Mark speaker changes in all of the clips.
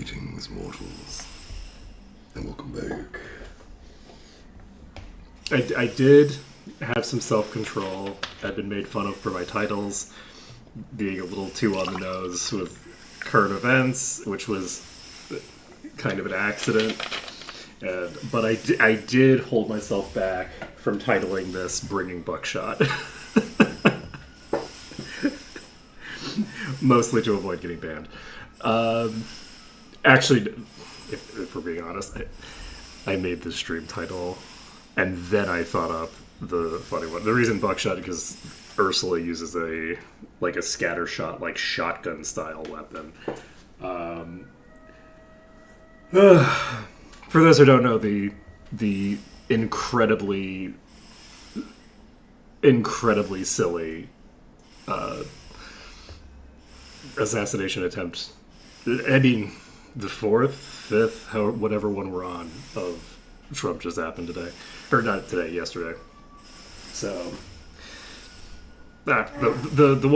Speaker 1: Greetings, mortals, and welcome back.
Speaker 2: I did have some self-control. I'd been made fun of for my titles being a little too on the nose with current events, which was kind of an accident. But I did hold myself back from titling this Bringing Buckshot. Mostly to avoid getting banned. Actually, if we're being honest, I made the stream title, and then I thought up the funny one. The reason Buckshot because Ursula uses a scatter shot, like shotgun style weapon. For those who don't know, the incredibly silly assassination attempt. I mean, the fourth, fifth, whatever one we're on of Trump just happened today, or not today, yesterday. So the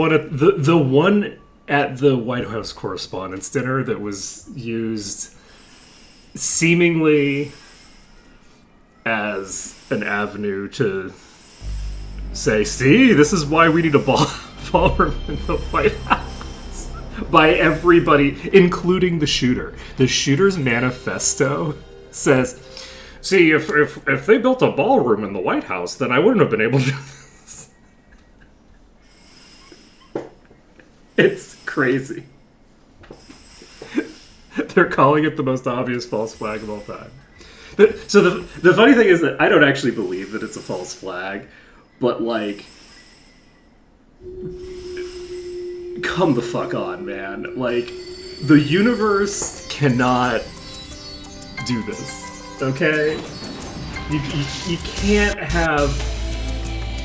Speaker 2: one at the White House Correspondents' Dinner that was used seemingly as an avenue to say, "See, this is why we need a ballroom in the White House." By everybody, including the shooter. The shooter's manifesto says, "See, if they built a ballroom in the White House, then I wouldn't have been able to do this." It's crazy. They're calling it the most obvious false flag of all time. So the funny thing is that I don't actually believe that it's a false flag, but like, come the fuck on, man. Like, the universe cannot do this, okay? You can't have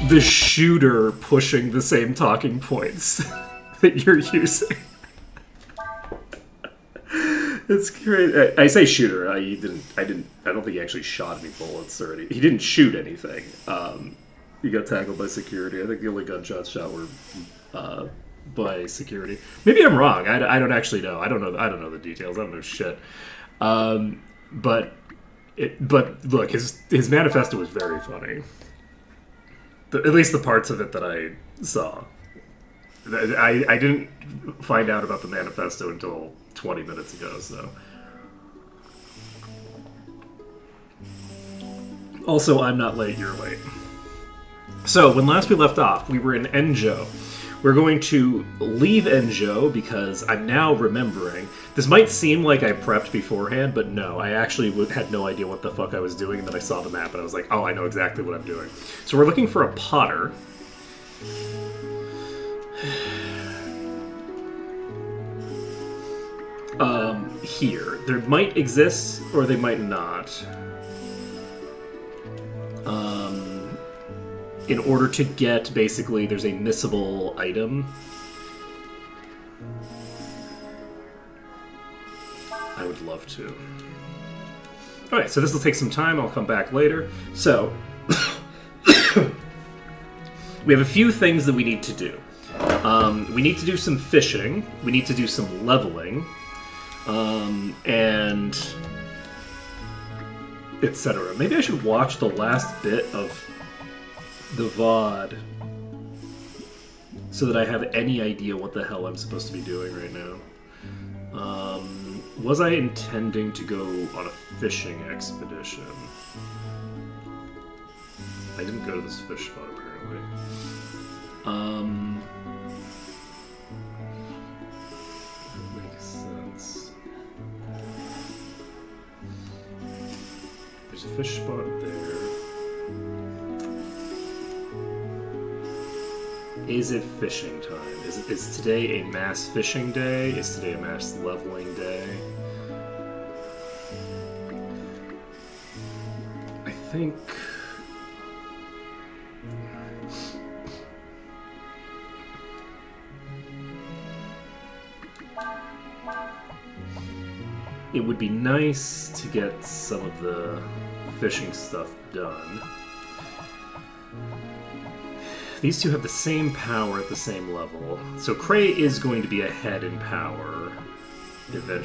Speaker 2: the shooter pushing the same talking points that you're using. It's great. I say shooter. I don't think he actually shot any bullets or he didn't shoot anything. He got tackled by security. I think the only gunshots shot were by security. Maybe I'm wrong. I don't actually know. I don't know the details. I don't know shit. But look, his manifesto was very funny. At least the parts of it that I saw. I didn't find out about the manifesto until 20 minutes ago, so. Also, I'm not late, you're late. So, when last we left off, we were in Enjo. We're going to leave Enjo because I'm now remembering. This might seem like I prepped beforehand, but no, I actually had no idea what the fuck I was doing, and then I saw the map and I was like, oh, I know exactly what I'm doing. So we're looking for a potter. Here. There might exist, or they might not. In order to get, basically, there's a missable item. I would love to. Alright, so this will take some time. I'll come back later. So, we have a few things that we need to do. We need to do some fishing. We need to do some leveling. And etc. Maybe I should watch the last bit of the VOD so that I have any idea what the hell I'm supposed to be doing right now. Was I intending to go on a fishing expedition? I didn't go to this fish spot apparently. Makes sense. There's a fish spot there. Is it fishing time? Is today a mass fishing day? Is today a mass leveling day? I think... it would be nice to get some of the fishing stuff done. These two have the same power at the same level. So Cray is going to be ahead in power.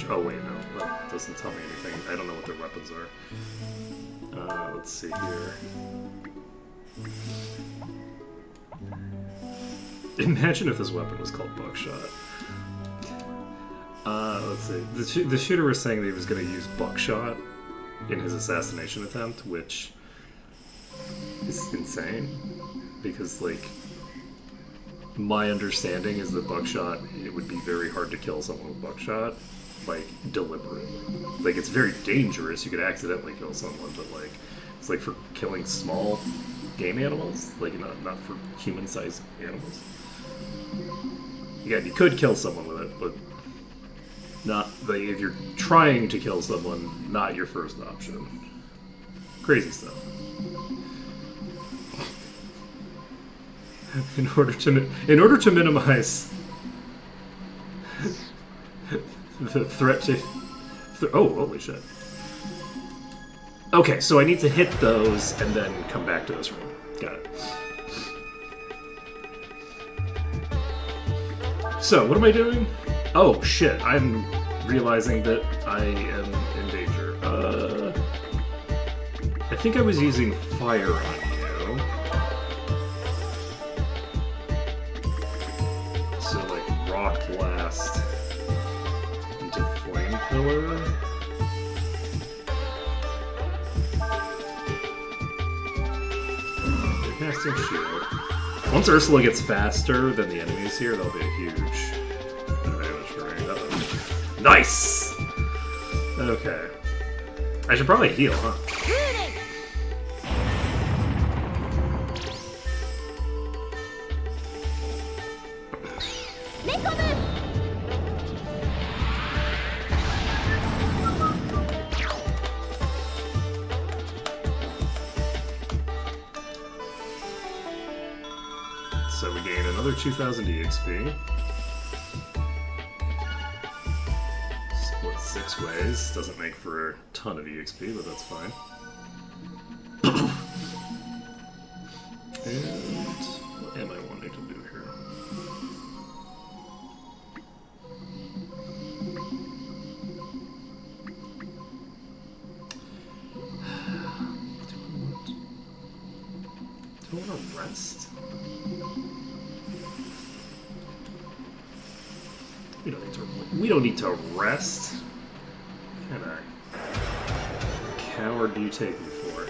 Speaker 2: Oh wait, no, that doesn't tell me anything. I don't know what their weapons are. Let's see here. Imagine if this weapon was called buckshot. Let's see. The shooter was saying that he was going to use buckshot in his assassination attempt, which is insane. Because, like, my understanding is that buckshot, it would be very hard to kill someone with buckshot, like, deliberately. Like, it's very dangerous. You could accidentally kill someone, but, like, it's like for killing small game animals, like, not for human-sized animals. Again, you could kill someone with it, but not, like, if you're trying to kill someone, not your first option. Crazy stuff. In order to minimize the threat to... oh, holy shit. Okay, so I need to hit those and then come back to this room. Got it. So, what am I doing? Oh, shit. I'm realizing that I am in danger. I think I was using fire on you. So, like, rock blast into flame pillar. Casting shield. Once Ursula gets faster than the enemies here, that'll be a huge advantage for me. Uh-oh. Nice! Okay. I should probably heal, huh? So we gain another 2,000 EXP. Split 6 ways. Doesn't make for a ton of EXP, but that's fine. And what am I wanting to do here? Do I want to rest? We don't need to rest. What kind of coward do you take me for?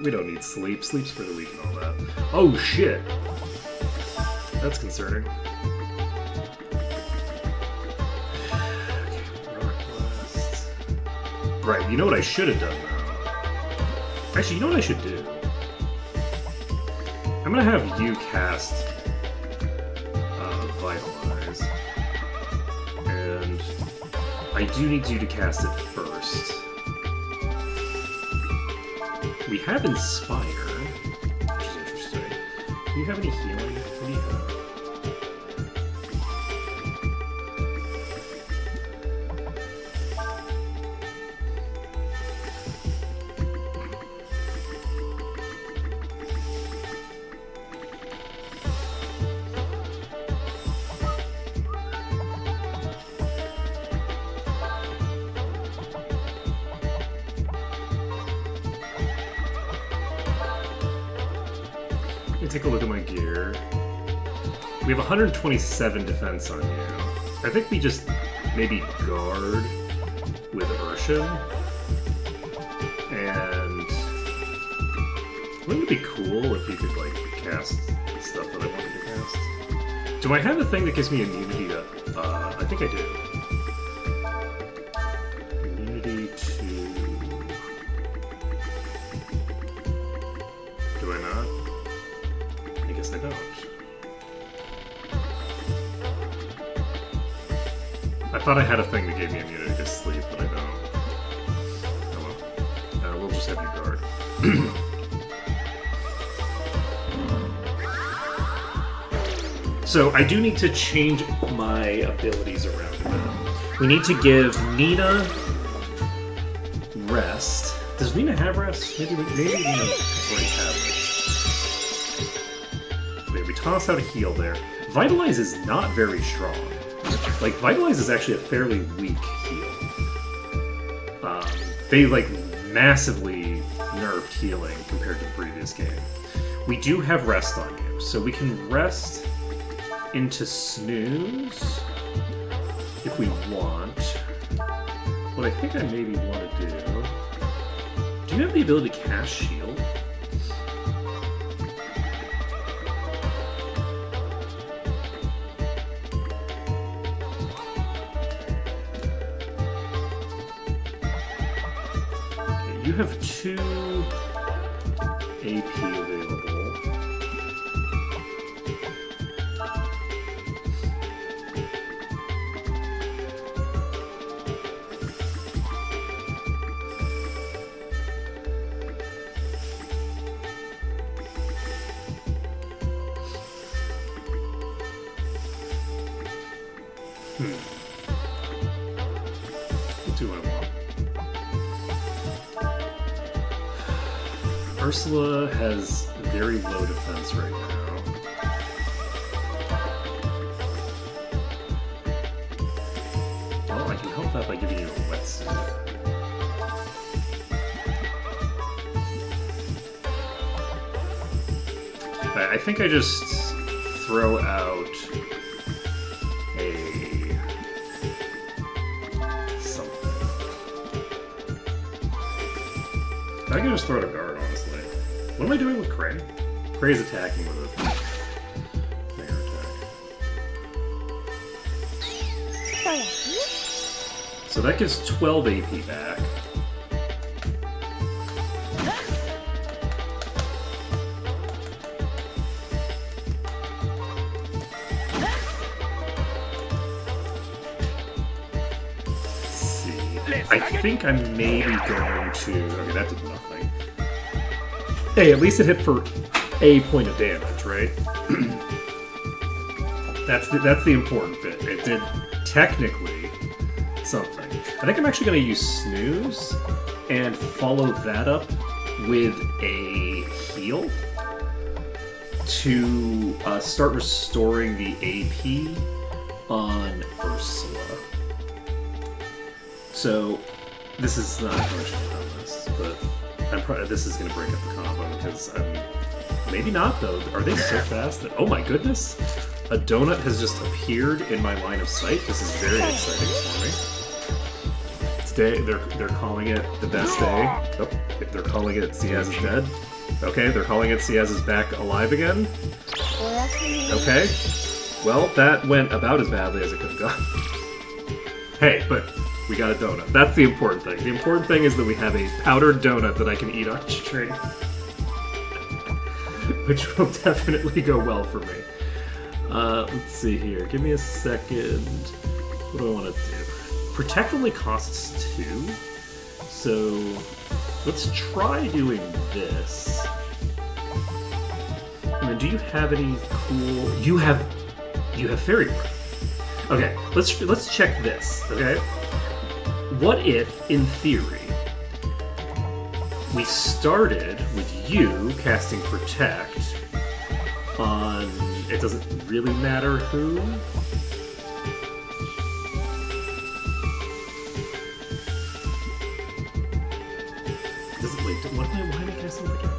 Speaker 2: We don't need sleep. Sleep's for the weak and all that. Oh shit! That's concerning. Right, you know what I should have done though? Actually, you know what I should do? I'm gonna have you cast Vitalize. And I do need you to cast it first. We have Inspire, which is interesting. Do you have any healing? What do you have? Take a look at my gear. We have 127 defense on you. I think we just maybe guard with Urshan. And wouldn't it be cool if you could like cast stuff that I wanted to cast? Do I have a thing that gives me immunity to I think I do. Immunity to... Do I not? I guess I don't. I thought I had a thing that gave me immunity to sleep, but I don't. Oh well. We'll just have you guard. So I do need to change my abilities around a bit. We need to give Nina rest. Does Nina have rest? Maybe Nina already has it. We toss out a heal there. Vitalize is not very strong. Like, Vitalize is actually a fairly weak heal. They, like, massively nerfed healing compared to the previous game. We do have Rest on you, so we can rest into Snooze if we want. What I think I maybe want to do... Do you have the ability to cast Shield? Okay, you have 2 AP available. What do I want? Ursula has very low defense right now. Well, I can help that by giving you a wetsuit. I think I just throw out a something. I can just throw out a guard, honestly. What am I doing with Cray? Cray's attacking with a finger attack. So that gives 12 AP back. I think I'm maybe going to... Okay, that did nothing. Hey, at least it hit for a point of damage, right? That's the important bit. It did technically something. I think I'm actually going to use Snooze and follow that up with a heal to start restoring the AP on Ursula. So, this is not how I should have done this, but this is going to break up the combo, because I'm... Maybe not, though. Are they so fast that... Oh my goodness! A donut has just appeared in my line of sight. This is very exciting for me. Today, they're calling it the best day. Oh, they're calling it Ciaz is dead. Okay, they're calling it Ciaz is back alive again. Okay. Well, that went about as badly as it could have gone. Hey, but... we got a donut. That's the important thing. The important thing is that we have a powdered donut that I can eat on stream. Which will definitely go well for me. Let's see here. Give me a second. What do I want to do? Protect only costs 2. So let's try doing this. And then do you have any cool... You have Fairy Breath. Okay, let's check this, okay? What if, in theory, we started with you casting Protect on... It doesn't really matter who? Wait, why am I casting Protect?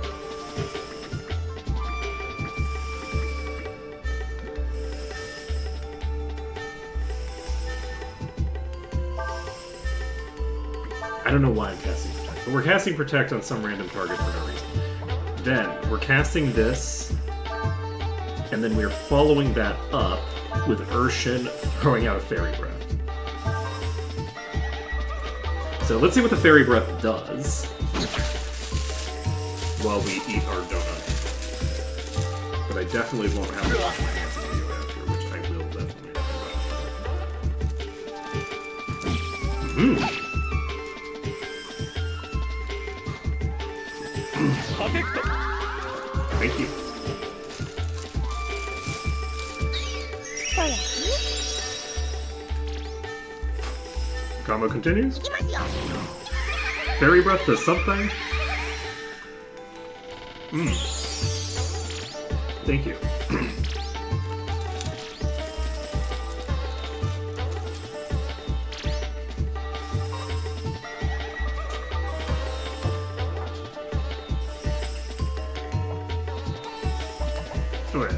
Speaker 2: I don't know why I'm casting Protect, but we're casting Protect on some random target for no reason. Then, we're casting this, and then we're following that up with Urshan throwing out a Fairy Breath. So let's see what the Fairy Breath does while we eat our donut. But I definitely won't have to wash my hands video after, which I will definitely do. Thank you. Combo continues. Fairy Breath does something. Thank you. Okay.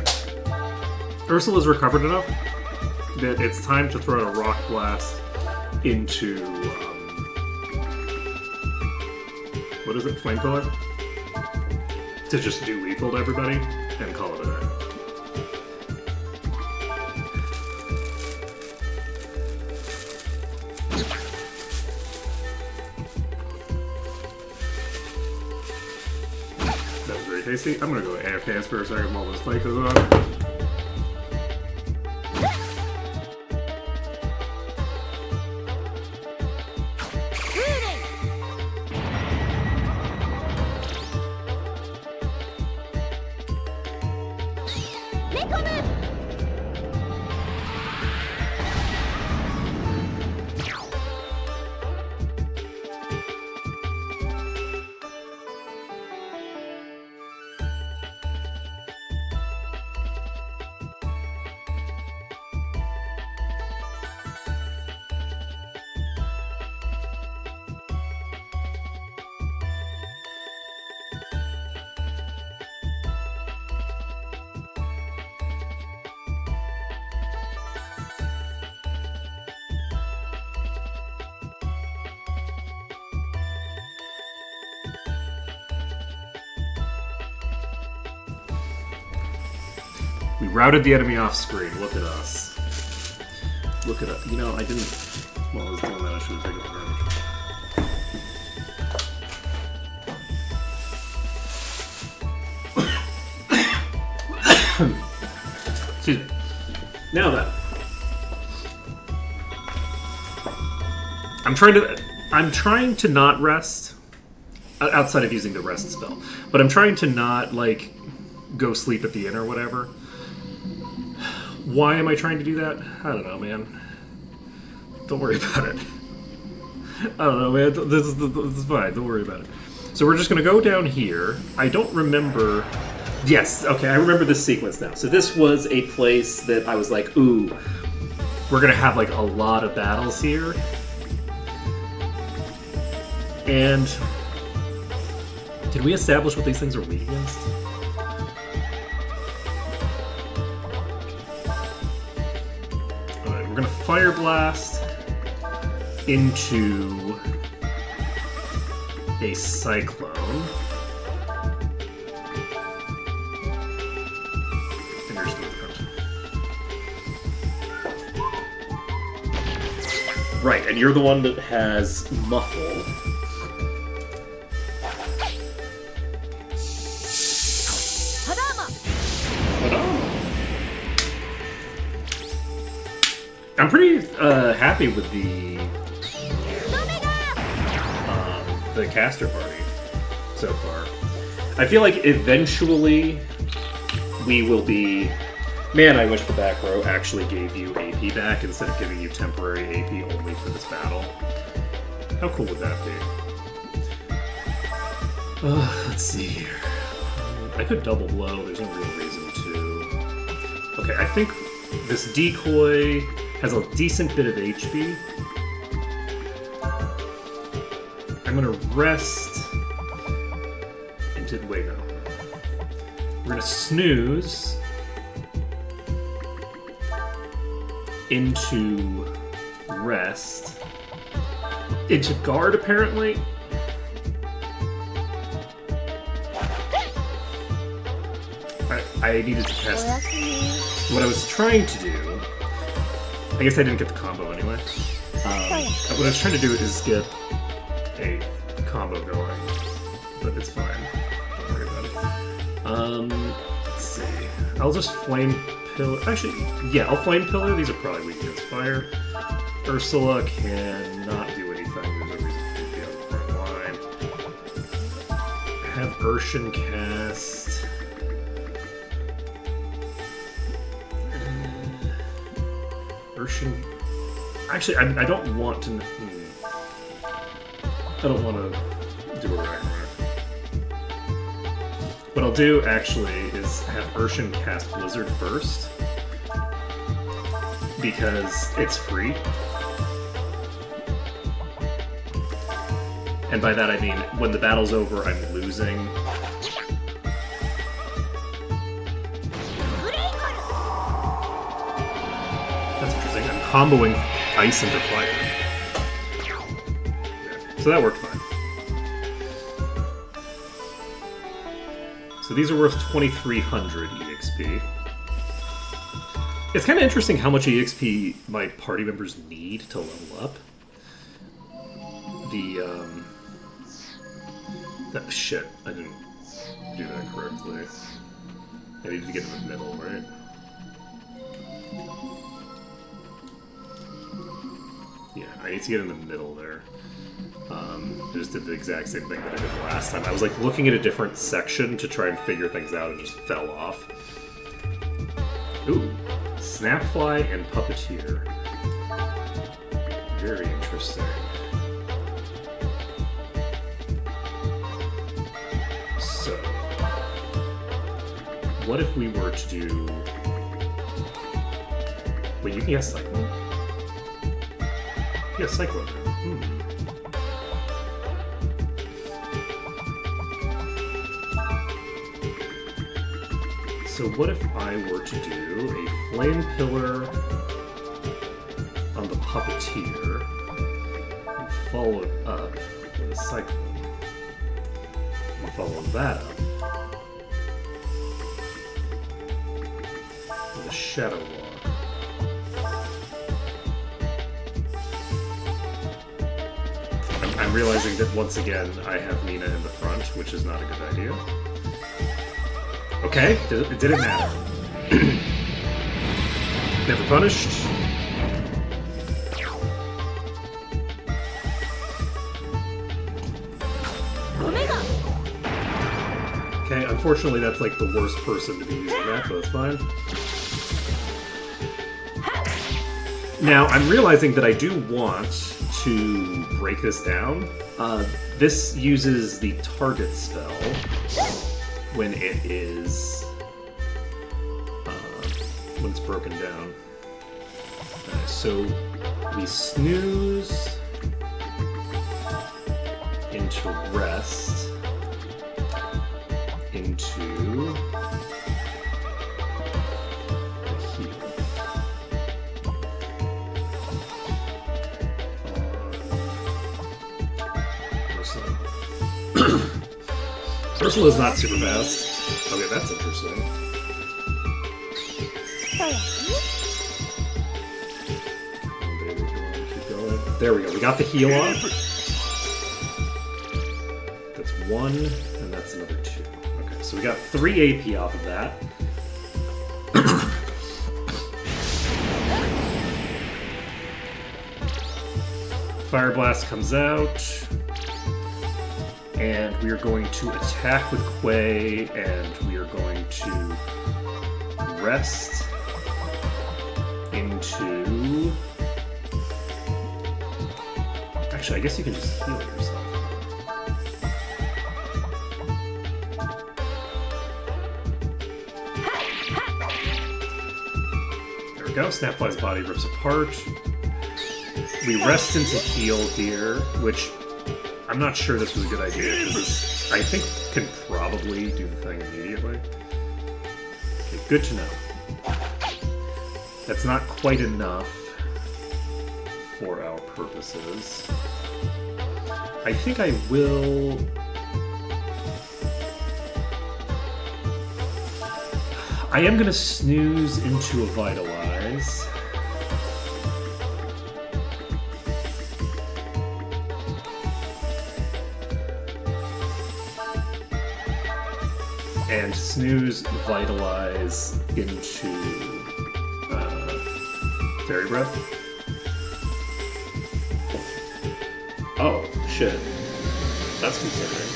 Speaker 2: Ursula's recovered enough that it's time to throw a rock blast into what is it, flame pillar? To just do lethal to everybody and call it a day. That was very tasty. I'm gonna go AFK for a second while this fight goes on. We routed the enemy off screen. Look at us. Look at us. You know, I didn't... While I was doing that, I should have taken damage. Excuse me. Now then. I'm trying to not rest. Outside of using the rest spell. But I'm trying to not, like, go sleep at the inn or whatever. Why am I trying to do that? I don't know, man. Don't worry about it. I don't know, man. This is fine. Don't worry about it. So we're just going to go down here. I don't remember... Yes, okay, I remember this sequence now. So this was a place that I was like, ooh, we're going to have, like, a lot of battles here. And... Did we establish what these things are weak against? We're gonna Fire Blast into a Cyclone. Fingers to the front. Right, and you're the one that has Muffle. I'm pretty happy with the caster party so far. I feel like eventually we will be... Man, I wish the back row actually gave you AP back instead of giving you temporary AP only for this battle. How cool would that be? Let's see here. I could double blow, there's no real reason to. Okay, I think this decoy has a decent bit of HP. I'm gonna rest into... Wait, no. We're gonna snooze into rest. Into guard, apparently. I needed to cast... What I was trying to do... I guess I didn't get the combo anyway. What I was trying to do is get a combo going, but it's fine. Don't worry about it. Let's see. I'll just Flame Pillar. Actually, yeah, I'll Flame Pillar. These are probably weak against fire. Ursula cannot do anything. There's no reason for it to be on the front line. Have Urshan cast. Urshan. Actually, I don't want to. I don't want to do a Ragnarok. What I'll do actually is have Urshan cast Blizzard first because it's free. And by that I mean when the battle's over, I'm losing. comboing ice into fire. Yeah. So that worked fine. So these are worth 2,300 EXP. It's kind of interesting how much EXP my party members need to level up. Shit, I didn't do that correctly. I need to get in the middle, right? Yeah, I need to get in the middle there. I just did the exact same thing that I did last time. I was like looking at a different section to try and figure things out and just fell off. Ooh, Snapfly and Puppeteer. Very interesting. So, what if we were to do... Wait, you can get Cyclone? Yeah, Cyclone. So what if I were to do a Flame Pillar on the Puppeteer and follow it up with a Cyclone? And follow that up with a Shadow Walk. I'm realizing that once again I have Nina in the front, which is not a good idea. Okay, it didn't matter. Never punished. Okay, unfortunately that's like the worst person to be using that, but it's fine. Now, I'm realizing that I do want to break this down. This uses the target spell when it is when it's broken down. So we snooze into rest into the heal. Ursula's not super fast. Okay, that's interesting. Keep going. There we go. We got the heal off. That's 1, and that's another 2. Okay, so we got 3 AP off of that. Fire Blast comes out. And we are going to attack with Quay, and we are going to rest into... Actually, I guess you can just heal yourself. There we go. Snapfly's body rips apart. We rest into heal here, which... I'm not sure this was a good idea, because this, I think, can probably do the thing immediately. Okay, good to know. That's not quite enough for our purposes. I think I will... I am going to snooze into a Vitalize. And snooze Vitalize into Fairy Breath. Oh, shit. That's concerning.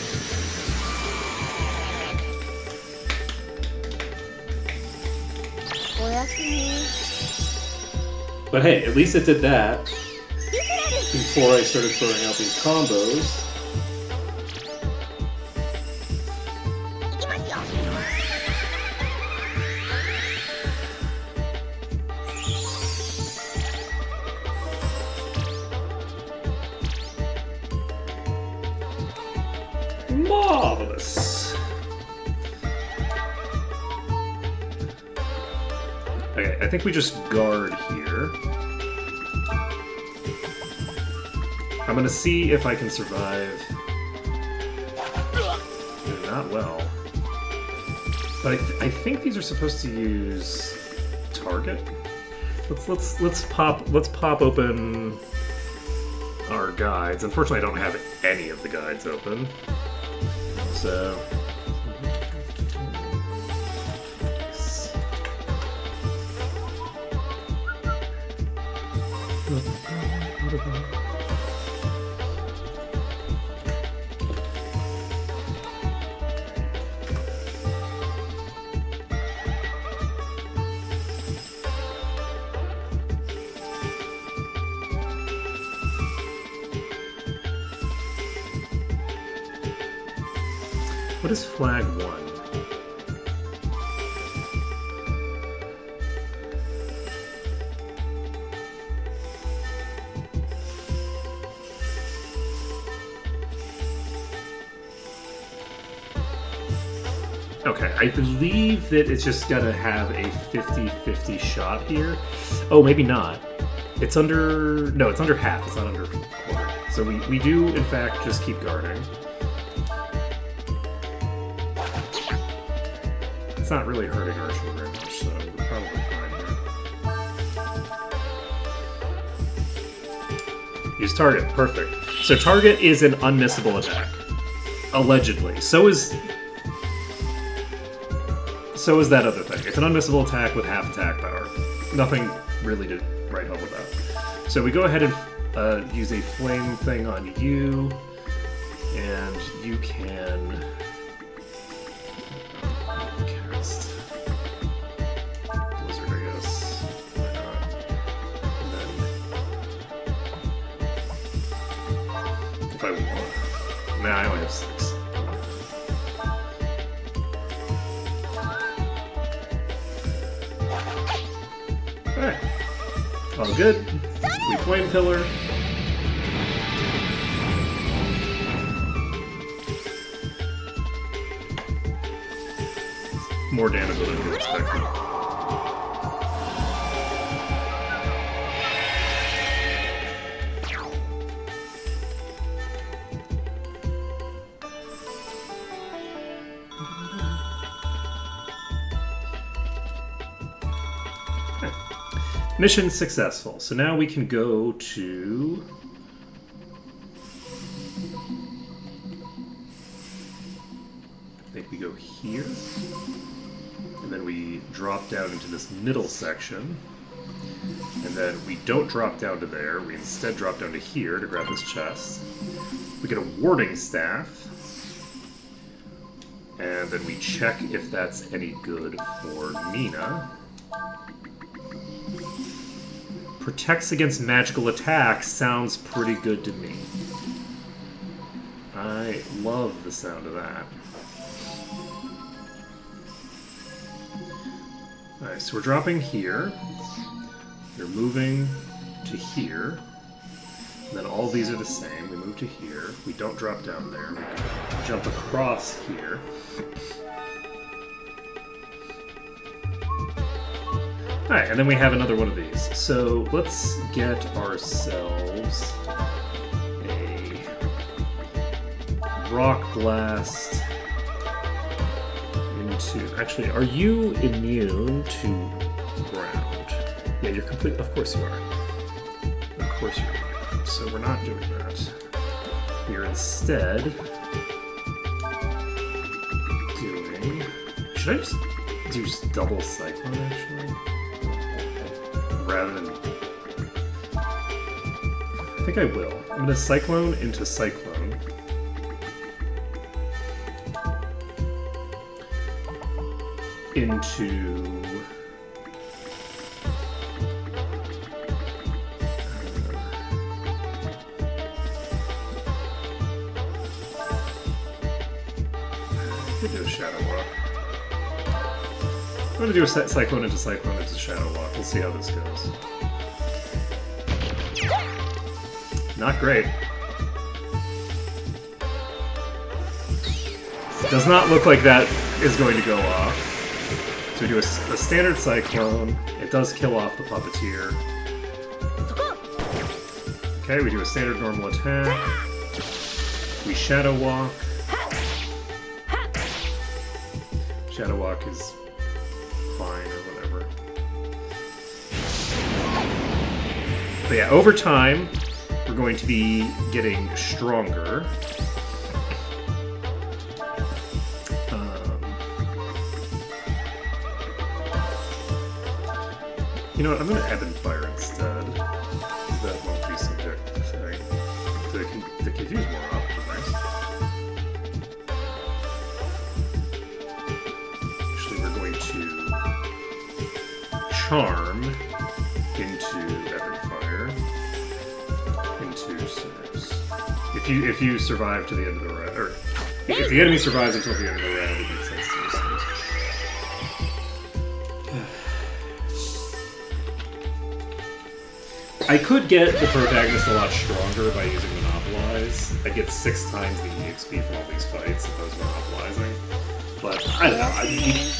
Speaker 2: But hey, at least it did that before I started throwing out these combos. Marvelous. Okay, I think we just guard here. I'm gonna see if I can survive. Not well. But I think these are supposed to use target. Let's pop open our guides. Unfortunately, I don't have any of the guides open. So what is flag 1? Okay, I believe that it's just gotta have a 50-50 shot here. Oh, maybe not. It's under... No, it's under half. It's not under quarter. So we do, in fact, just keep guarding. It's not really hurting our shield very much, so we're probably fine here. Use target. Perfect. So target is an unmissable attack. Allegedly. So is that other thing. It's an unmissable attack with half attack power. Nothing really to write home about. So we go ahead and use a flame thing on you, and you can cast Blizzard, I guess. Why not? And then, if I want. Nah, I only have 6. Alright. All good. We flame pillar. More damage than we expected. Mission successful. So now we can go to... I think we go here. And then we drop down into this middle section. And then we don't drop down to there. We instead drop down to here to grab this chest. We get a warding staff. And then we check if that's any good for Nina. Protects against magical attacks sounds pretty good to me. I love the sound of that. Alright, so we're dropping here. You're moving to here. And then all these are the same. We move to here. We don't drop down there. We jump across here. Alright, and then we have another one of these. So let's get ourselves a Rock Blast into... Actually, are you immune to ground? Yeah, you're complete... Of course you are. Of course you're immune. So we're not doing that. We are instead doing... Should I just do double Cyclone, actually? Rather than... I think I will. I'm going to Cyclone into Cyclone. Into... I could do a Shadow Walk. I'm going to do a Cyclone into Shadow Walk. We'll see how this goes. Not great. Does not look like that is going to go off. So we do a standard Cyclone. It does kill off the Puppeteer. Okay, we do a standard normal attack. We Shadow Walk. Shadow Walk is fine or whatever. But yeah, over time, we're going to be getting stronger. You know what, I'm going to Ebb and Fire instead. That won't be subject to confuse more often, nice. Actually, we're going to Charm into Ebb and Fire. Into Sinners. If you survive to the end of the round, or if the enemy survives until the end of the round, it makes sense to use Sinners. I could get the protagonist a lot stronger by using Monopolize. I'd get 6 times the EXP from all these fights if I was monopolizing. But, I don't know,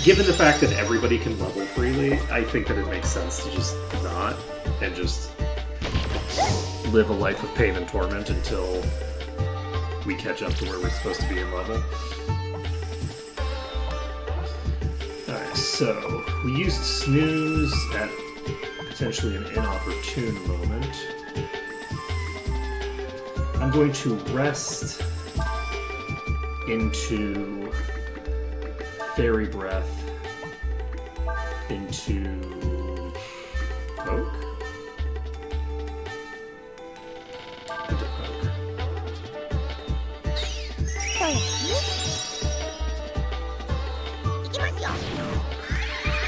Speaker 2: given the fact that everybody can level freely, I think that it makes sense to just not, and just live a life of pain and torment until we catch up to where we're supposed to be in level. Alright, so, we used Snooze at potentially an inopportune moment. I'm going to rest into Fairy Breath into Poke? Into Poke.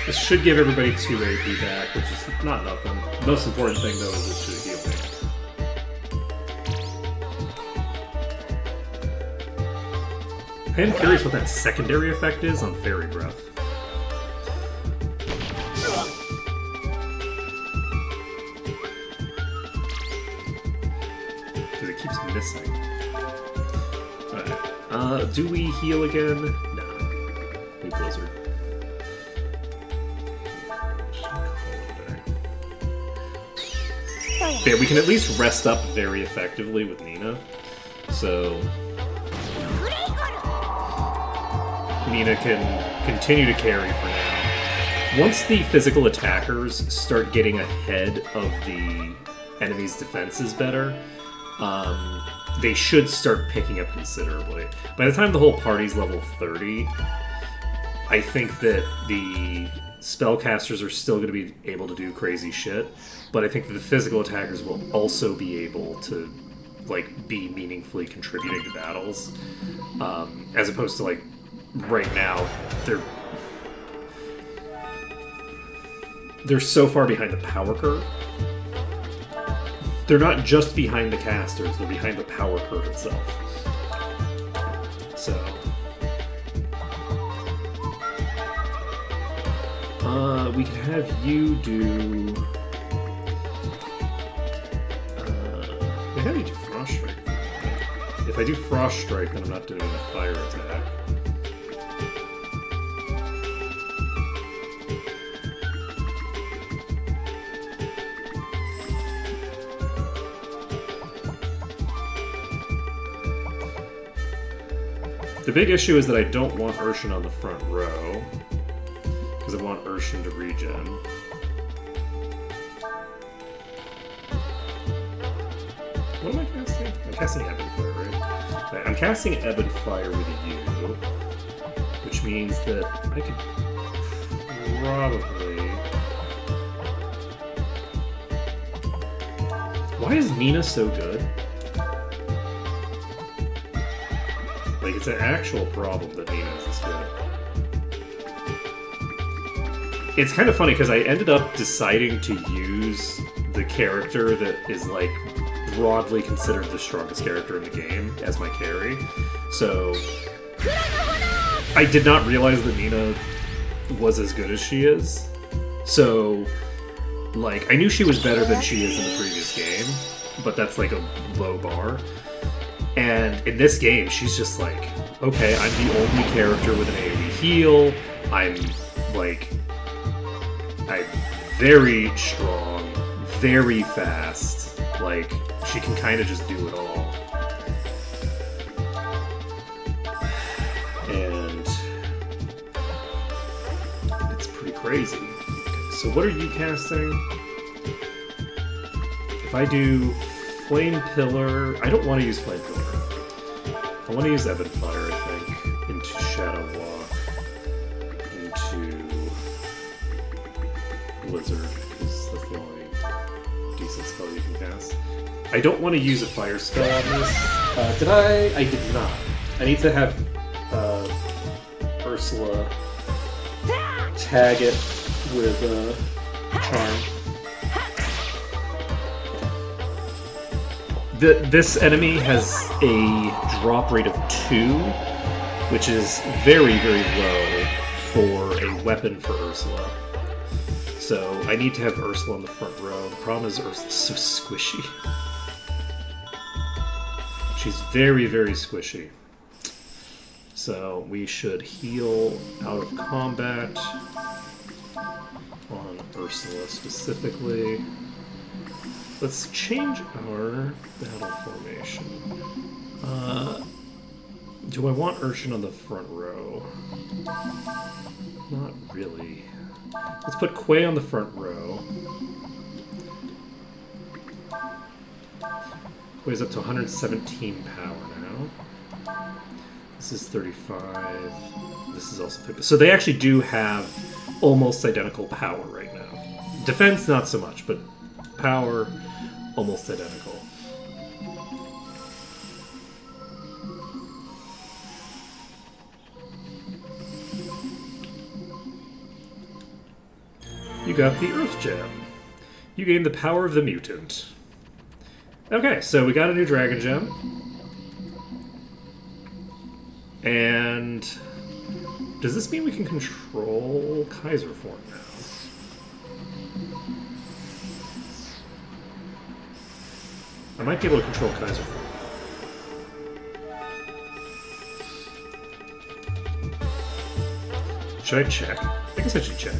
Speaker 2: This should give everybody 2 AP back, which is not nothing. The most important thing, though, is it should heal me. I am curious what that secondary effect is on Fairy Breath. Because it keeps missing. Alright. Do we heal again? No. We Blizzard. Yeah, we can at least rest up very effectively with Nina. So Nina can continue to carry for now. Once the physical attackers start getting ahead of the enemy's defenses better, they should start picking up considerably. By the time the whole party's level 30, I think that the spellcasters are still going to be able to do crazy shit, but I think that the physical attackers will also be able to, like, be meaningfully contributing to battles, as opposed to, like, right now, they're so far behind the power curve. They're not just behind the casters, they're behind the power curve itself. So we can have you do... we have you do Frost Strike. If I do Frost Strike, then I'm not doing a fire attack. The big issue is that I don't want Urshan on the front row, because I want Urshan to regen. What am I casting? I'm casting Ebb and Fire, right? Okay, I'm casting Ebb and Fire with you, which means that I could probably... Why is Nina so good? Like, it's an actual problem that Nina is this good. It's kind of funny, because I ended up deciding to use the character that is, like, broadly considered the strongest character in the game as my carry. So, I did not realize that Nina was as good as she is. So, like, I knew she was better than she is in the previous game, but that's, like, a low bar. And in this game, she's just like, okay, I'm the only character with an AoE heal. I'm very strong, very fast. Like, She can kind of just do it all. And it's pretty crazy. So what are you casting? If I do Flame Pillar... I don't want to use Flame Pillar. I want to use Ebon Fire, I think, into Shadow Walk, into Blizzard, because that's the only decent spell you can cast. I don't want to use a fire spell on this. Did I? I did not. I need to have Ursula tag it with Charm. This enemy has a drop rate of 2, which is very, very low for a weapon for Ursula. So I need to have Ursula on the front row. The problem is Ursula's so squishy. She's very, very squishy. So we should heal out of combat on Ursula specifically. Let's change our battle formation. Do I want Urshan on the front row? Not really. Let's put Quay on the front row. Quay's up to 117 power now. This is 35. This is also 50. So they actually do have almost identical power right now. Defense, not so much, but power, almost identical. You got the Earth Gem. You gained the power of the mutant. Okay, so we got a new Dragon Gem. And does this mean we can control Kaiser form now? I might be able to control Kaiser form. Should I check? I guess I should check.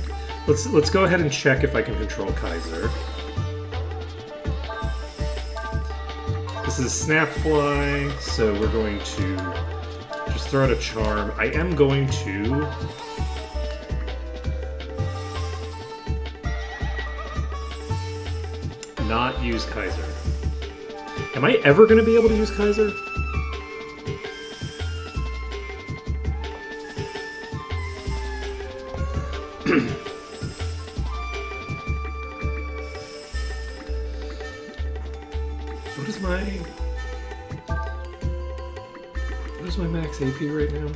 Speaker 2: Let's go ahead and check if I can control Kaiser. This is Snapfly, so we're going to just throw out a charm. I am going to not use Kaiser. Am I ever going to be able to use Kaiser? What is my max AP right now?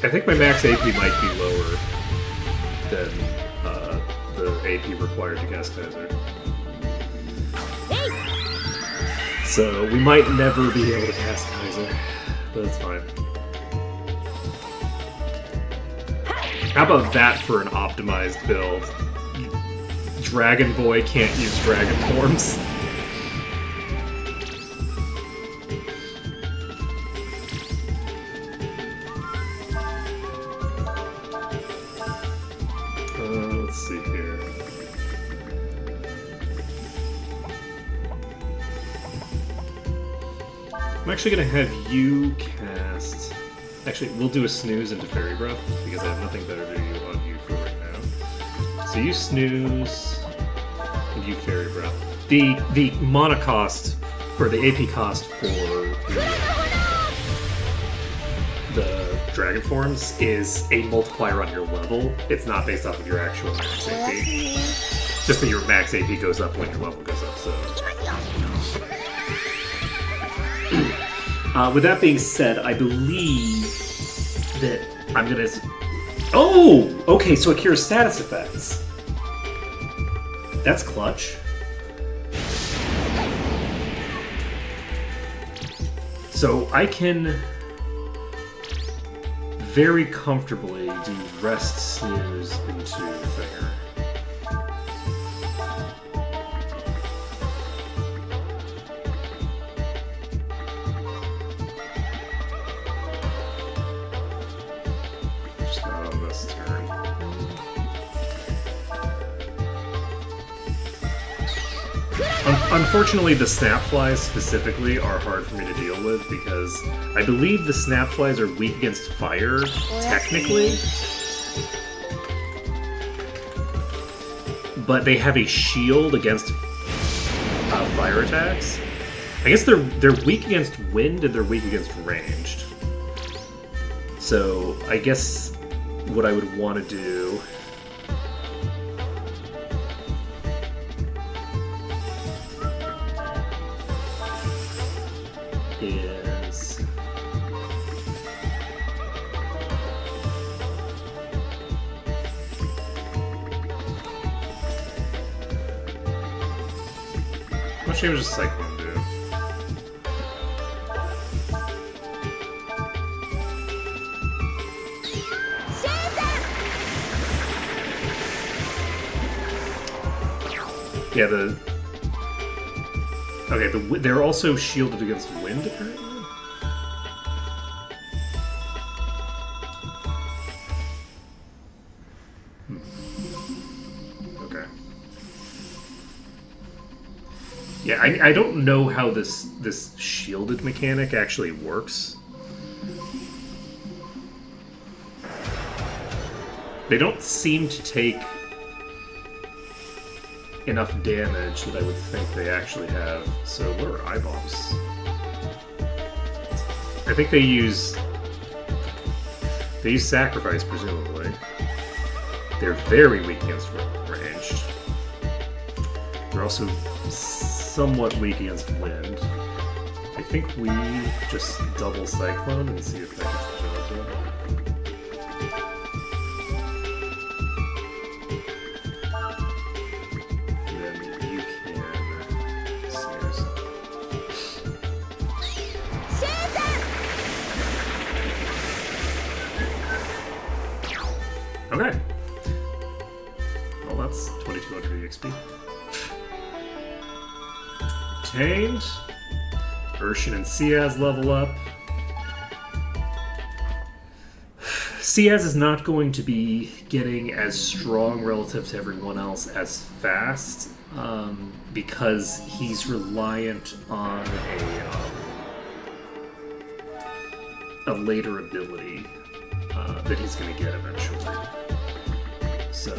Speaker 2: I think my max AP might be lower than the AP required to cast Kaiser. So we might never be able to cast Kaiser, but that's fine. How about that for an optimized build? Dragon Boy can't use dragon forms. Let's see here. I'm actually going to have you cast... Actually, we'll do a snooze into Fairy Breath, because I have nothing better to do on you for right now. So you snooze, and you Fairy Breath. The mana cost, or the AP cost for the Dragon Forms is a multiplier on your level. It's not based off of your actual max AP. Just that your max AP goes up when your level goes up, so... with that being said, I believe that I'm gonna... Oh! Okay, so it cures status effects. That's clutch. So I can very comfortably do rest snooze into Thinger. Just not on this turn. Unfortunately, the snap flies specifically are hard for me to deal with because I believe the snap flies are weak against fire, technically. But they have a shield against fire attacks. I guess they're weak against wind and they're weak against ranged. So I guess what I would want to do is how much damage does Cyclone do? Yeah, they're also shielded against wind, apparently? Okay. Yeah, I don't know how this shielded mechanic actually works. They don't seem to take enough damage that I would think they actually have. So what are eye bombs? I think they use sacrifice, presumably. They're very weak against ranged. They're also somewhat weak against wind. I think we just double cyclone and see if that gets the job done. Okay. Well, that's 2200 EXP. Obtained. Urshan and Ciaz level up. Ciaz is not going to be getting as strong relative to everyone else as fast because he's reliant on a later ability that he's going to get eventually. So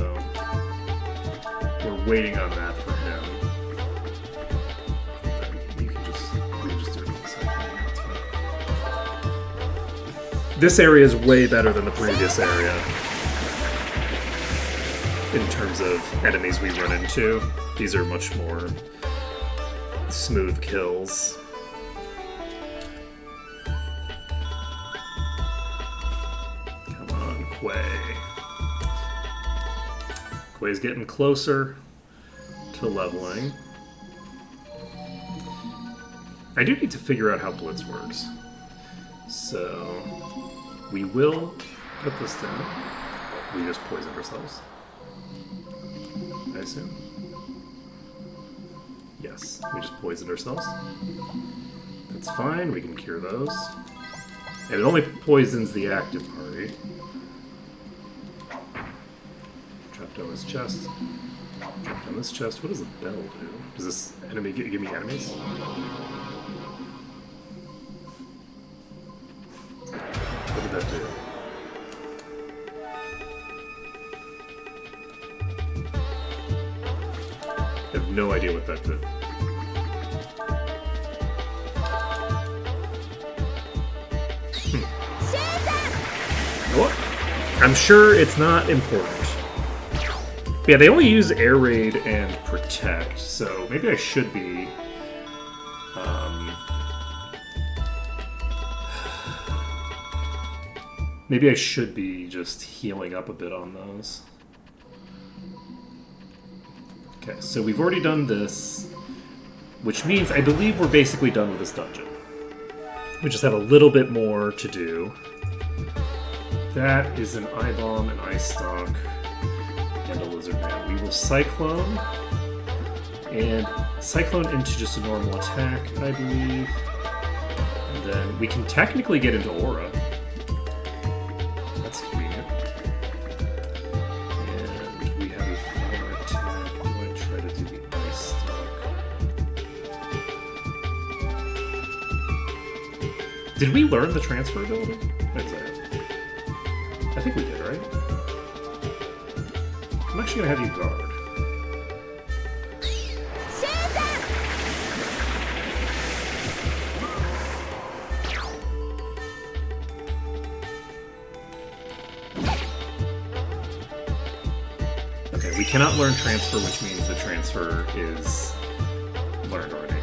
Speaker 2: we're waiting on that for him. We can just do it in a second. That's fine. This area is way better than the previous area in terms of enemies we run into. These are much more smooth kills. Quay's getting closer to leveling. I do need to figure out how Blitz works. So we will put this down. We just poisoned ourselves, I assume. Yes, we just poisoned ourselves. That's fine, we can cure those. And it only poisons the active party. Drop down this chest. Drop down this chest. What does the bell do? Does this enemy give me enemies? What did that do? I have no idea what that did. What? I'm sure it's not important. Yeah, they only use Air Raid and Protect, so maybe I should be... maybe I should be just healing up a bit on those. Okay, so we've already done this, which means I believe we're basically done with this dungeon. We just have a little bit more to do. That is an Eye Bomb, an Ice Stalk, and a Lizard Man. We will Cyclone, and Cyclone into just a normal attack, I believe. And then we can technically get into Aura. That's convenient. And we have a fire attack. Do I try to do the Ice Stalk? Did we learn the transfer ability? What's that? I think we did, right? I'm actually gonna have you guard. Okay, we cannot learn transfer, which means the transfer is learned already.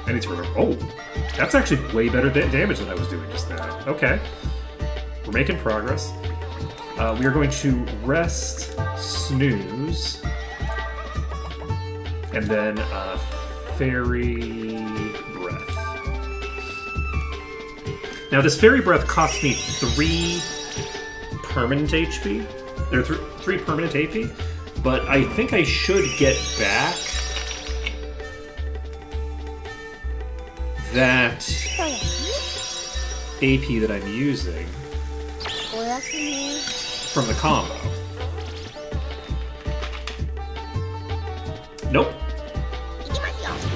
Speaker 2: I need to remember. Oh, that's actually way better damage than I was doing just now. Okay. We're making progress. We are going to rest, snooze, and then fairy breath. Now, this fairy breath costs me 3 permanent HP. There are 3 permanent AP, but I think I should get back that AP that I'm using from the combo. Nope.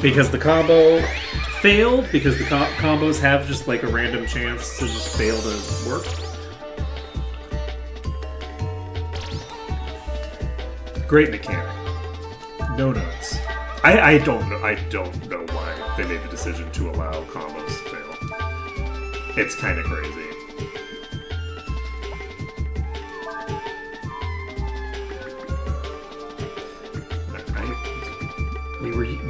Speaker 2: Because the combo failed, because the combos have just like a random chance to just fail to work. Great mechanic. No notes. I don't know why they made the decision to allow combos to fail. It's kind of crazy.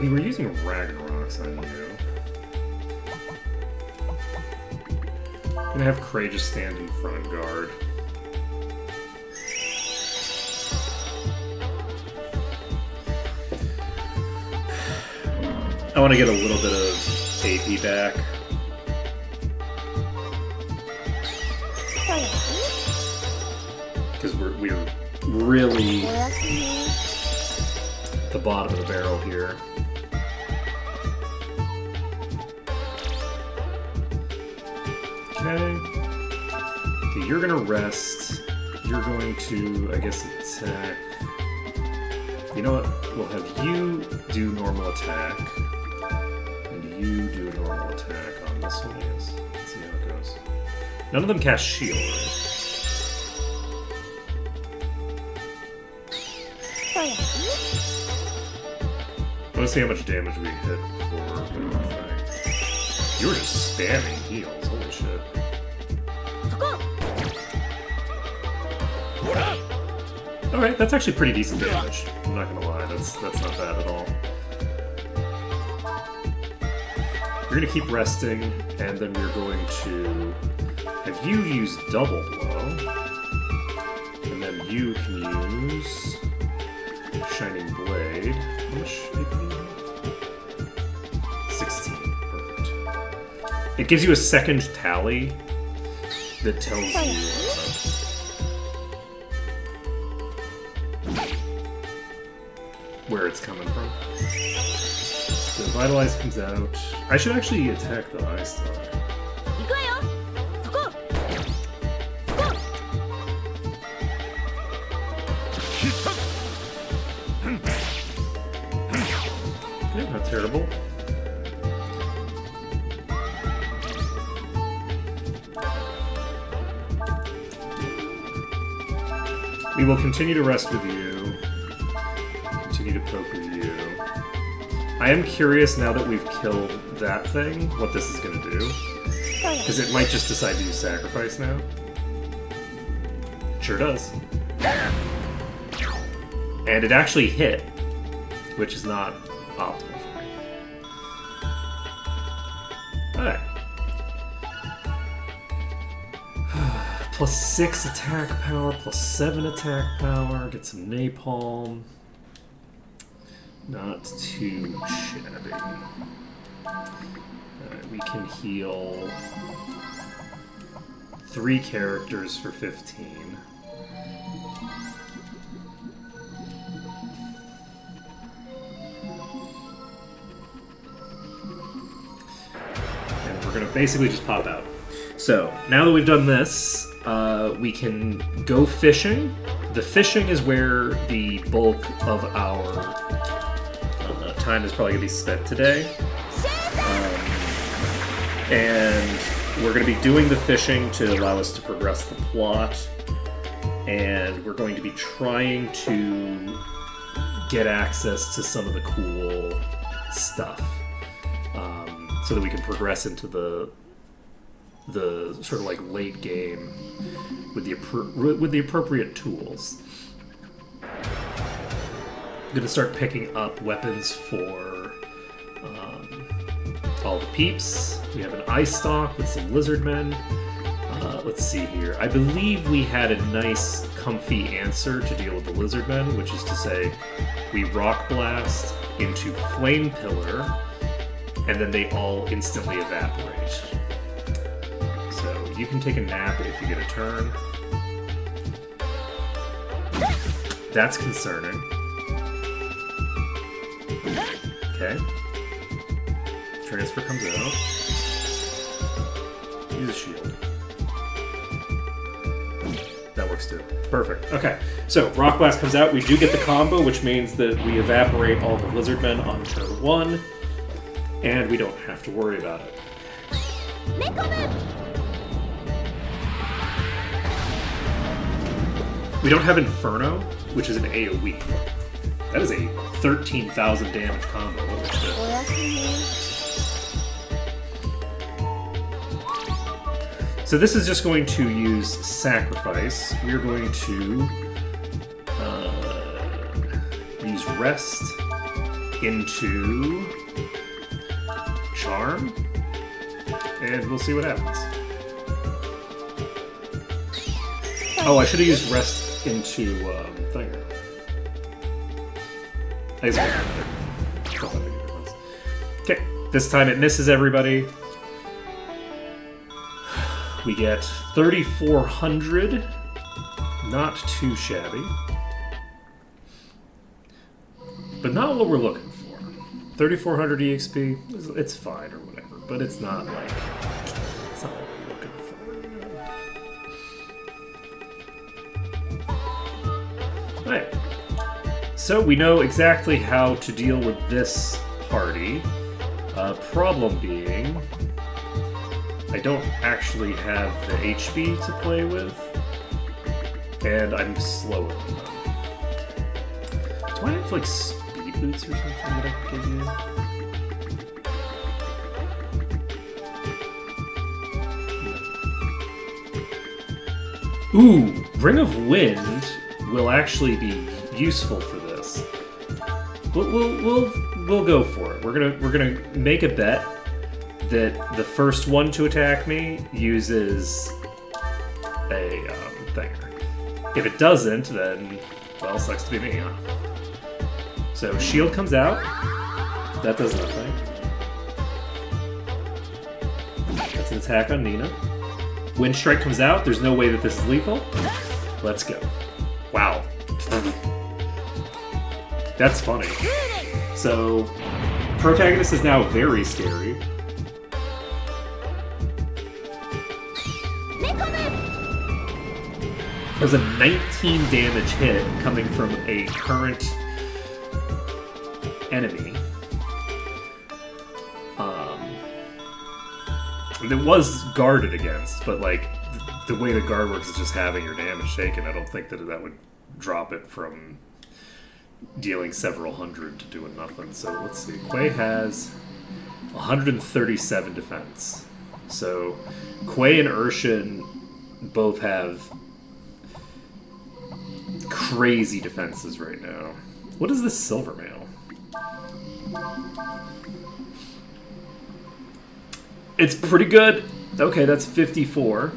Speaker 2: We were using Ragnaroks on you. I'm gonna have Cray just stand in front and guard. I want to get a little bit of AP back. Because we're really at the bottom of the barrel here. Okay, you're gonna rest. You're going to, I guess, attack. You know what? We'll have you do normal attack. You do a normal attack on this one, I guess. Let's see how it goes. None of them cast shield, right? Let's see how much damage we hit for the thing. You were just spamming heals, holy shit. Alright, that's actually pretty decent damage. I'm not gonna lie, that's not bad at all. We're going to keep resting, and then we're going to have you use Double Blow, and then you can use Shining Blade. How much AP do you have? 16. Perfect. It gives you a second tally that tells you where it's coming from. So Vitalize comes out. I should actually attack the Eye Star. Okay, not terrible. We will continue to rest with you. Continue to poke with you. I am curious now that we've killed that thing, what this is going to do. Because it might just decide to use Sacrifice now. Sure does. And it actually hit, which is not optimal for me. Alright. Plus 6 attack power, plus 7 attack power, get some napalm. Not too shabby. Alright, we can heal 3 characters for 15. And we're gonna basically just pop out. So, now that we've done this, we can go fishing. The fishing is where the bulk of our time is probably going to be spent today. And we're going to be doing the fishing to allow us to progress the plot. And we're going to be trying to get access to some of the cool stuff. So that we can progress into the sort of like late game with the appropriate tools. I'm going to start picking up weapons for all the peeps. We have an ice stalk with some lizard men. Let's see here. I believe we had a nice, comfy answer to deal with the lizard men, which is to say, we rock blast into flame pillar, and then they all instantly evaporate. So you can take a nap if you get a turn. That's concerning. Okay. Transfer comes out. Use a shield. That works too. Perfect. Okay. So Rock Blast comes out. We do get the combo, which means that we evaporate all the lizard men on turn 1. And we don't have to worry about it. We don't have Inferno, which is an AoE. That is a 13,000 damage combo. Holy shit. So this is just going to use Sacrifice. We're going to use Rest into Charm, and we'll see what happens. Oh, I should have used Rest into Thinger. I guess it's not that big a difference. Okay, this time it misses everybody. We get 3,400. Not too shabby. But not what we're looking for. 3,400 EXP, it's fine or whatever, but it's not like... It's not what we're looking for. Alright. So we know exactly how to deal with this party. Problem being... I don't actually have the HP to play with, and I'm slower than them. Do I have, like, speed boots or something that I can give you? Ooh, Ring of Wind will actually be useful for this. We'll go for it. We're gonna make a bet that the first one to attack me uses a thinger. If it doesn't, then, well, sucks to be me, huh? So, shield comes out. That does nothing. That's an attack on Nina. Wind Strike comes out. There's no way that this is lethal. Let's go. Wow. That's funny. So, protagonist is now very scary. There's a 19 damage hit coming from a current enemy. It was guarded against, but like the way the guard works is just having your damage taken. I don't think that would drop it from dealing several hundred to doing nothing. So let's see. Quay has 137 defense. So Quay and Urshan both have crazy defenses right now. What is this silver mail? It's pretty good. Okay, that's 54.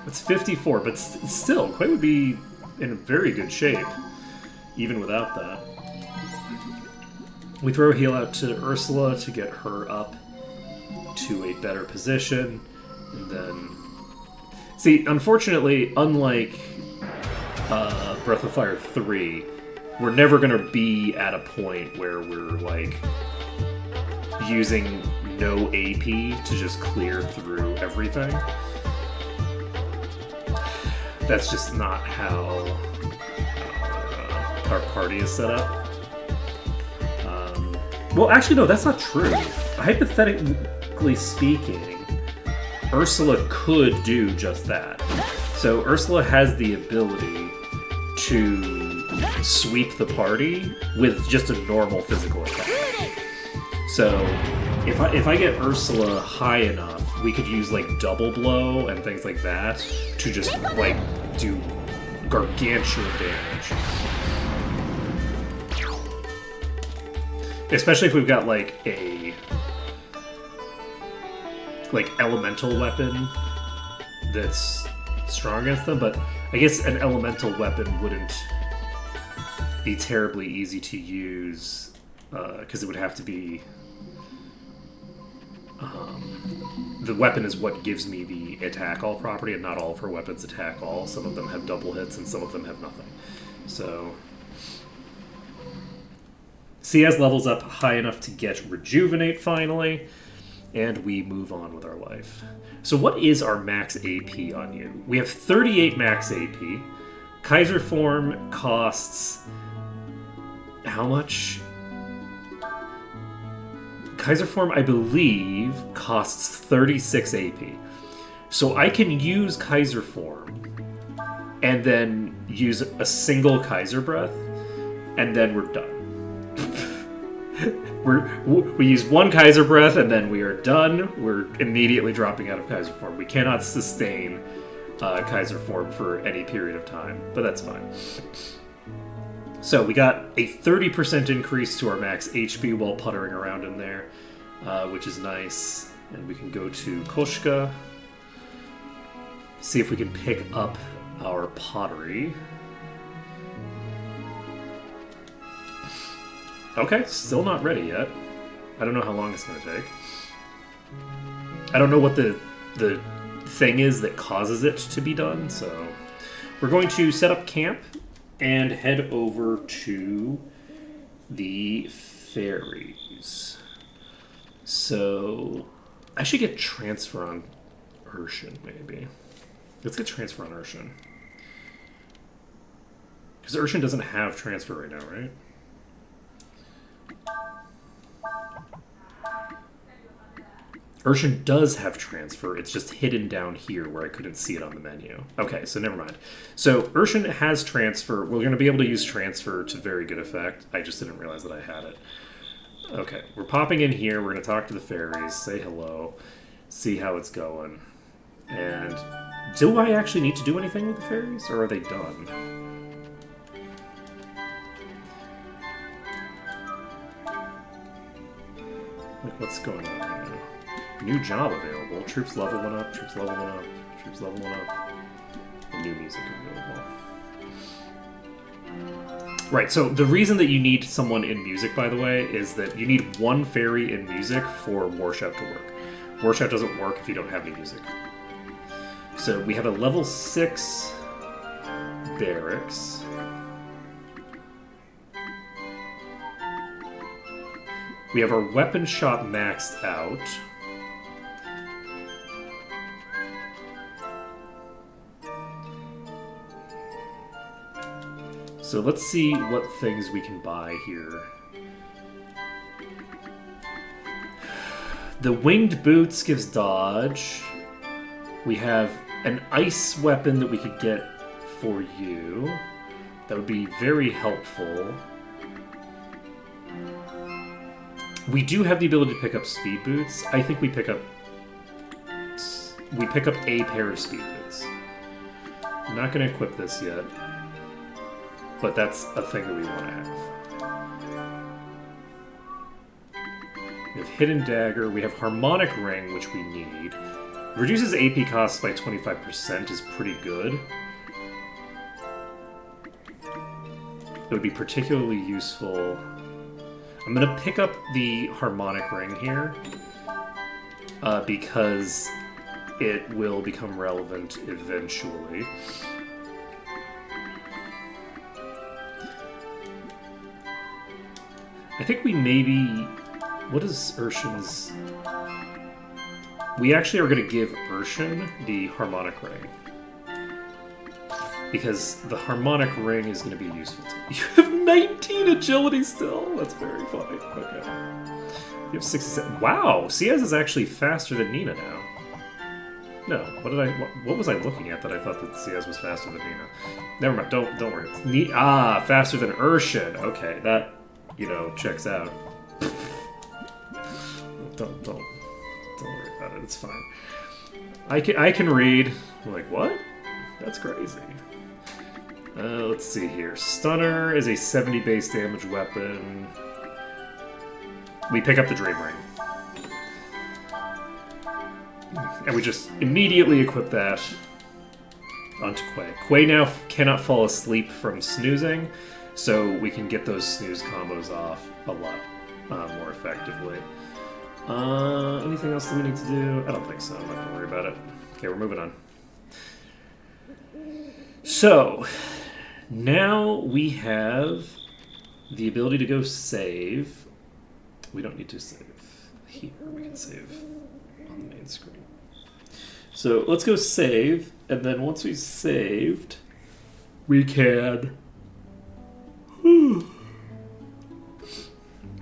Speaker 2: That's 54, but still, Quay would be in very good shape, even without that. We throw a heal out to Ursula to get her up to a better position, and then... See, unfortunately, unlike Breath of Fire 3, we're never going to be at a point where we're, like, using no AP to just clear through everything. That's just not how our party is set up. Well, actually, no, that's not true. Hypothetically speaking, Ursula could do just that. So Ursula has the ability to sweep the party with just a normal physical attack. So if I get Ursula high enough, we could use like double blow and things like that to just like do gargantuan damage. Especially if we've got like a elemental weapon that's strong against them, but I guess an elemental weapon wouldn't be terribly easy to use because it would have to be the weapon is what gives me the attack all property, and not all of her weapons attack all. Some of them have double hits and some of them have nothing. So CS levels up high enough to get Rejuvenate finally, and we move on with our life. So what is our max AP on you? We have 38 max AP. Kaiser Form costs... how much? Kaiser Form, I believe, costs 36 AP. So I can use Kaiser Form and then use a single Kaiser Breath, and then we're done. We use one Kaiser Breath and then we are done. We're immediately dropping out of Kaiser Form. We cannot sustain Kaiser Form for any period of time, but that's fine. So we got a 30% increase to our max HP while puttering around in there, which is nice. And we can go to Koshka, see if we can pick up our pottery. Okay, still not ready yet. I don't know how long it's going to take. I don't know what the thing is that causes it to be done, so we're going to set up camp and head over to the ferries. So I should get transfer on Urshan, maybe. Let's get transfer on Urshan. Because Urshan doesn't have transfer right now, right? Urshan does have transfer, it's just hidden down here where I couldn't see it on the menu. Okay, so never mind. So Urshan has transfer. We're going to be able to use transfer to very good effect. I just didn't realize that I had it. Okay, we're popping in here. We're going to talk to the fairies, say hello, see how it's going. And do I actually need to do anything with the fairies, or are they done? Like, what's going on right now? New job available. Troops level 1 up. Troops level 1 up. Troops level 1 up. And new music available. Right, so the reason that you need someone in music, by the way, is that you need one fairy in music for Warshout to work. Warshout doesn't work if you don't have any music. So we have a level 6 barracks. We have our weapon shop maxed out. So let's see what things we can buy here. The winged boots gives dodge. We have an ice weapon that we could get for you. That would be very helpful. We do have the ability to pick up speed boots. I think we pick up a pair of speed boots. I'm not going to equip this yet, but that's a thing that we want to have. We have Hidden Dagger. We have Harmonic Ring, which we need. Reduces AP costs by 25% is pretty good. It would be particularly useful. I'm going to pick up the Harmonic Ring here because it will become relevant eventually. I think we maybe... What is Urshan's... We actually are going to give Urshan the Harmonic Ring. because the harmonic ring is going to be useful to me. You have 19 agility still? That's very funny. Okay. You have 67. Wow, Ciaz is actually faster than Nina now. No, what was I looking at that I thought that Ciaz was faster than Nina? Never mind, don't worry. Faster than Urshan. Okay, that, checks out. Don't worry about it, it's fine. I can read. I'm like, what? That's crazy. Let's see here. Stunner is a 70 base damage weapon. We pick up the Dream Ring. And we just immediately equip that onto Quay. Quay now cannot fall asleep from snoozing, so we can get those snooze combos off a lot more effectively. Anything else that we need to do? I don't think so. I'm not going to worry about it. Okay, we're moving on. So, now we have the ability to go save. We don't need to save here. We can save on the main screen. So, let's go save, and then once we've saved, we can...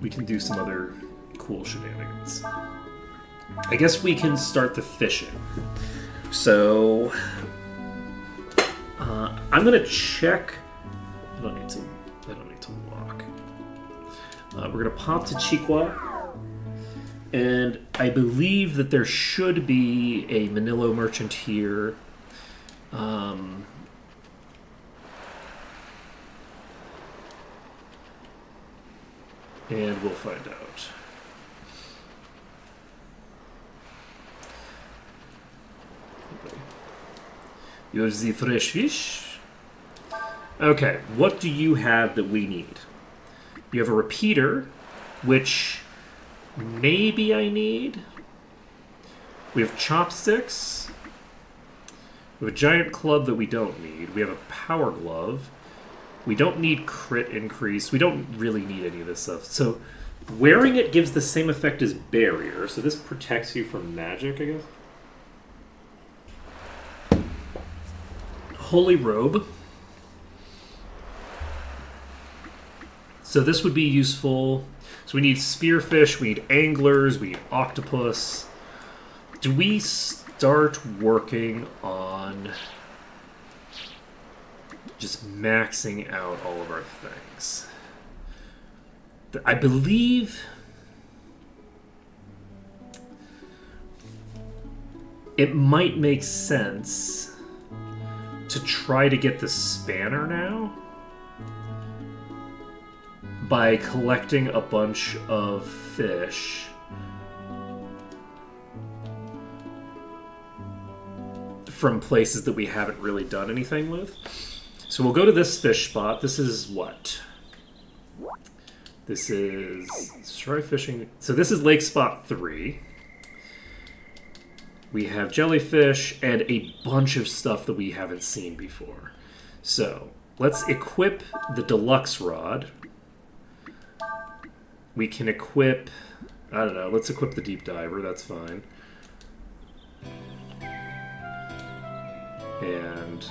Speaker 2: we can do some other cool shenanigans. I guess we can start the fishing. So... I'm gonna check. I don't need to walk. We're gonna pop to Chiqua, and I believe that there should be a Manilo merchant here. And we'll find out. Here's the fresh fish. Okay, what do you have that we need? You have a repeater, which maybe I need. We have chopsticks. We have a giant club that we don't need. We have a power glove. We don't need crit increase. We don't really need any of this stuff. So wearing it gives the same effect as barrier. So this protects you from magic, I guess. Holy robe. So this would be useful. So we need spearfish, we need anglers, we need octopus. Do we start working on just maxing out all of our things? I believe it might make sense to try to get the spanner now by collecting a bunch of fish from places that we haven't really done anything with. So we'll go to this fish spot. This is what? This is... let's try fishing. So this is Lake Spot 3. We have jellyfish and a bunch of stuff that we haven't seen before. So, let's equip the deluxe rod. We can equip... I don't know, let's equip the deep diver, that's fine. And...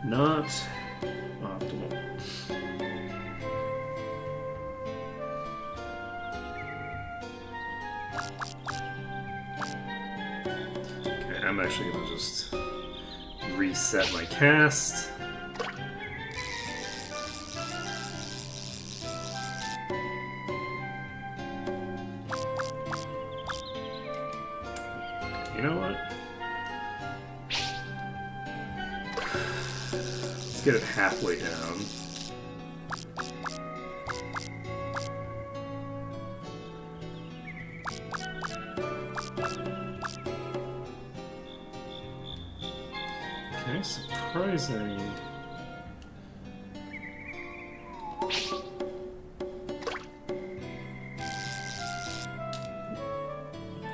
Speaker 2: not optimal. Okay, I'm actually going to just reset my cast. You know what? Get it halfway down. Okay, surprising.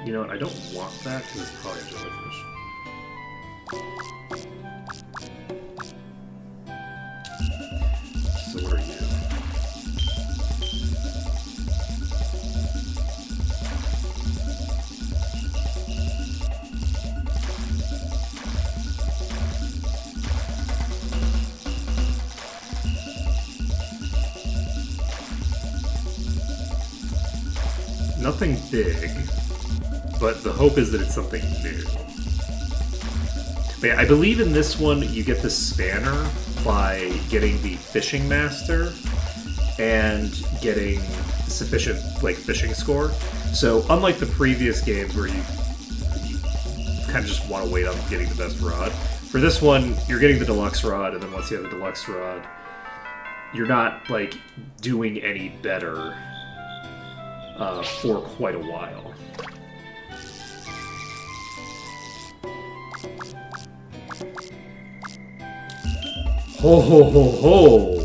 Speaker 2: You know what? I don't want that because it's probably a jellyfish. So what are you? Nothing big, but the hope is that it's something new. But yeah, I believe in this one you get the spanner by getting the fishing master and getting sufficient fishing score. So unlike the previous games where you kind of just want to wait on getting the best rod, for this one you're getting the deluxe rod, and then once you have the deluxe rod, you're not doing any better for quite a while. Ho ho ho ho!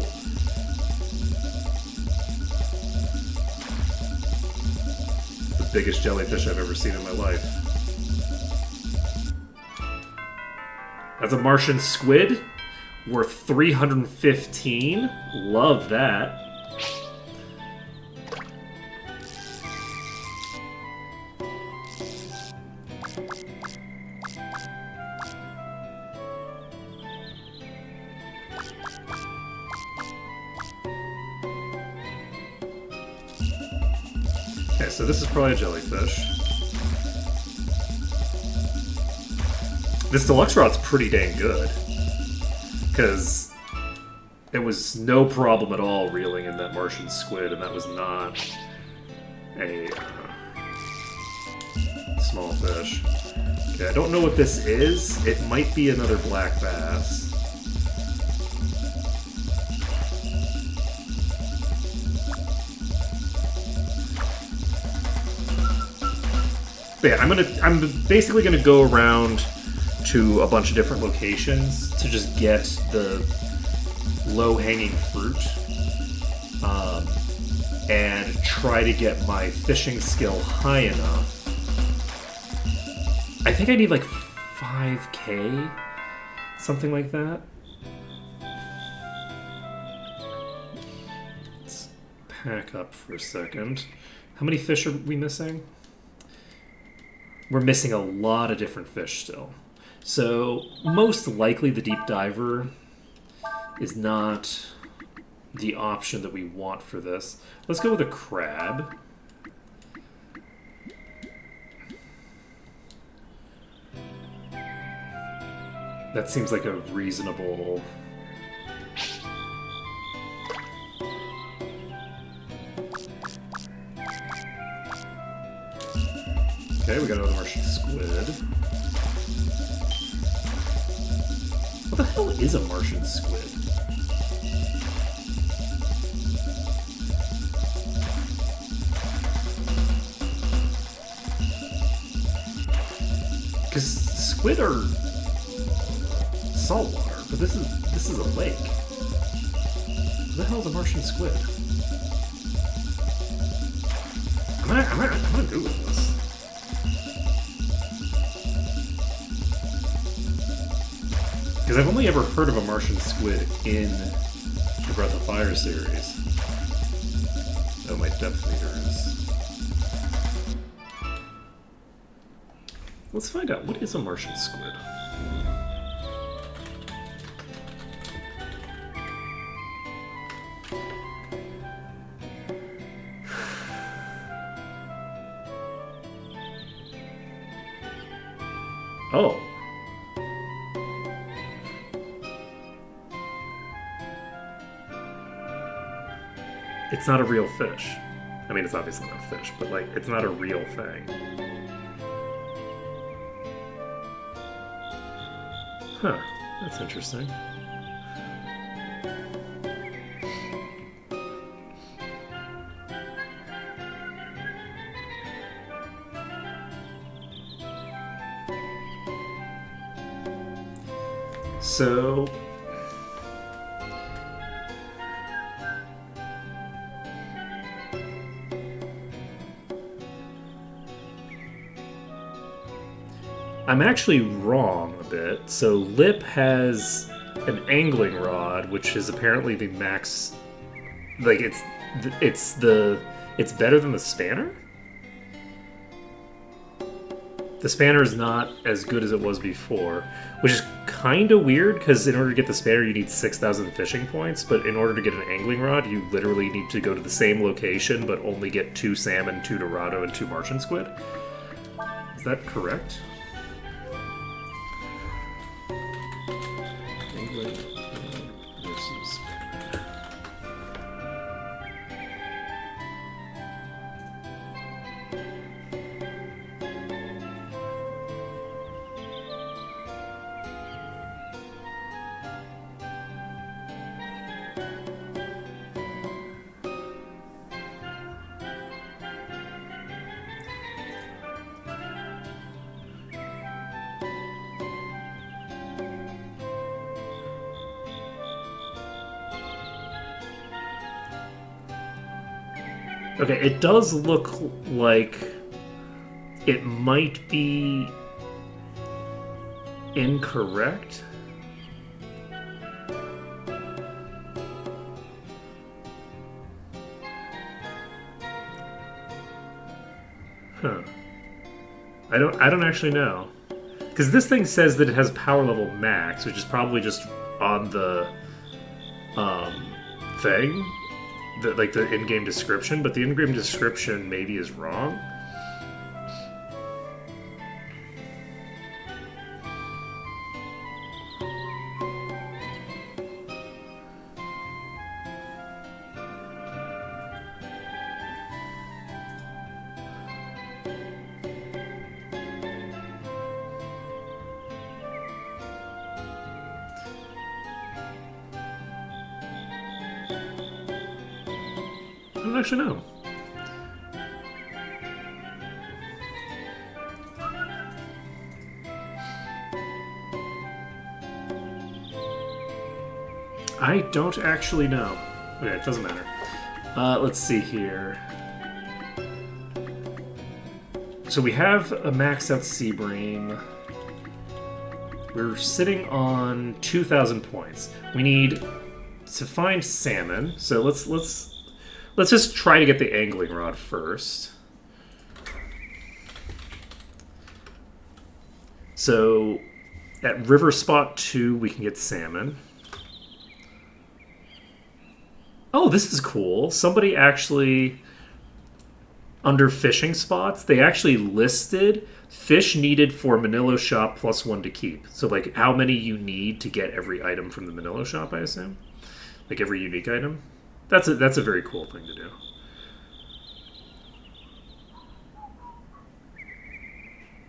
Speaker 2: It's the biggest jellyfish I've ever seen in my life. That's a Martian squid, worth 315. Love that. Okay, so this is probably a jellyfish. This deluxe rod's pretty dang good, because it was no problem at all reeling in that Martian squid, and that was not a small fish. Okay, I don't know what this is. It might be another black bass. But yeah, I'm basically gonna go around to a bunch of different locations to just get the low-hanging fruit, and try to get my fishing skill high enough. I think I need 5k, something like that. Let's pack up for a second. How many fish are we missing? We're missing a lot of different fish still. So, most likely the deep diver is not the option that we want for this. Let's go with a crab. That seems like a reasonable... Okay, we got another Martian squid. What the hell is a Martian squid? Because squid are saltwater, but this is a lake. What the hell is a Martian squid? I'm gonna Google this. Because I've only ever heard of a Martian squid in the Breath of Fire series. Oh, my depth meter is... Let's find out, what is a Martian squid? Oh. It's not a real fish. I mean, it's obviously not a fish, but it's not a real thing. Huh, that's interesting. So... I'm actually wrong a bit. So Lip has an angling rod, which is apparently the max. Like it's better than the spanner. The spanner is not as good as it was before, which is kind of weird because in order to get the spanner, you need 6,000 fishing points, but in order to get an angling rod, you literally need to go to the same location but only get 2 salmon, 2 dorado, and 2 Martian squid. Is that correct? Angling versus. Okay, it does look like it might be incorrect. Huh. I don't actually know. Because this thing says that it has power level max, which is probably just on the thing. Like the in-game description, but the in-game description maybe is wrong. I don't actually know. I don't actually know. Okay, it doesn't matter. Let's see here. So we have a maxed out Seabrain. We're sitting on 2,000 points. We need to find salmon. So let's just try to get the angling rod first. So at River Spot 2, we can get salmon. Oh, this is cool. Somebody actually, under fishing spots, they actually listed fish needed for Manilo shop +1 to keep. So, like, how many you need to get every item from the Manilo shop, I assume? Like, every unique item? That's a very cool thing to do.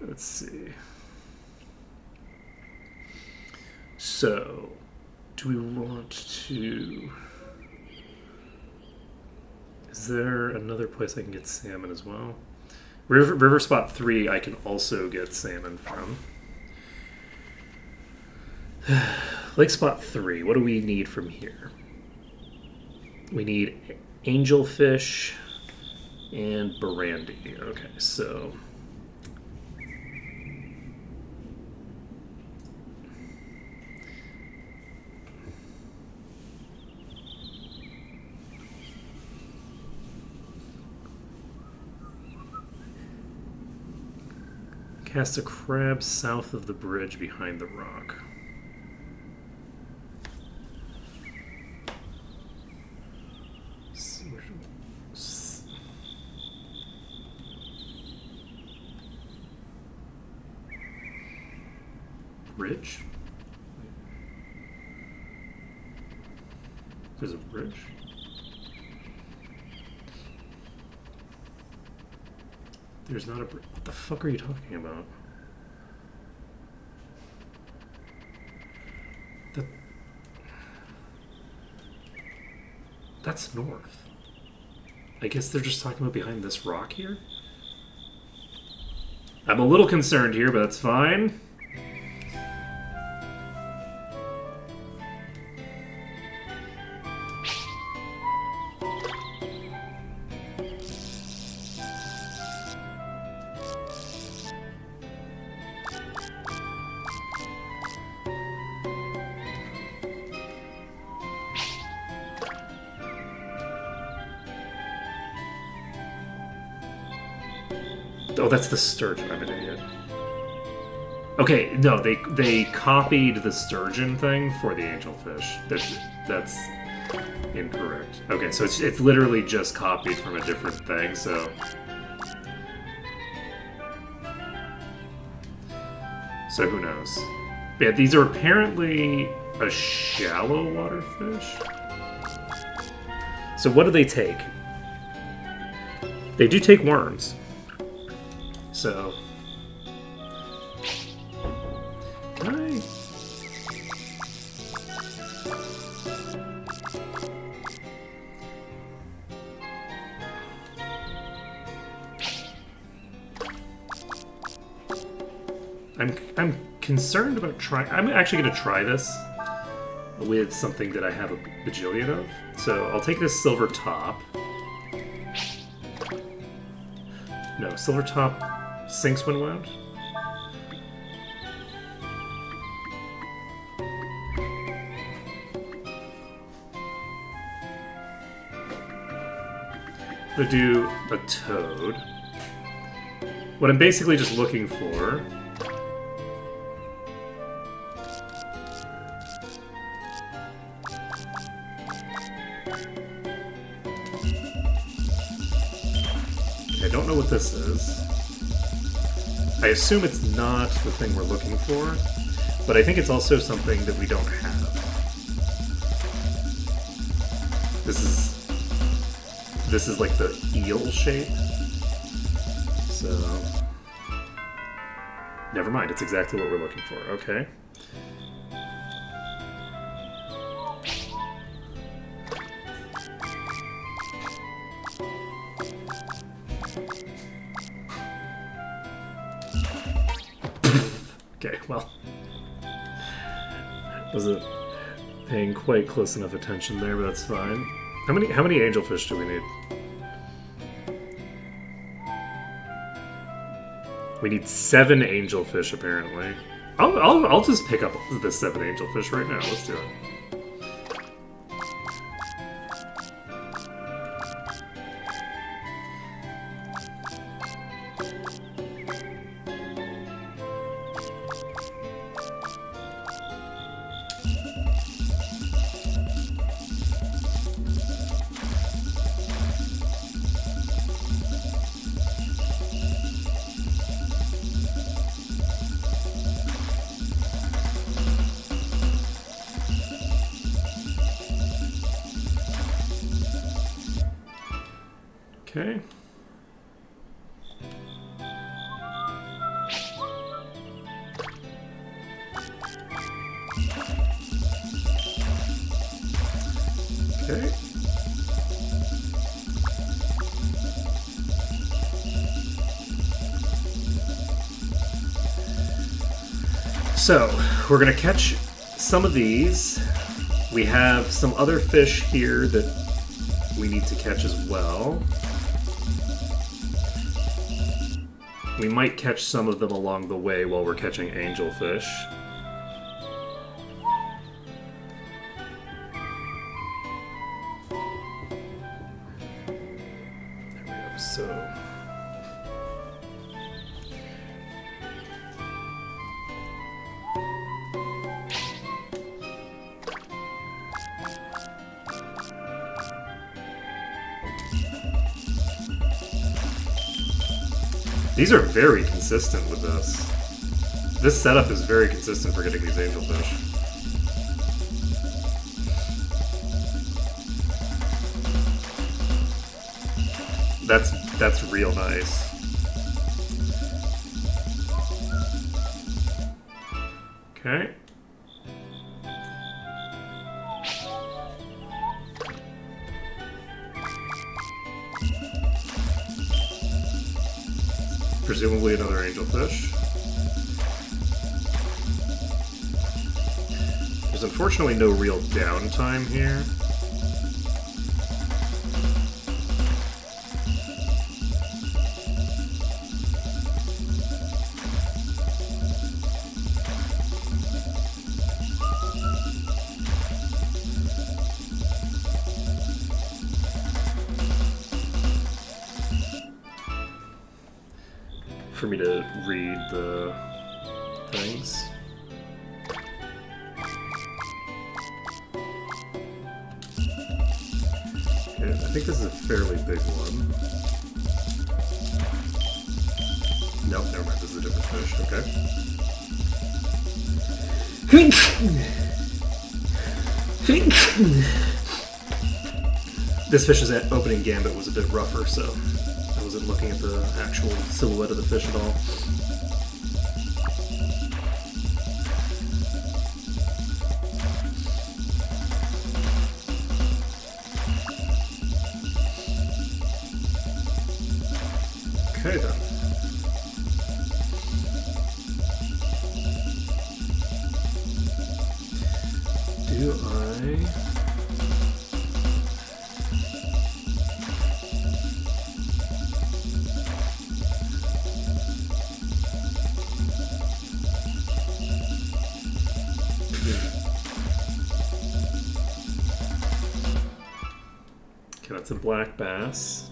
Speaker 2: Let's see. So, do we want to... Is there another place I can get salmon as well? River Spot 3 I can also get salmon from. Lake Spot 3, what do we need from here? We need angelfish and barandi. Okay, so... Cast a crab south of the bridge behind the rock. Bridge? There's a bridge? There's not a bridge. What the fuck are you talking about? That's north. I guess they're just talking about behind this rock here? I'm a little concerned here, but that's fine. Oh, that's the sturgeon. I'm an idiot. Okay, no, they copied the sturgeon thing for the angelfish. That's incorrect. Okay, so it's literally just copied from a different thing. So who knows? Yeah, these are apparently a shallow water fish. So what do they take? They do take worms. So can I? I'm concerned about trying. I'm actually going to try this with something that I have a bajillion of. So I'll take this silver top. No, silver top sinks when wound. I'm going to do a toad. What I'm basically just looking for I don't know what this is. I assume it's not the thing we're looking for, but I think it's also something that we don't have. This is like the eel shape. So never mind, it's exactly what we're looking for. Okay. Okay, well, wasn't paying quite close enough attention there, but that's fine. How many angelfish do we need? We need 7 angelfish, apparently. I'll just pick up the 7 angelfish right now. Let's do it. Okay. Okay. So, we're going to catch some of these. We have some other fish here that we need to catch as well. We might catch some of them along the way while we're catching angelfish. There we go. So these are very consistent with this. This setup is very consistent for getting these angelfish. That's real nice. Okay. Presumably another angelfish. There's unfortunately no real downtime here. for me to read the things. Okay, I think this is a fairly big one. Nope, never mind. This is a different fish. Okay. This fish's opening gambit was a bit rougher, so I wasn't looking at the actual silhouette of the fish at all. Okay then. Do I... Okay, that's a black bass.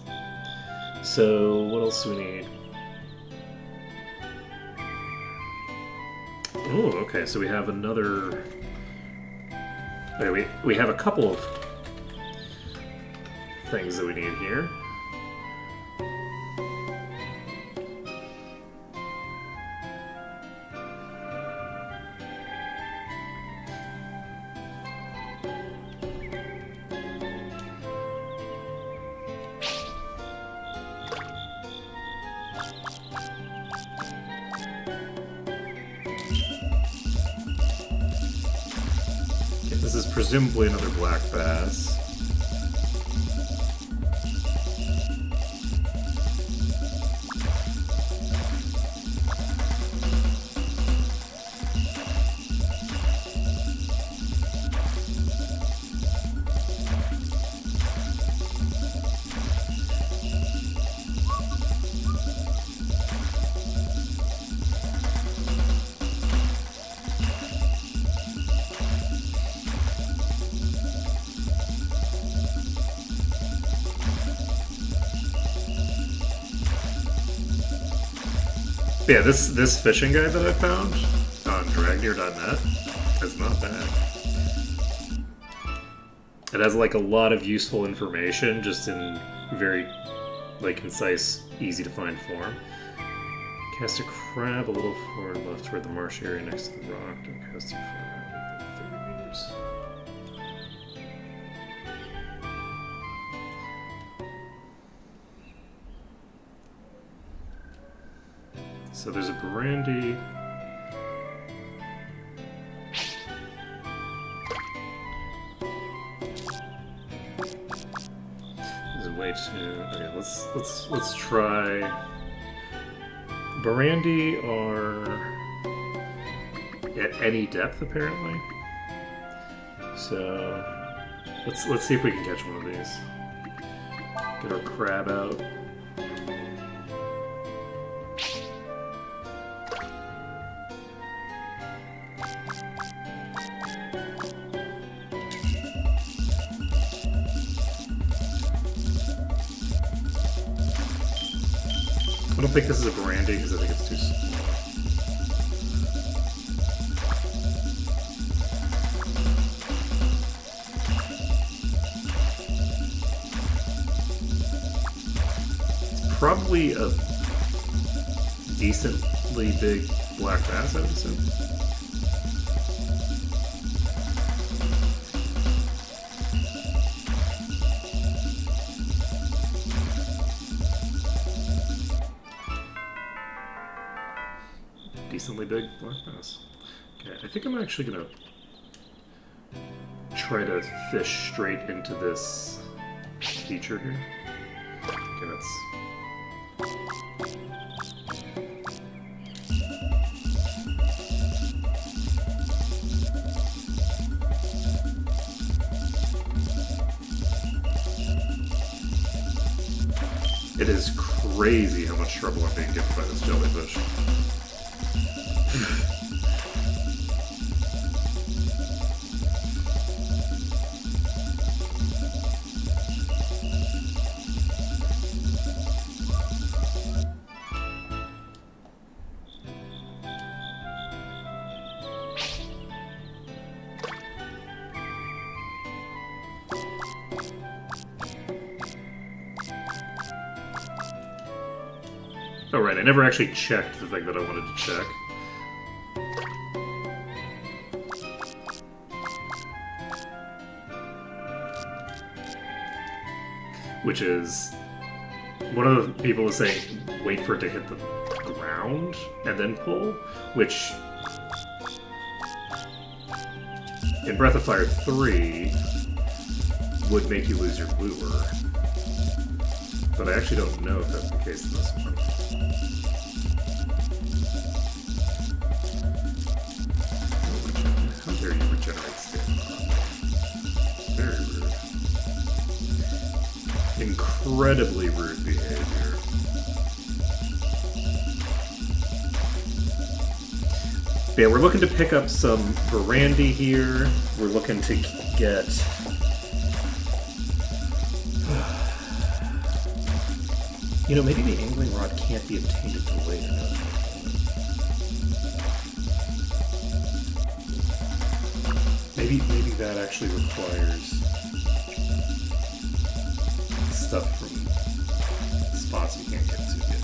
Speaker 2: So what else do we need? Oh, okay, so we have another... Okay, we have a couple of things that we need here. This is presumably another black bass. Yeah, this fishing guide that I found on dragnear.net is not bad. It has like a lot of useful information just in very like concise, easy to find form. Cast a crab a little forward left toward the marsh area next to the rock. Don't cast too far out, 30 meters. So there's a brandy. There's a way to. Okay, let's try. Brandy are at any depth apparently. So let's see if we can catch one of these. Get our crab out. I don't think this is a brandy because I think it's too small. It's probably a decently big black bass, I would assume. Decently big black bass. Okay, I think I'm actually gonna try to fish straight into this feature here. Okay, that's... It is crazy how much trouble I'm being given by this jellyfish. Oh, right, I never actually checked the thing that I wanted to check. Which is... One of the people is saying, wait for it to hit the ground, and then pull, which... In Breath of Fire 3, would make you lose your lure. But I actually don't know if that's the case in this one. How dare you regenerate stamina? Very rude. Incredibly rude behavior. But yeah, we're looking to pick up some Brandy here. We're looking to get... You know, maybe the angling rod can't be obtained until later. Maybe that actually requires stuff from spots you can't get to yet.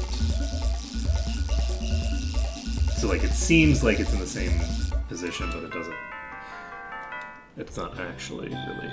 Speaker 2: So, like, it seems like it's in the same position, but it doesn't. It's not actually really.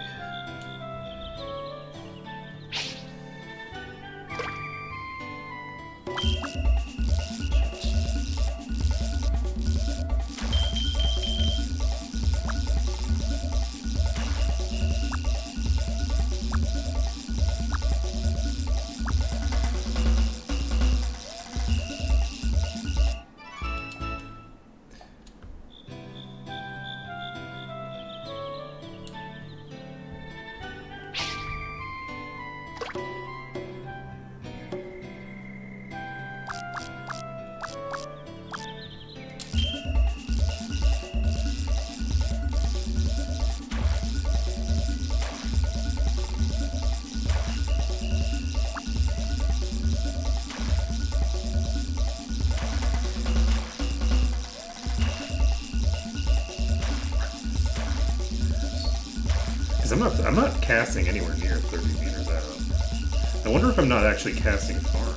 Speaker 2: I'm not casting anywhere near 30 meters out. I wonder if I'm not actually casting far enough.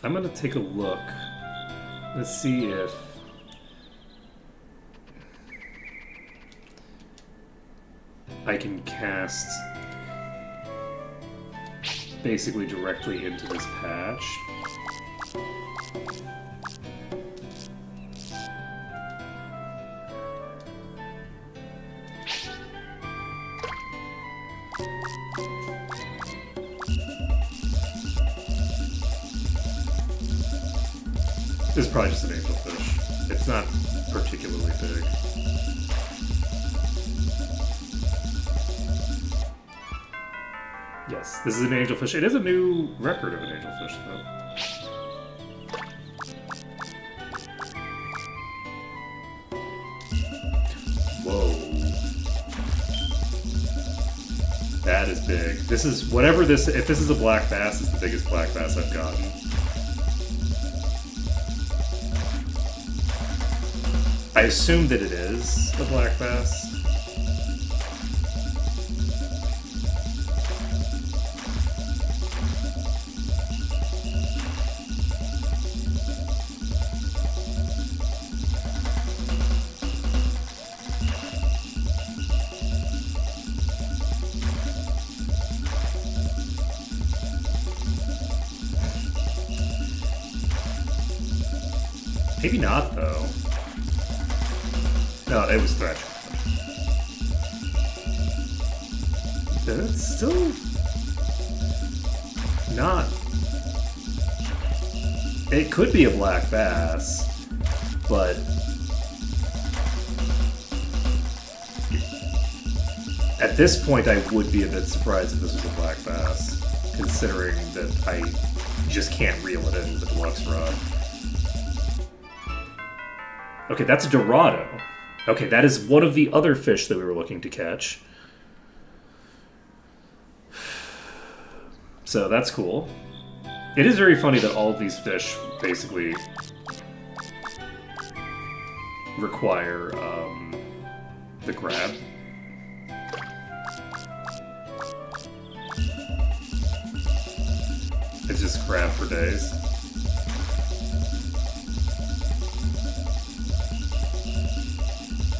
Speaker 2: I'm gonna take a look. Let's see if... I can cast basically directly into this patch. This is probably just an angelfish. It's not particularly big. Yes, this is an angelfish. It is a new record of an angelfish, though. Whoa. That is big. This is, whatever this, if this is a black bass, it's the biggest black bass I've gotten. I assume that it is a black bass. Maybe not, though. No, it was Thresh. That's still not. It could be a black bass, but at this point I would be a bit surprised if this was a black bass, considering that I just can't reel it in with the deluxe rod. Okay, that's a Dorado. Okay, that is one of the other fish that we were looking to catch. So that's cool. It is very funny that all of these fish basically require the grab. It's just crap for days.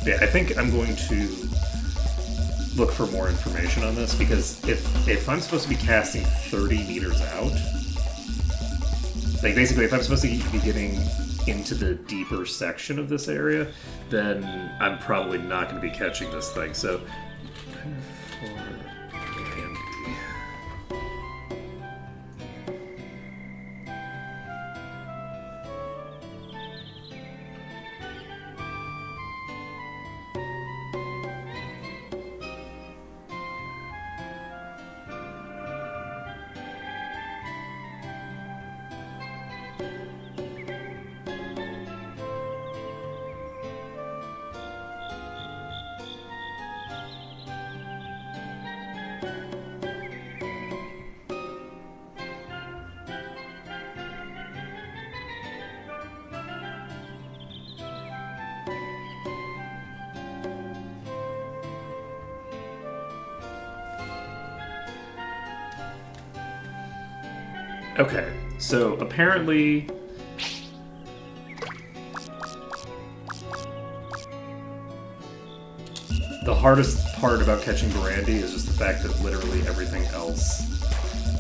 Speaker 2: Yeah, I think I'm going to look for more information on this, because if I'm supposed to be casting 30 meters out, like basically if I'm supposed to be getting into the deeper section of this area, then I'm probably not going to be catching this thing. So okay, so apparently the hardest part about catching brandy is just the fact that literally everything else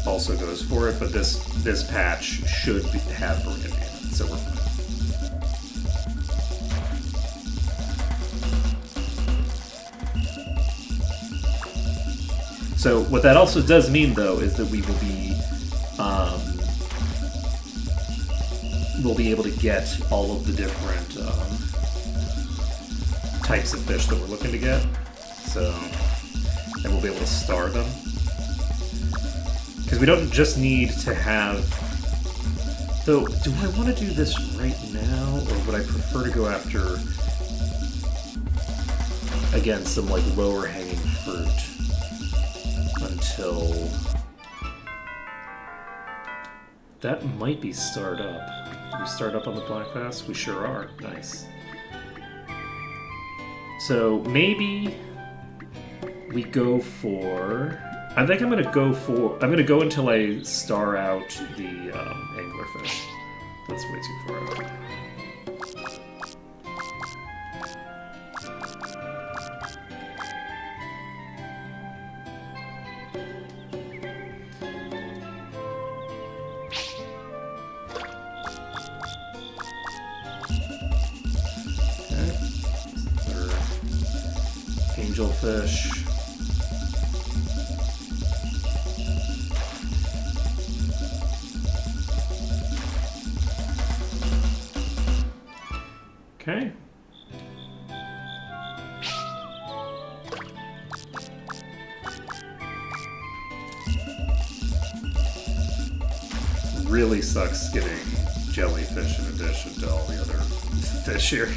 Speaker 2: also goes for it, but this patch should have brandy in it, so we're fine. So what that also does mean, though, is that we'll be able to get all of the different types of fish that we're looking to get. So, and we'll be able to star them. Because we don't just need to have... Though, do I want to do this right now, or would I prefer to go after, again, some like lower hanging fruit until... That might be starred up. Did we start up on the black bass? We sure are. Nice. So maybe we go for... I think I'm gonna go go until I star out the anglerfish. That's way too far out. Angelfish. Okay. Really sucks getting jellyfish in addition to all the other fish here.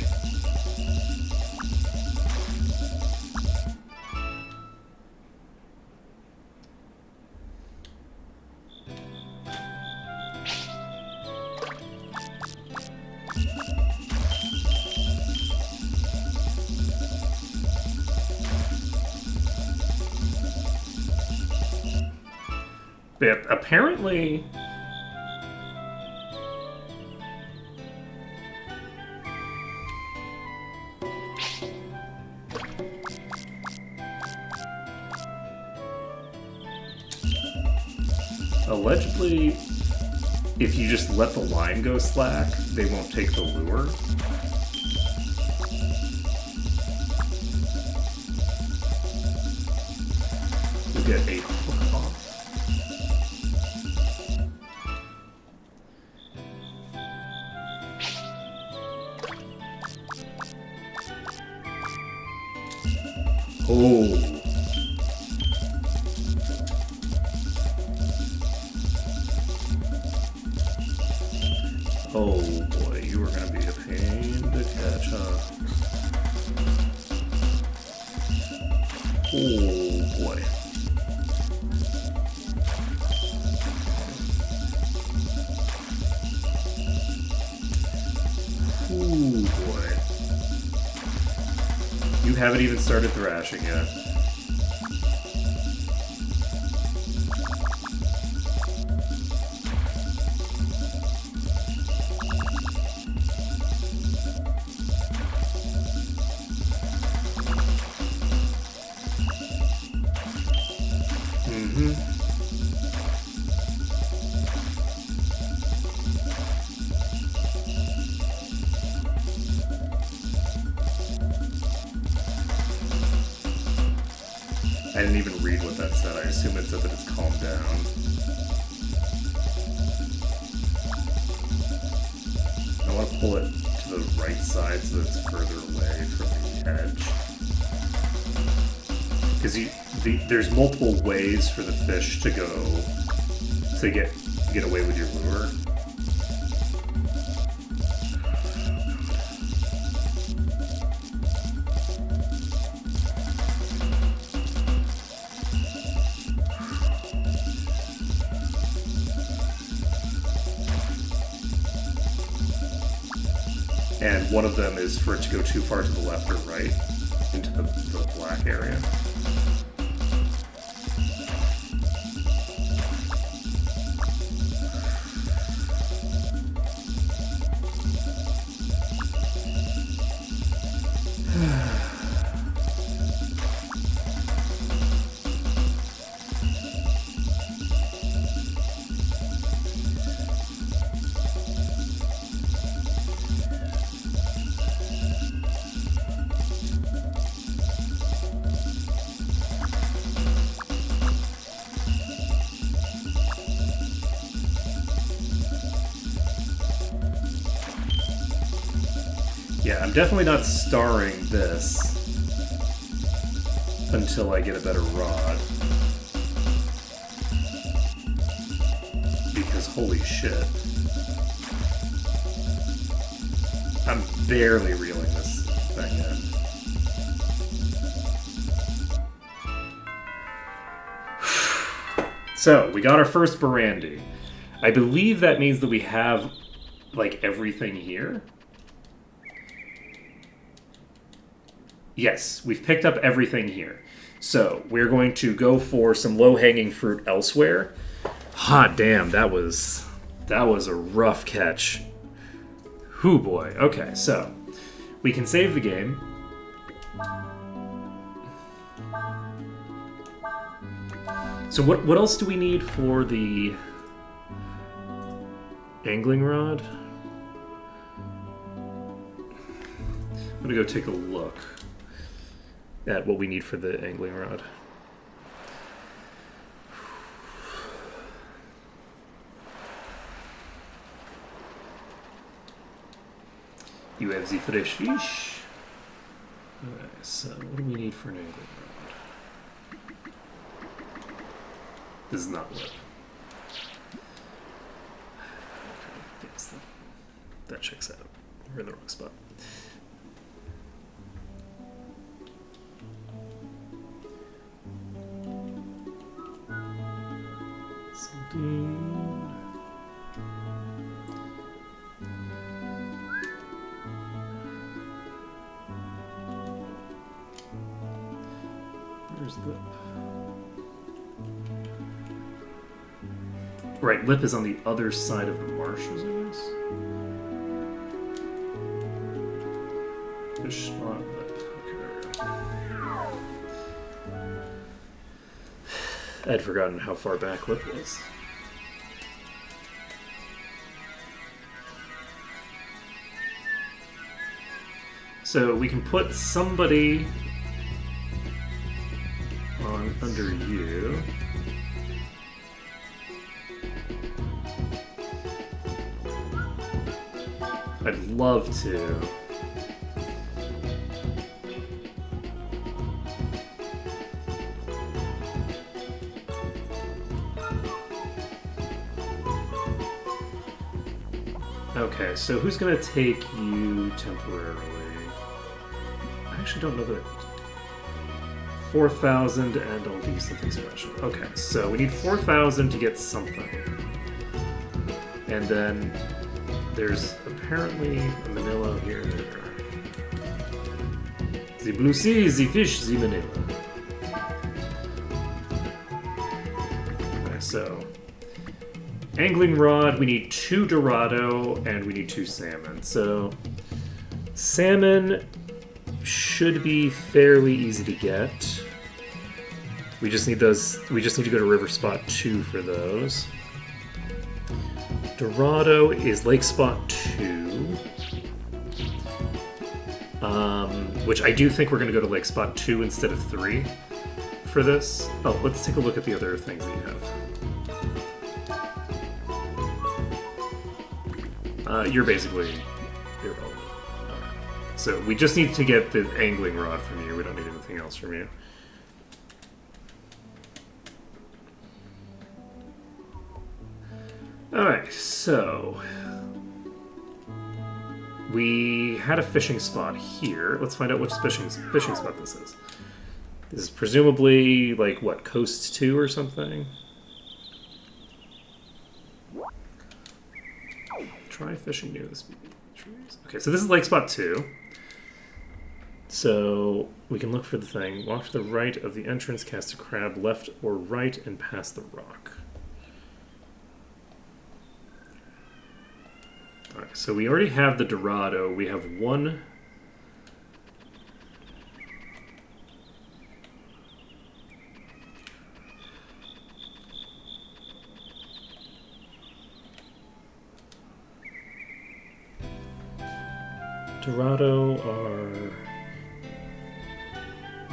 Speaker 2: Yeah, apparently... Allegedly, if you just let the line go slack, they won't take the lure. You'll get a hook off. Oh. Oh boy, you are going to be a pain to catch, huh? Oh boy. Ooh boy. You haven't even started thrashing yet. I didn't even read what that said. I assume it said that it's calmed down. I want to pull it to the right side so that it's further away from the edge. Because there's multiple ways for the fish to go to get away with your lure. And one of them is for it to go too far to the left or right into the black area. Yeah, I'm definitely not starring this until I get a better rod. Because holy shit. I'm barely reeling this thing in. So, we got our first Barandi. I believe that means that we have, like, everything here. Yes, we've picked up everything here. So, we're going to go for some low-hanging fruit elsewhere. Hot damn, that was a rough catch. Hoo boy. Okay, so we can save the game. So what else do we need for the angling rod? I'm gonna go take a look at what we need for the angling rod. You have the fresh fish. Okay, so what do we need for an angling rod? This is not lip. Okay, yes, that checks out. We're in the wrong spot. Where's lip? Right, lip is on the other side of the marshes, I guess. Fish spot, lip. Okay. I'd forgotten how far back lip was. So we can put somebody on under you. I'd love to. Okay, so who's gonna take you temporarily? I actually don't know that. 4,000 and I'll do something special. Okay, so we need 4,000 to get something. And then there's apparently a Manila here. The blue sea, the fish, the Manila. Okay, so angling rod, we need 2 Dorado and we need 2 salmon. So salmon should be fairly easy to get. We just need those. We just need to go to river spot 2 for those. Dorado is lake spot 2. Which I do think we're going to go to lake spot 2 instead of 3 for this. Oh, let's take a look at the other things that you have. You're basically irrelevant. So we just need to get the angling rod from you. We don't need anything else from you. Alright, so we had a fishing spot here. Let's find out which fishing spot this is. This is presumably, like, what, Coast 2 or something? Try fishing near this trees. Okay, so this is Lake Spot 2. So we can look for the thing. Walk to the right of the entrance, cast a crab left or right, and pass the rock. Alright, so we already have the Dorado. We have one... Dorado are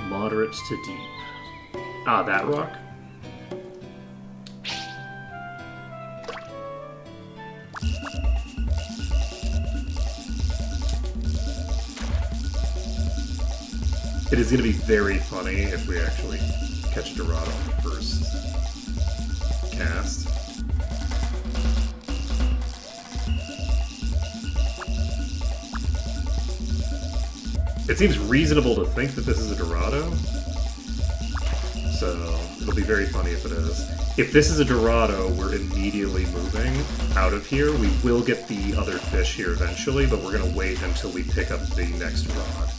Speaker 2: moderate to deep. Ah, that rock? It is going to be very funny if we actually catch a Dorado on the first cast. It seems reasonable to think that this is a Dorado, so it'll be very funny if it is. If this is a Dorado, we're immediately moving out of here. We will get the other fish here eventually, but we're going to wait until we pick up the next rod.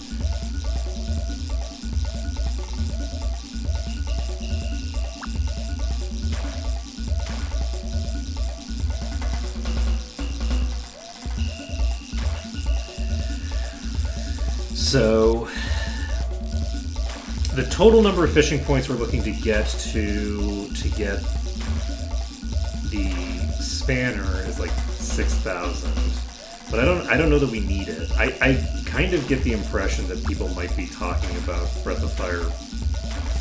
Speaker 2: So, the total number of fishing points we're looking to get get the spanner is like 6,000, but I don't know that we need it. I kind of get the impression that people might be talking about Breath of Fire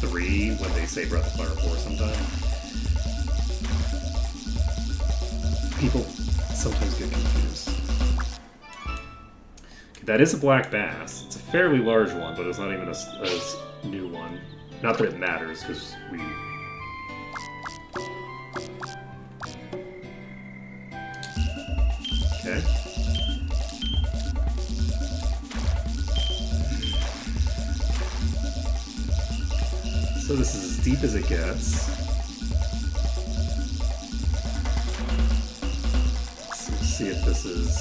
Speaker 2: 3 when they say Breath of Fire 4 sometimes. People sometimes get confused. That is a black bass. It's a fairly large one, but it's not even a new one. Not that it matters, because we... Okay. So this is as deep as it gets. Let's see if this is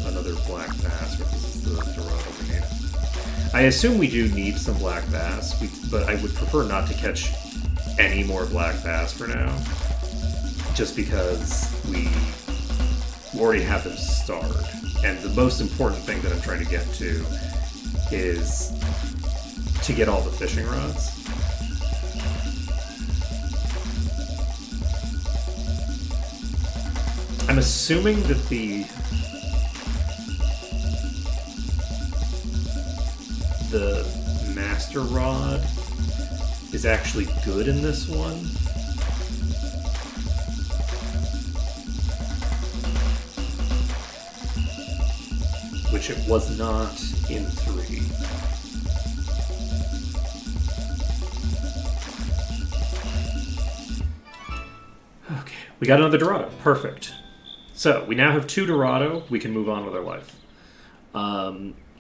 Speaker 2: another black bass, or if this is the Dorado we need. I assume we do need some black bass, but I would prefer not to catch any more black bass for now, just because we already have them starred. And the most important thing that I'm trying to get to is to get all the fishing rods. I'm assuming that the master rod is actually good in this one. Which it was not in 3. Okay, we got another Dorado. Perfect. So, we now have 2 Dorado. We can move on with our life.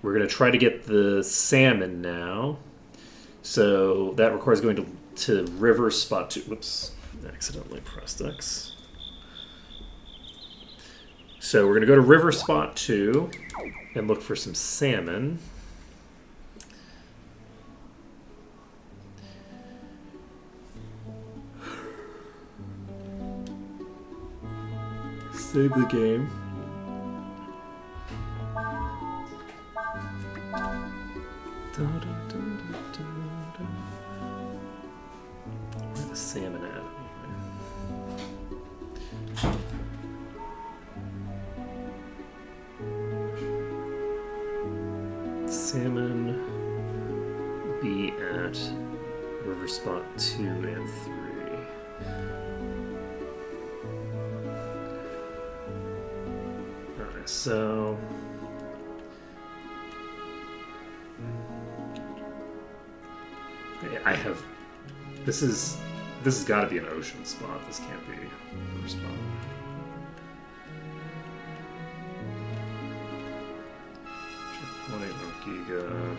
Speaker 2: We're going to try to get the salmon now. So, that requires going to river spot 2. Whoops, accidentally pressed X. So, we're going to go to river spot 2 and look for some salmon. Save the game. salmon at? Salmon be at river spot 2 and 3. Alright, so I have this has got to be an ocean spot. This can't be a river spot. Checkpoint, Giga,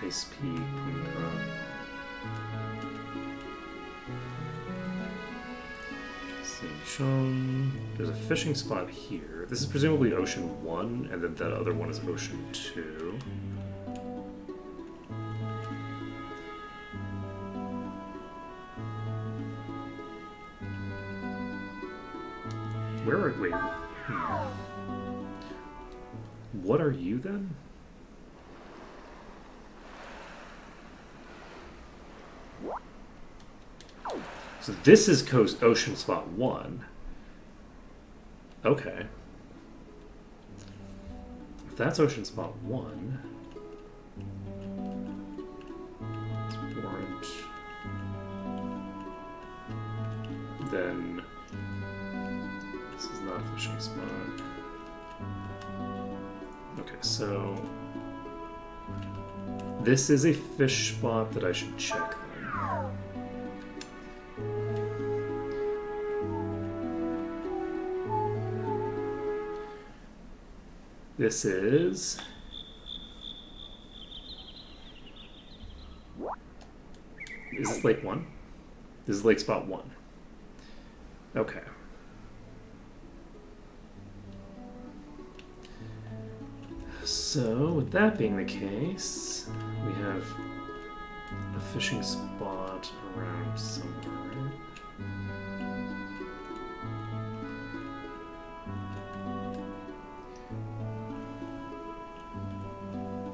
Speaker 2: Ice Peak, Saint-Jean. There's a fishing spot here. This is presumably Ocean 1, and then that other one is Ocean 2. Where are... wait. What are you then? So this is Coast Ocean Spot 1. Okay. If that's Ocean Spot 1, it's Warrant. Then this is not a fishing spot. Okay, so this is a fish spot that I should check then. This is... Is this Lake 1? This is Lake Spot 1. Okay. So, with that being the case, we have a fishing spot around somewhere.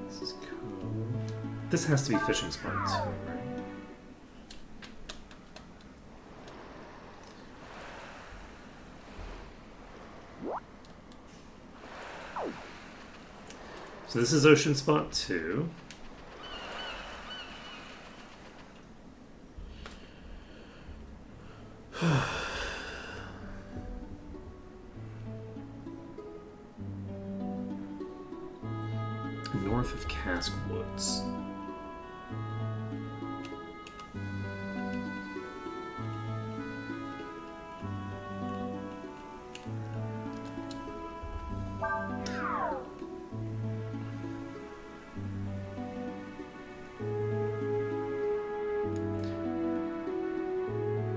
Speaker 2: This is cool. This has to be fishing spot 2, right? So this is Ocean Spot 2. North of Cask Woods.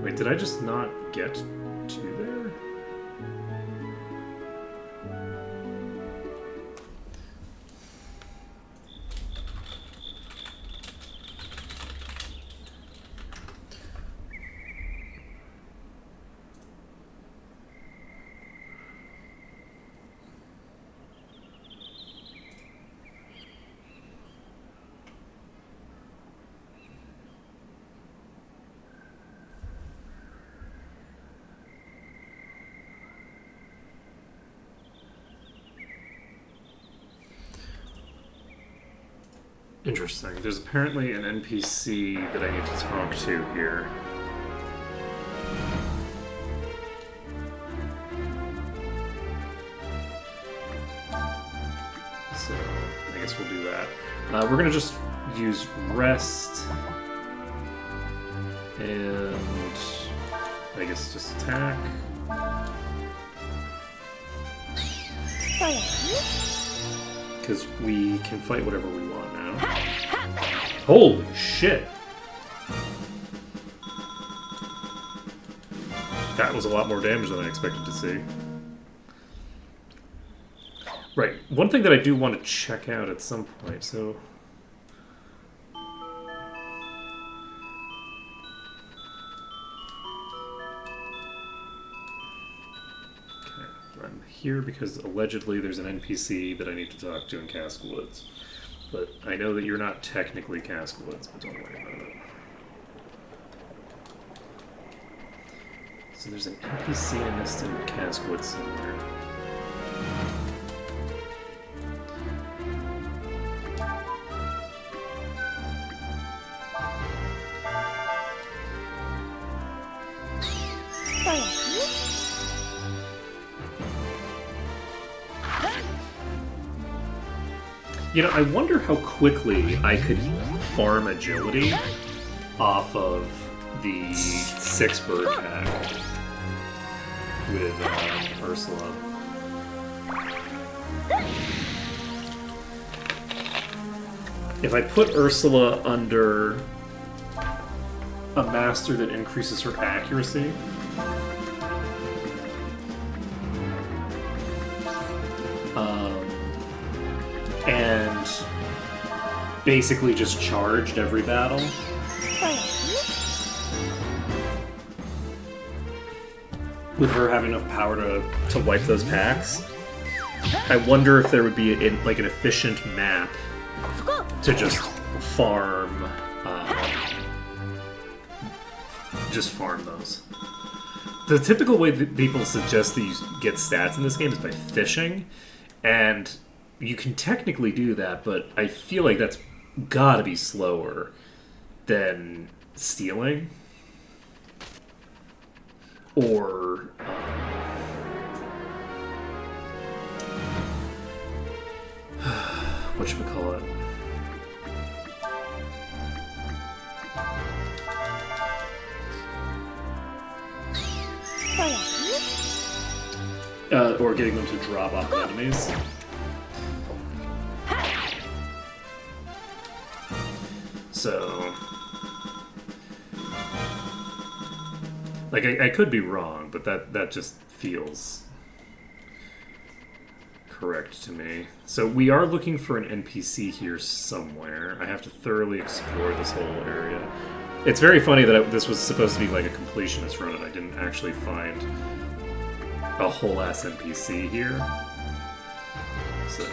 Speaker 2: Wait, did I just not get to there? Interesting. There's apparently an NPC that I need to talk to here. So, I guess we'll do that. We're gonna just use rest and I guess just attack. Because we can fight whatever we want now. Holy shit! That was a lot more damage than I expected to see. Right, one thing that I do want to check out at some point, so... I'm here because allegedly there's an NPC that I need to talk to in Cask Woods. But I know that you're not technically Cask Woods, but don't worry about it. So there's an NPC I missed in Caskwood somewhere. You know, I wonder how quickly I could farm agility off of the 6-bird pack with Ursula. If I put Ursula under a master that increases her accuracy, and basically just charged every battle, with her having enough power to wipe those packs, I wonder if there would be like an efficient map to just farm those. The typical way that people suggest that you get stats in this game is by fishing, and you can technically do that, but I feel like that's gotta be slower than stealing. Or whatchamacallit? Or getting them to drop off the enemies. So, like, I could be wrong, but that just feels correct to me. So we are looking for an NPC here somewhere. I have to thoroughly explore this whole area. It's very funny that this was supposed to be like a completionist run, and I didn't actually find a whole ass NPC here. So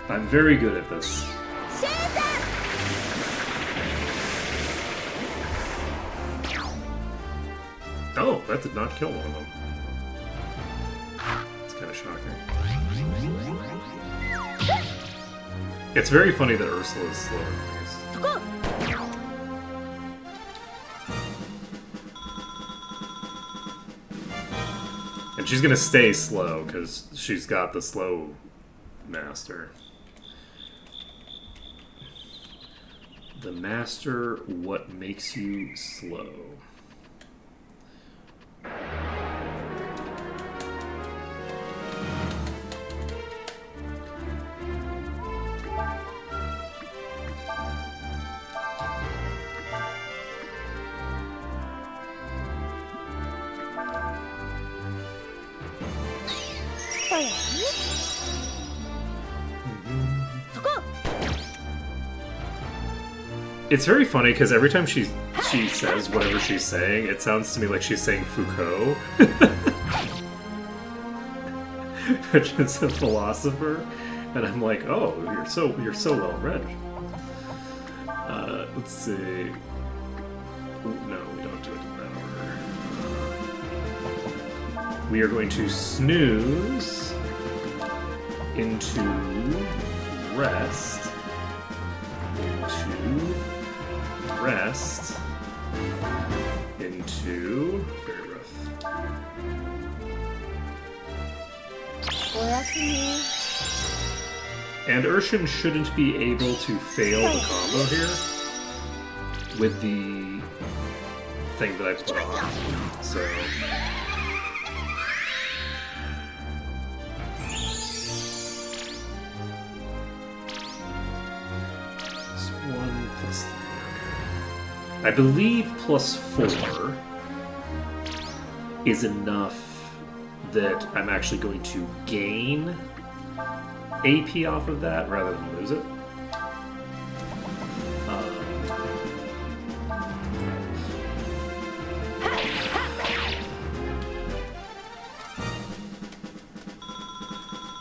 Speaker 2: I'm very good at this. Oh, that did not kill one of them. It's kind of shocking. It's very funny that Ursula is slower than these. And she's gonna stay slow, because she's got the slow master. The master, what makes you slow? It's very funny because every time she says whatever she's saying, it sounds to me like she's saying Foucault, which is a philosopher, and I'm like, oh, you're so well read. Let's see. Ooh, no, we don't do it in that order. We are going to snooze into rest. Rest into very rough. And Urshan shouldn't be able to fail the combo here with the thing that I put on. So I believe +4 is enough that I'm actually going to gain AP off of that rather than lose it.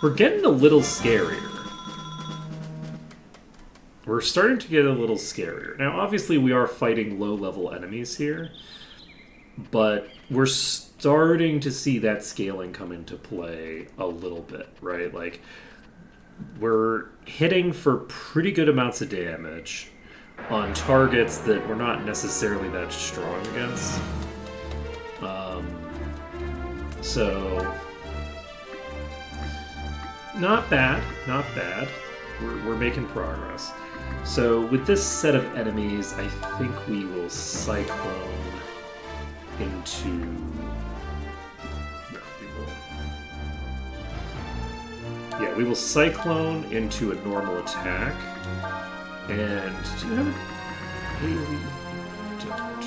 Speaker 2: We're getting a little scarier. We're starting to get a little scarier. Now, obviously, we are fighting low-level enemies here, But we're starting to see that scaling come into play a little bit, right? Like, we're hitting for pretty good amounts of damage on targets that we're not necessarily that strong against. So, not bad, not bad. We're making progress. So, with this set of enemies, I think we will cyclone into... No, we will cyclone into a normal attack. And do you have a AoE? Don't.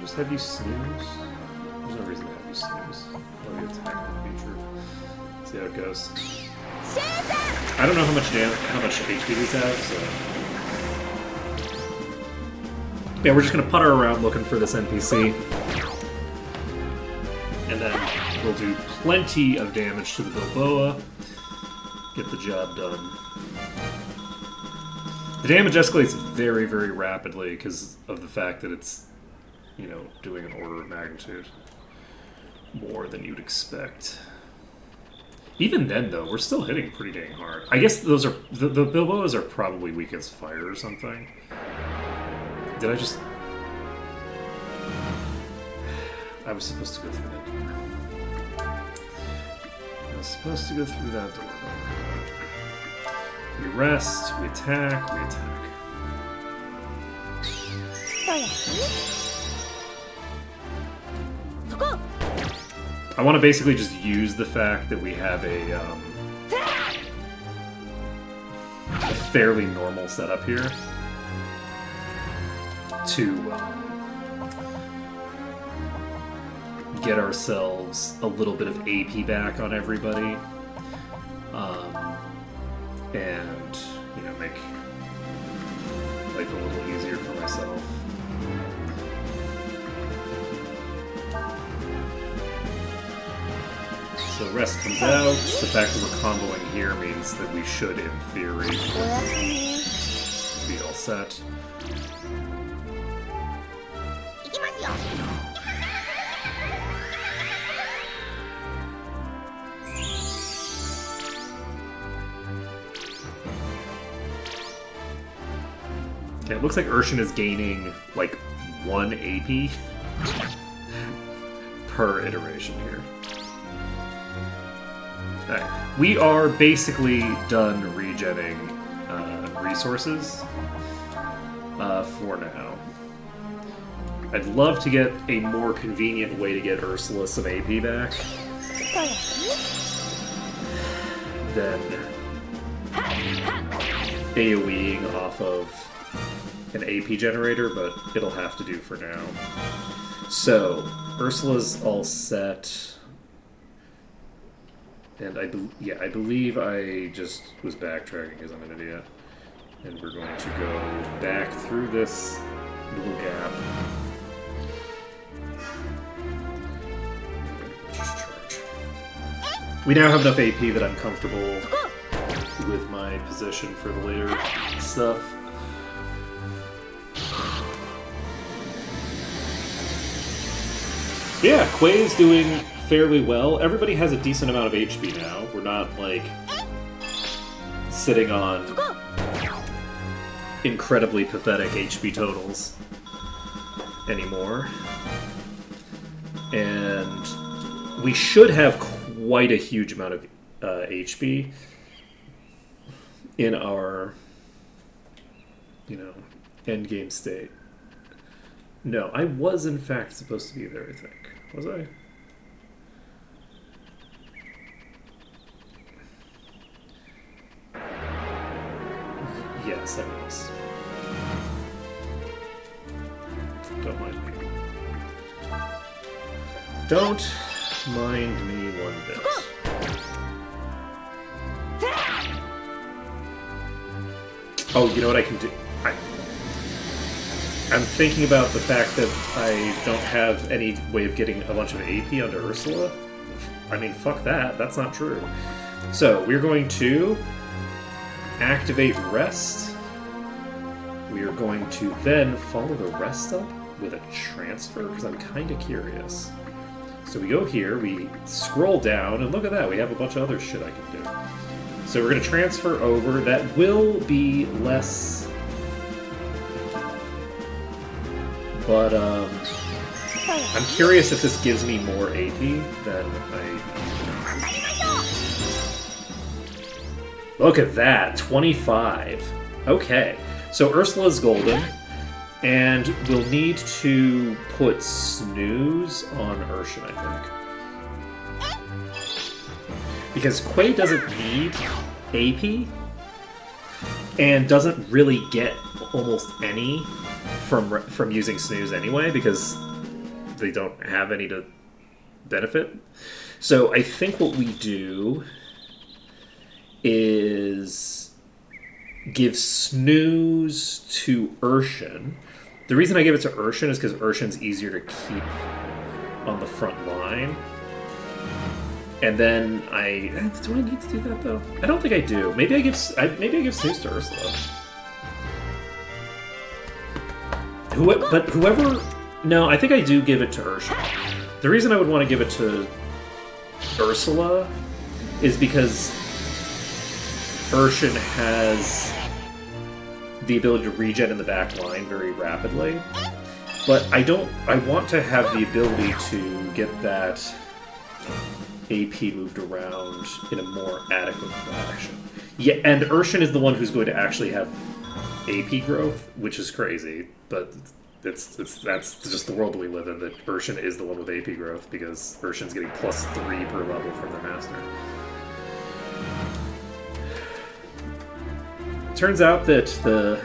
Speaker 2: Just have you snooze? There's no reason to have you snooze. Let me attack in the future. See how it goes. I don't know how much HP these have, so... Yeah, we're just gonna putter around looking for this NPC. And then we'll do plenty of damage to the Bilboa. Get the job done. The damage escalates very, very rapidly because of the fact that it's, you know, doing an order of magnitude more than you'd expect. Even then, though, we're still hitting pretty dang hard. I guess those are... The Bilboas are probably weak as fire or something. Did I just... I was supposed to go through that door. I was supposed to go through that door. We rest, we attack, we attack. I want to basically just use the fact that we have a fairly normal setup here to get ourselves a little bit of AP back on everybody, and, you know, make life a little easier for myself. So rest comes out. The fact that we're comboing here means that we should, in theory, be all set. Okay, it looks like Urshan is gaining, like, 1 AP per iteration here. Alright, we are basically done regenning resources for now. I'd love to get a more convenient way to get Ursula some AP back than AoEing off of an AP generator, but it'll have to do for now. So, Ursula's all set. And I believe I just was backtracking because I'm an idiot. And we're going to go back through this little gap. Just charge. We now have enough AP that I'm comfortable with my position for the later stuff. Yeah, Quay's doing fairly well. Everybody has a decent amount of HP now. We're not, like, sitting on incredibly pathetic HP totals anymore. And we should have quite a huge amount of HP in our, you know, endgame state. No, I was in fact supposed to be there, I think. Was I? Yes, I was. Don't mind me. Don't mind me one bit. Oh, you know what I can do? I'm thinking about the fact that I don't have any way of getting a bunch of AP onto Ursula. I mean, fuck that. That's not true. So, we're going to activate rest. We are going to then follow the rest up with a transfer? Because I'm kind of curious. So we go here, we scroll down, and look at that, we have a bunch of other shit I can do. So we're going to transfer over. That will be less... But, I'm curious if this gives me more AP than I... Look at that, 25. Okay, so Ursula's golden, and we'll need to put snooze on Urshan, I think. Because Quay doesn't need AP, and doesn't really get almost any from using snooze anyway, because they don't have any to benefit. So I think what we do is give snooze to Urshan. The reason I give it to Urshan is because Urshan's easier to keep on the front line. And then do I need to do that though? I don't think I do. Maybe I give snooze to Ursula. But whoever... No, I think I do give it to Urshan. The reason I would want to give it to Ursula is because Urshan has the ability to regen in the back line very rapidly. But I want to have the ability to get that AP moved around in a more adequate fashion. Yeah, and Urshan is the one who's going to actually have AP growth, which is crazy, but that's just the world that we live in, that Urshan is the one with AP growth, because Urshan's getting +3 per level from their master. Turns out that the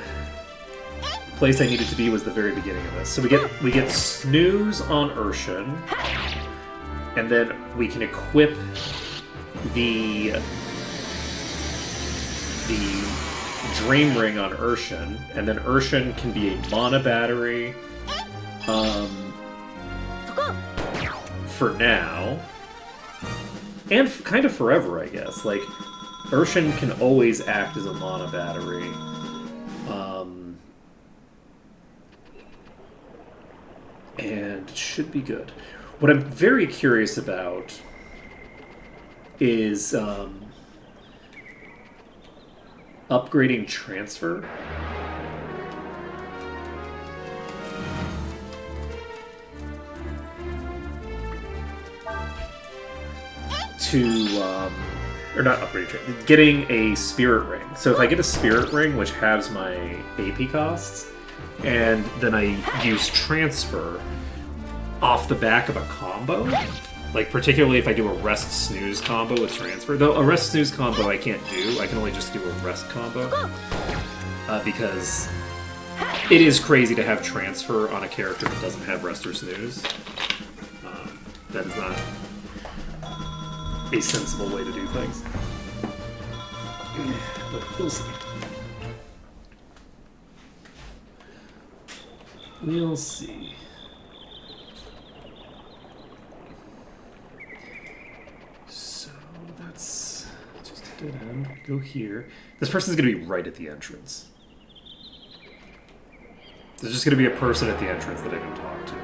Speaker 2: place I needed to be was the very beginning of this. So we get snooze on Urshan, and then we can equip the Dream Ring on Urshan, and then Urshan can be a mana battery for now, and kind of forever, I guess. Like, Urshan can always act as a mana battery. And it should be good. What I'm very curious about is upgrading transfer. Or not upgrading transfer, getting a spirit ring. So if I get a spirit ring, which halves my AP costs, and then I use transfer off the back of a combo, like particularly if I do a rest snooze combo with transfer, though a rest snooze combo I can't do, I can only just do a rest combo, because it is crazy to have transfer on a character that doesn't have rest or snooze. That is not a sensible way to do things. But we'll see. We'll see. So that's just a dead end. Go here. This person's going to be right at the entrance. There's just going to be a person at the entrance that I can talk to.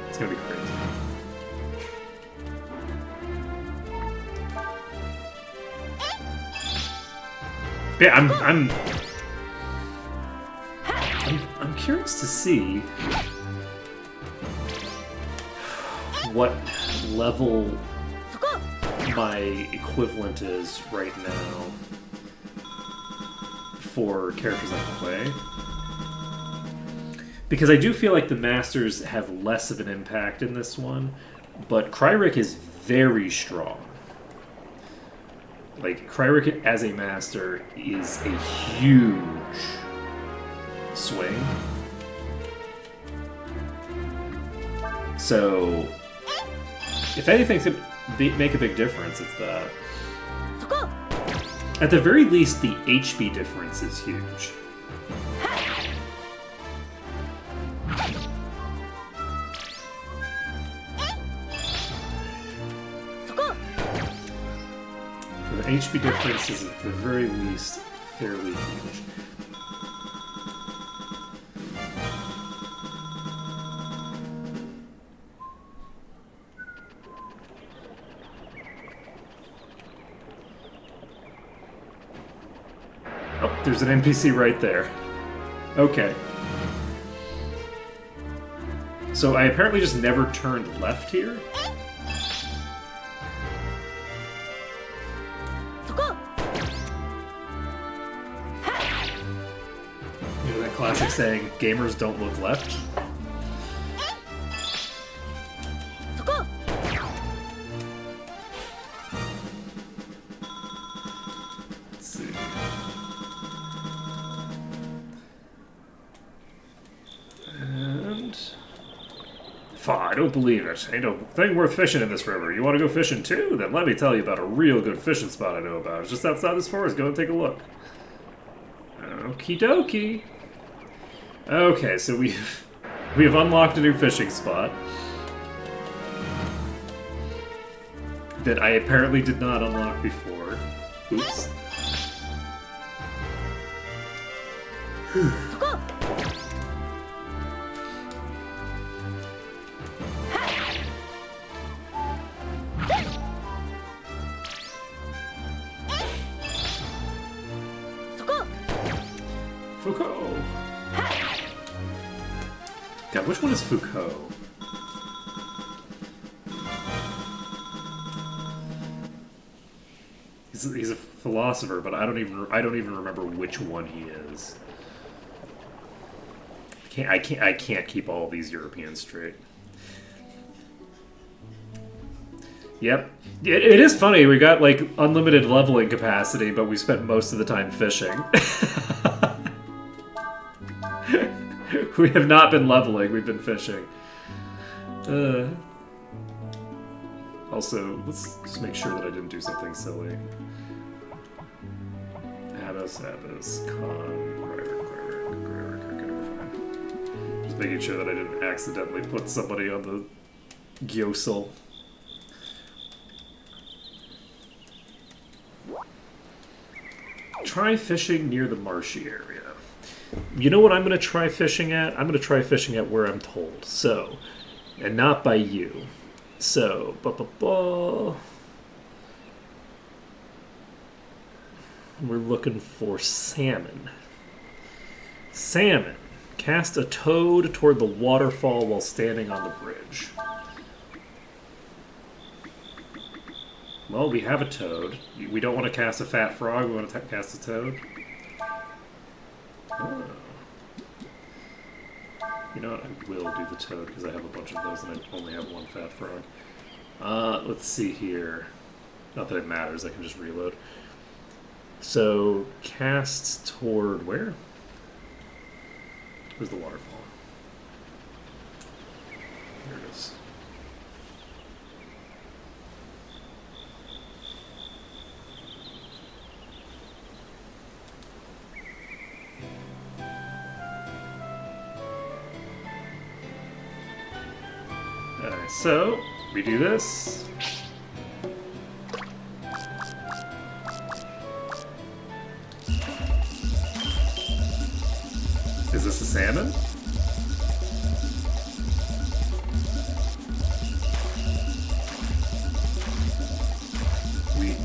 Speaker 2: It's going to be crazy. Yeah, I'm curious to see what level my equivalent is right now for characters I play. Because I do feel like the Masters have less of an impact in this one, but Kryrik is very strong. Like, Kryrik as a Master is a huge swing. So, if anything could make a big difference, it's that. At the very least, the HP difference is huge. The HP difference is at the very least fairly huge. There's an NPC right there. Okay. So I apparently just never turned left here? You know that classic saying, gamers don't look left? Let's see. And... I don't believe it. Ain't no thing worth fishing in this river. You want to go fishing too? Then let me tell you about a real good fishing spot I know about. It's just outside this forest. Go and take a look. Okie dokie. Okay, so we have unlocked a new fishing spot that I apparently did not unlock before. Oops. Foucault. God, which one is Foucault? He's a philosopher, but I don't even remember which one he is. I can't keep all these Europeans straight. Yep. It is funny, we got like unlimited leveling capacity, but we spent most of the time fishing. We have not been leveling, we've been fishing. Also, let's just make sure that I didn't do something silly. Abbas, Con, just making sure that I didn't accidentally put somebody on the Gyosel. Try fishing near the marshy area. You know what I'm going to try fishing at? I'm going to try fishing at where I'm told. So, and not by you. So, we're looking for salmon. Salmon. Cast a toad toward the waterfall while standing on the bridge. Well, we have a toad. We don't want to cast a fat frog, we want to cast a toad. Oh. You know what, I will do the toad because I have a bunch of those and I only have one fat frog. Let's see here. Not that it matters, I can just reload. So, cast toward where? Where's the waterfall? There it is. Alright, so we do this. Is this a salmon?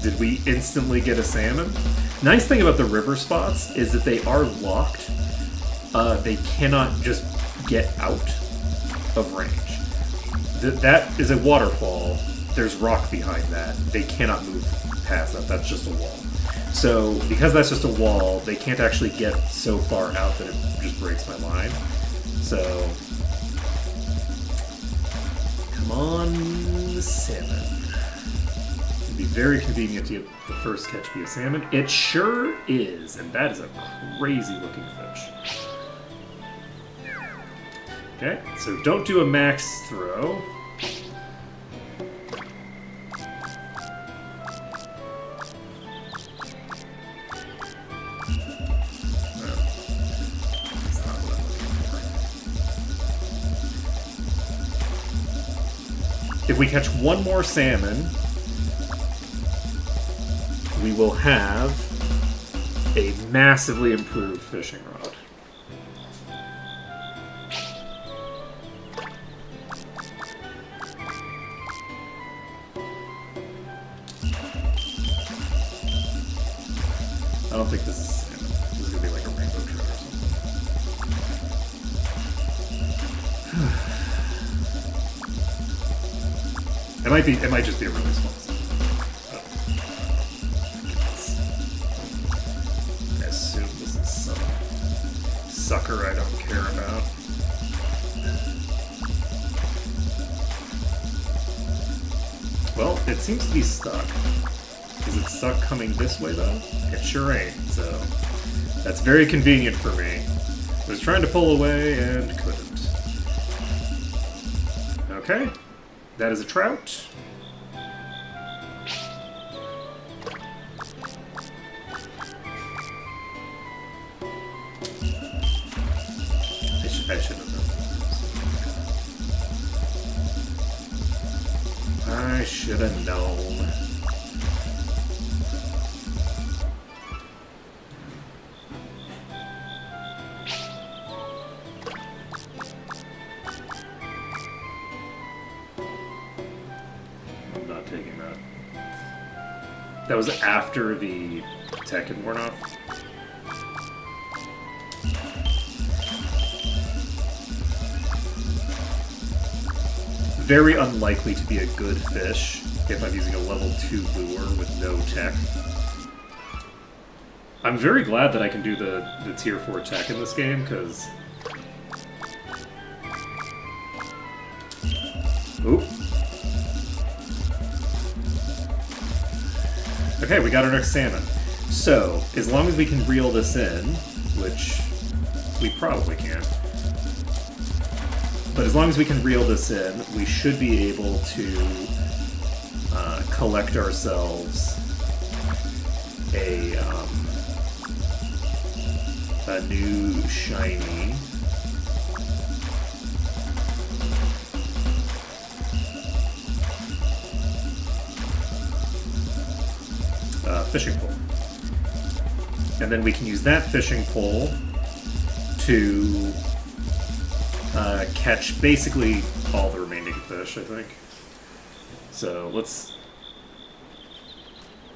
Speaker 2: Did we instantly get a salmon? Nice thing about the river spots is that they are locked. They cannot just get out of range. That is a waterfall. There's rock behind that. They cannot move past that. That's just a wall. So, because that's just a wall, they can't actually get so far out that it just breaks my line. So, come on, salmon. It'd be very convenient to get the first catch be a salmon. It sure is, and that is a crazy looking fish. Okay, so don't do a max throw. If we catch one more salmon, we will have a massively improved fishing rod. I don't think this is salmon. This is It might just be a really small city. Oh. I assume this is some sucker I don't care about. Well, it seems to be stuck. Is it stuck coming this way, though? It sure ain't, so that's very convenient for me. I was trying to pull away and couldn't. Okay, that is a trout. I should have known. I should have known. I'm not taking that. That was after the tech had worn off. Very unlikely to be a good fish if I'm using a level 2 lure with no tech. I'm very glad that I can do the tier 4 tech in this game, because... Oop. Okay, we got our next salmon. So, as long as we can reel this in, which we probably can, but as long as we can reel this in, we should be able to collect ourselves a new shiny fishing pole. And then we can use that fishing pole to catch basically all the remaining fish, I think. So let's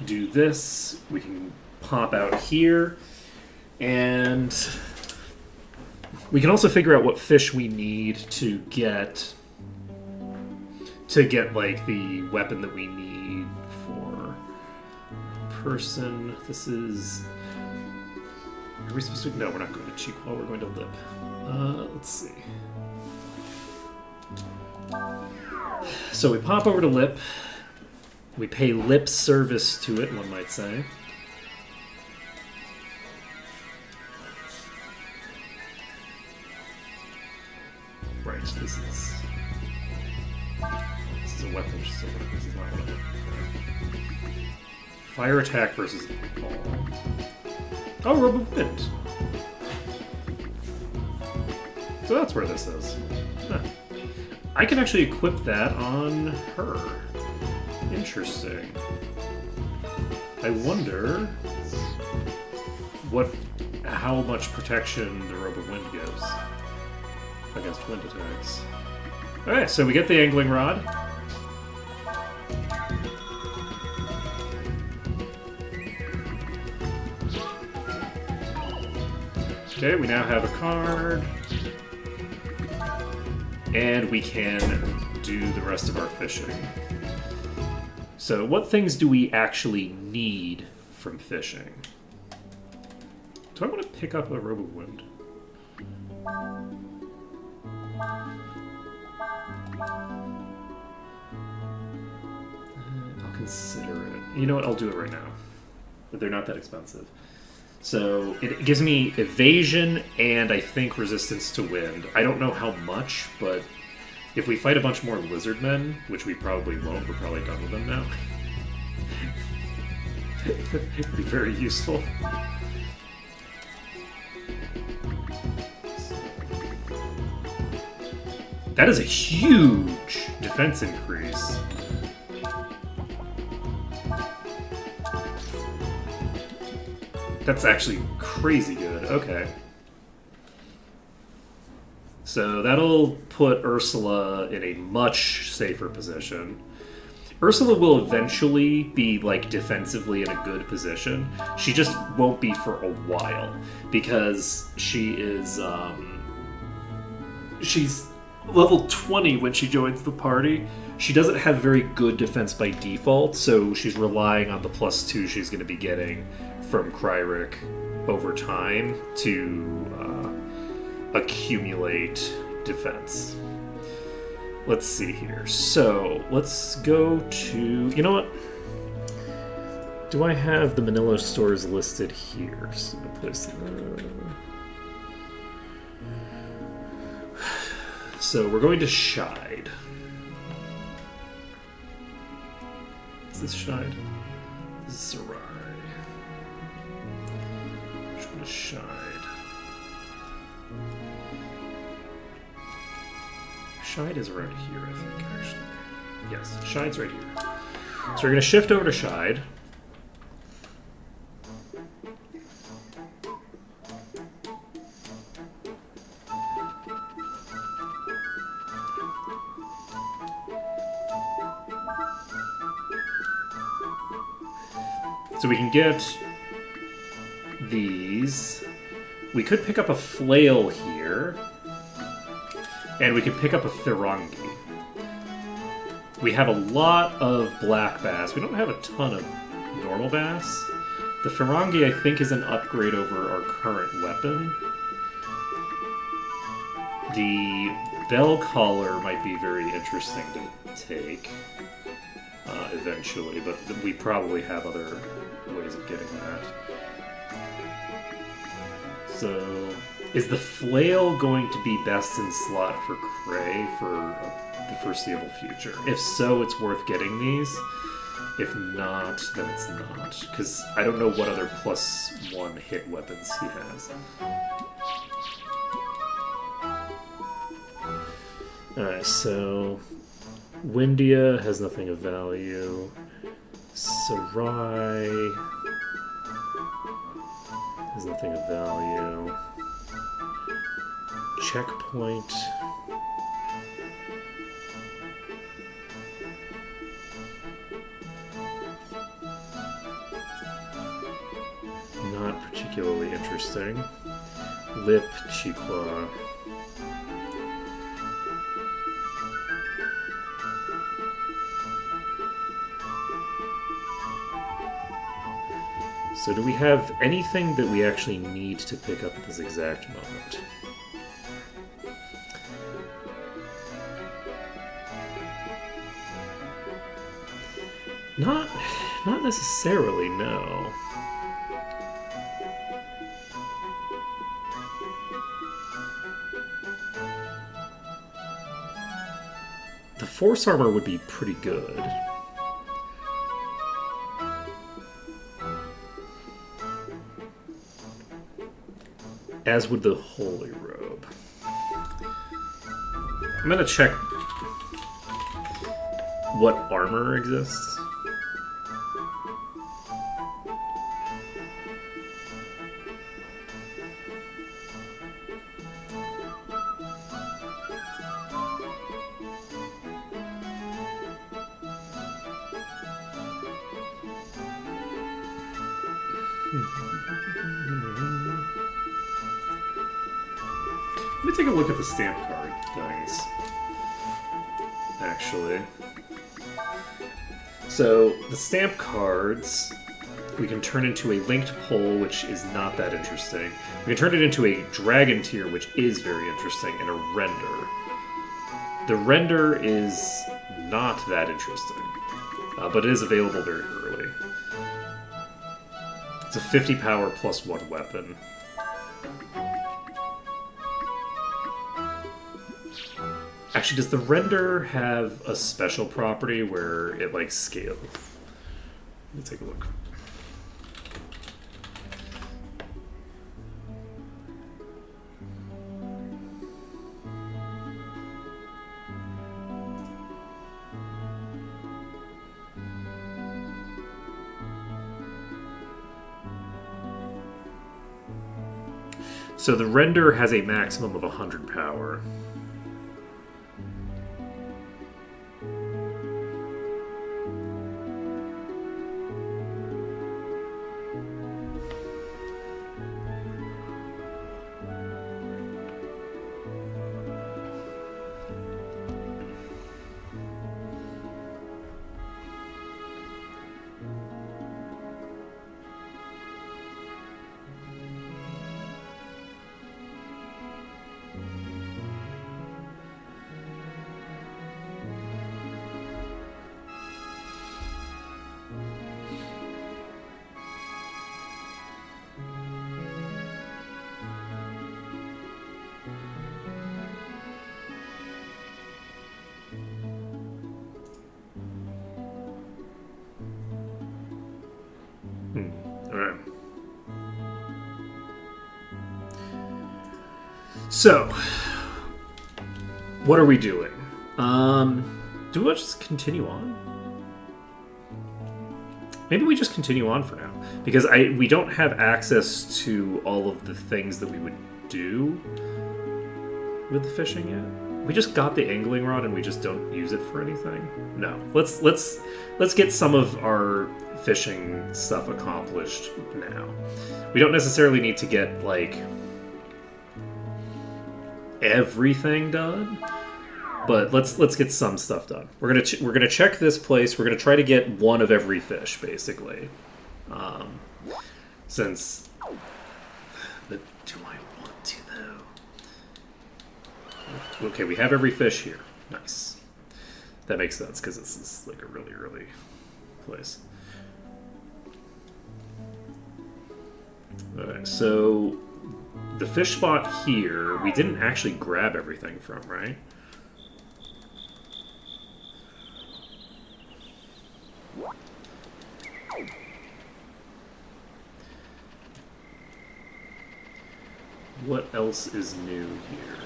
Speaker 2: do this. We can pop out here, and we can also figure out what fish we need to get like the weapon that we need for person. This is... Are we supposed to... No, we're not going to Cheekwell, we're going to Lip. Let's see. So we pop over to Lip. We pay lip service to it, one might say. Right, this is a weapon, so this is not what I'm looking for. Fire attack versus ball. Oh, Robe of Wind. So that's where this is. Huh. I can actually equip that on her. Interesting. I wonder how much protection the Robe of Wind gives against wind attacks. Alright, so we get the angling rod. Okay, we now have a card. And we can do the rest of our fishing. So, what things do we actually need from fishing? Do I want to pick up a Robe of Wind? I'll consider it. You know what? I'll do it right now. But they're not that expensive. So, it gives me evasion and, I think, resistance to wind. I don't know how much, but if we fight a bunch more lizard men, which we probably won't, we're probably done with them now. It'd be very useful. That is a huge defense increase. That's actually crazy good. Okay. So that'll put Ursula in a much safer position. Ursula will eventually be, like, defensively in a good position. She just won't be for a while, because she is, she's level 20 when she joins the party. She doesn't have very good defense by default, so she's relying on the +2 she's going to be getting from Kryrik over time to accumulate defense. Let's see here. So, let's go to... You know what? Do I have the Manila stores listed here? So So we're going to Shide. Is this Shide? This is Sarai. Which one is Shide? Shide is around here, I think, actually. Yes, Shide's right here. So we're going to shift over to Shide. So we can get these. We could pick up a flail here. And we could pick up a Thirangi. We have a lot of black bass. We don't have a ton of normal bass. The Thirangi, I think, is an upgrade over our current weapon. The bell collar might be very interesting to take eventually, but we probably have other ways of getting that. So, is the flail going to be best in slot for Cray for the foreseeable future? If so, it's worth getting these. If not, then it's not. Because I don't know what other +1 hit weapons he has. Alright, so... Windia has nothing of value. Sarai has nothing of value. Checkpoint. Not particularly interesting. Lip, Chiqua. So do we have anything that we actually need to pick up at this exact moment? Not necessarily, no. The force armor would be pretty good. As would the Holy Robe. I'm gonna check what armor exists. Let me take a look at the stamp card things, actually. So, the stamp cards, we can turn into a linked pole, which is not that interesting. We can turn it into a dragon tier, which is very interesting, and a render. The render is not that interesting, but it is available very early. It's a 50 power +1 weapon. Actually, does the render have a special property where it, like, scales? Let me take a look. So the render has a maximum of 100 power. So, what are we doing? Do we just continue on? Maybe we just continue on for now. Because we don't have access to all of the things that we would do with the fishing yet. We just got the angling rod and we just don't use it for anything. No. Let's get some of our fishing stuff accomplished now. We don't necessarily need to get, like, everything done. But let's get some stuff done. We're gonna check this place. We're gonna try to get one of every fish, basically. But do I want to though? Okay, we have every fish here. Nice. That makes sense because this is like a really early place. Alright, so the fish spot here we didn't actually grab everything from, right? What else is new here?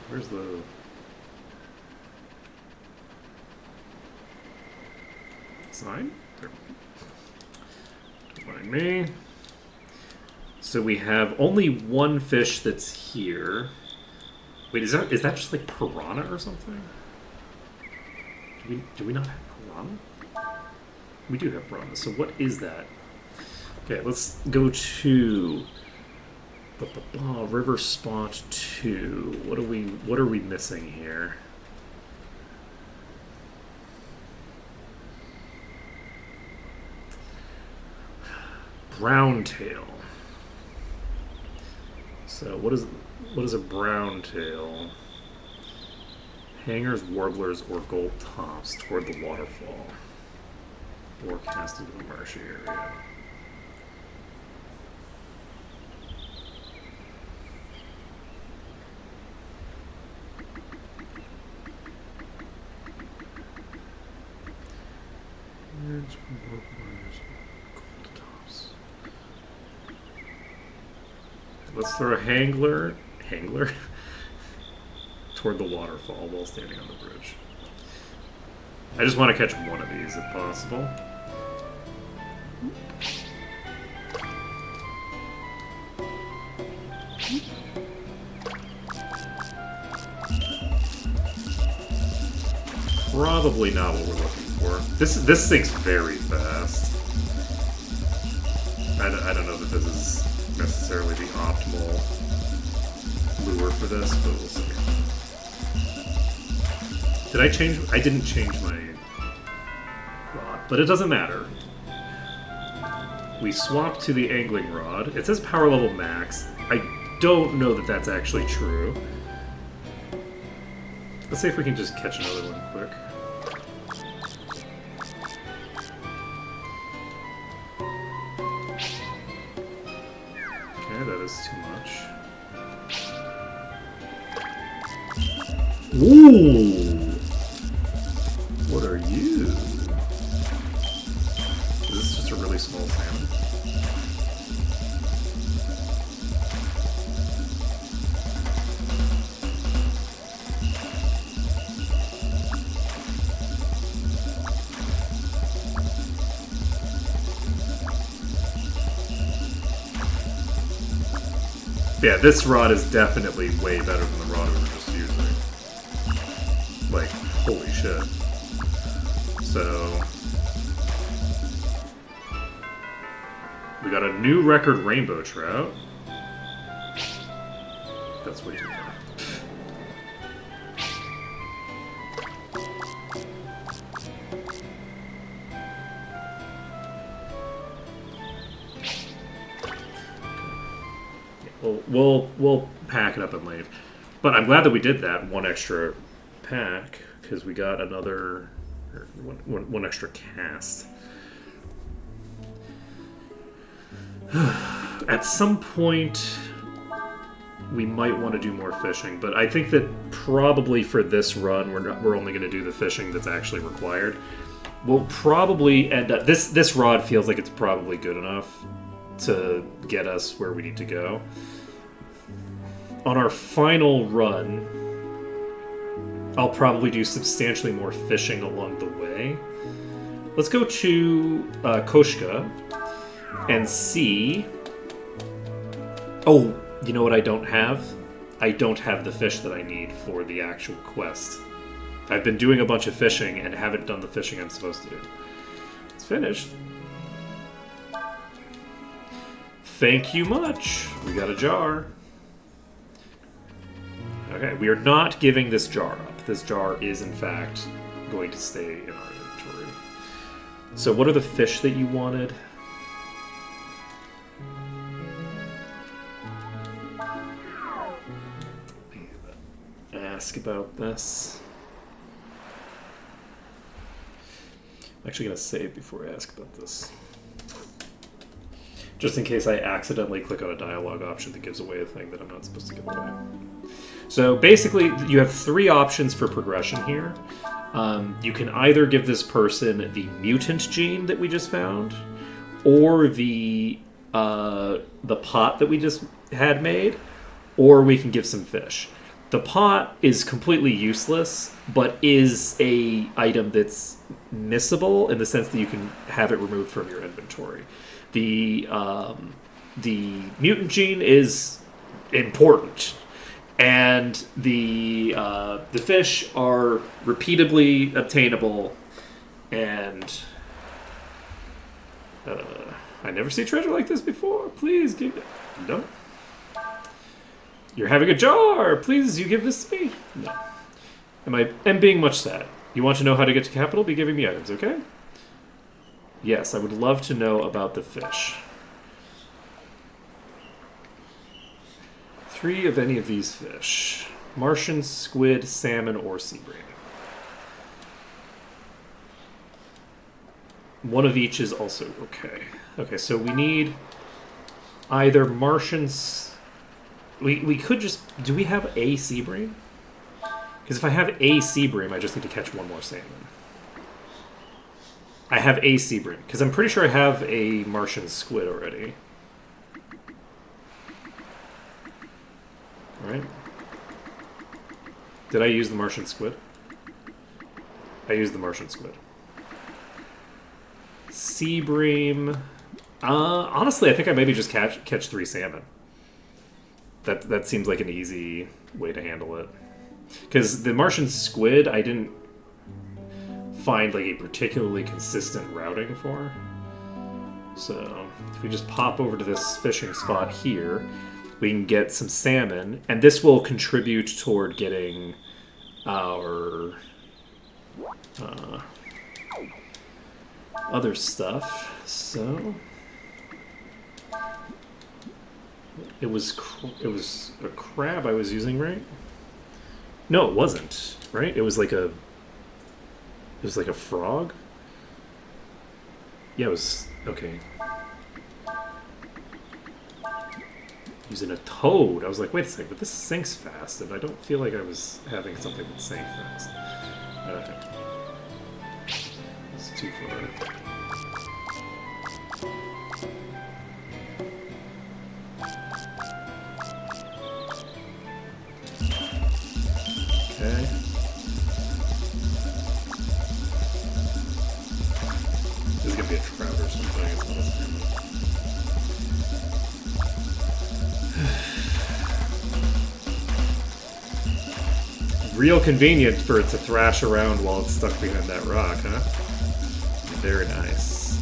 Speaker 2: Where's the... sign? There. Don't mind me. So we have only one fish that's here. Wait, is that just like piranha or something? Do we not have piranha? We do have piranha. So what is that? Okay, let's go to River Spot 2. What are we missing here? Browntail. So what is a browntail? Hangers, warblers, or gold tops toward the waterfall. Or cast into the marshy area. Hangers, warblers, gold tops. Let's throw a hangler toward the waterfall while standing on the bridge. I just want to catch one of these if possible. Probably not what we're looking for. This thing's very fast. I don't know that this is necessarily the optimal lure for this, but we'll see. Did I change? I didn't change my rod, but it doesn't matter. We swapped to the angling rod. It says power level max. I don't know that that's actually true. Let's see if we can just catch another one quick. Okay, that is too much. Ooh! What are you? Is this just a really small salmon? Yeah, this rod is definitely way better than the rod we were just using. Like, holy shit. So... we got a new record rainbow trout. That's way too far. We'll pack it up and leave. But I'm glad that we did that one extra pack, because we got another one extra cast. At some point, we might want to do more fishing, but I think that probably for this run, we're only going to do the fishing that's actually required. we'll probably end up... This rod feels like it's probably good enough to get us where we need to go. On our final run, I'll probably do substantially more fishing along the way. Let's go to Koshka and see... Oh, you know what I don't have? I don't have the fish that I need for the actual quest. I've been doing a bunch of fishing and haven't done the fishing I'm supposed to do. It's finished. Thank you much. We got a jar. Okay, we are not giving this jar up. This jar is, in fact, going to stay in our inventory. So what are the fish that you wanted? Ask about this. I'm actually going to save before I ask about this. Just in case I accidentally click on a dialogue option that gives away a thing that I'm not supposed to give away. So basically, you have 3 options for progression here. You can either give this person the mutant gene that we just found, or the pot that we just had made, or we can give some fish. The pot is completely useless, but is a item that's missable in the sense that you can have it removed from your inventory. The mutant gene is important, and the fish are repeatably obtainable, and I never see treasure like this before. Please give it. No. You're having a jar! Please, you give this to me? No. Am being much sad. You want to know how to get to capital? Be giving me items, okay? Yes, I would love to know about the fish. 3 of any of these fish. Martian, squid, salmon, or sea bream. 1 of each is also okay. Okay, so we need either Martians... We could just... Do we have a sea bream? Because if I have a sea bream, I just need to catch 1 more salmon. I have a sea bream. Because I'm pretty sure I have a Martian squid already. Right? Did I use the Martian squid? I used the Martian squid. Sea bream... honestly, I think I maybe just catch 3 salmon. That seems like an easy way to handle it. Because the Martian squid, I didn't find like a particularly consistent routing for. So if we just pop over to this fishing spot here, we can get some salmon, and this will contribute toward getting our other stuff. So it was a crab I was using, right? No, it wasn't, right? It was like a frog. Yeah, it was okay. Using a toad. I was like, wait a second, but this sinks fast, and I don't feel like I was having something that sank fast. Okay. It's too far. Okay. This is gonna be a trout or something. It's not a salmon. Real convenient for it to thrash around while it's stuck behind that rock, huh? Very nice.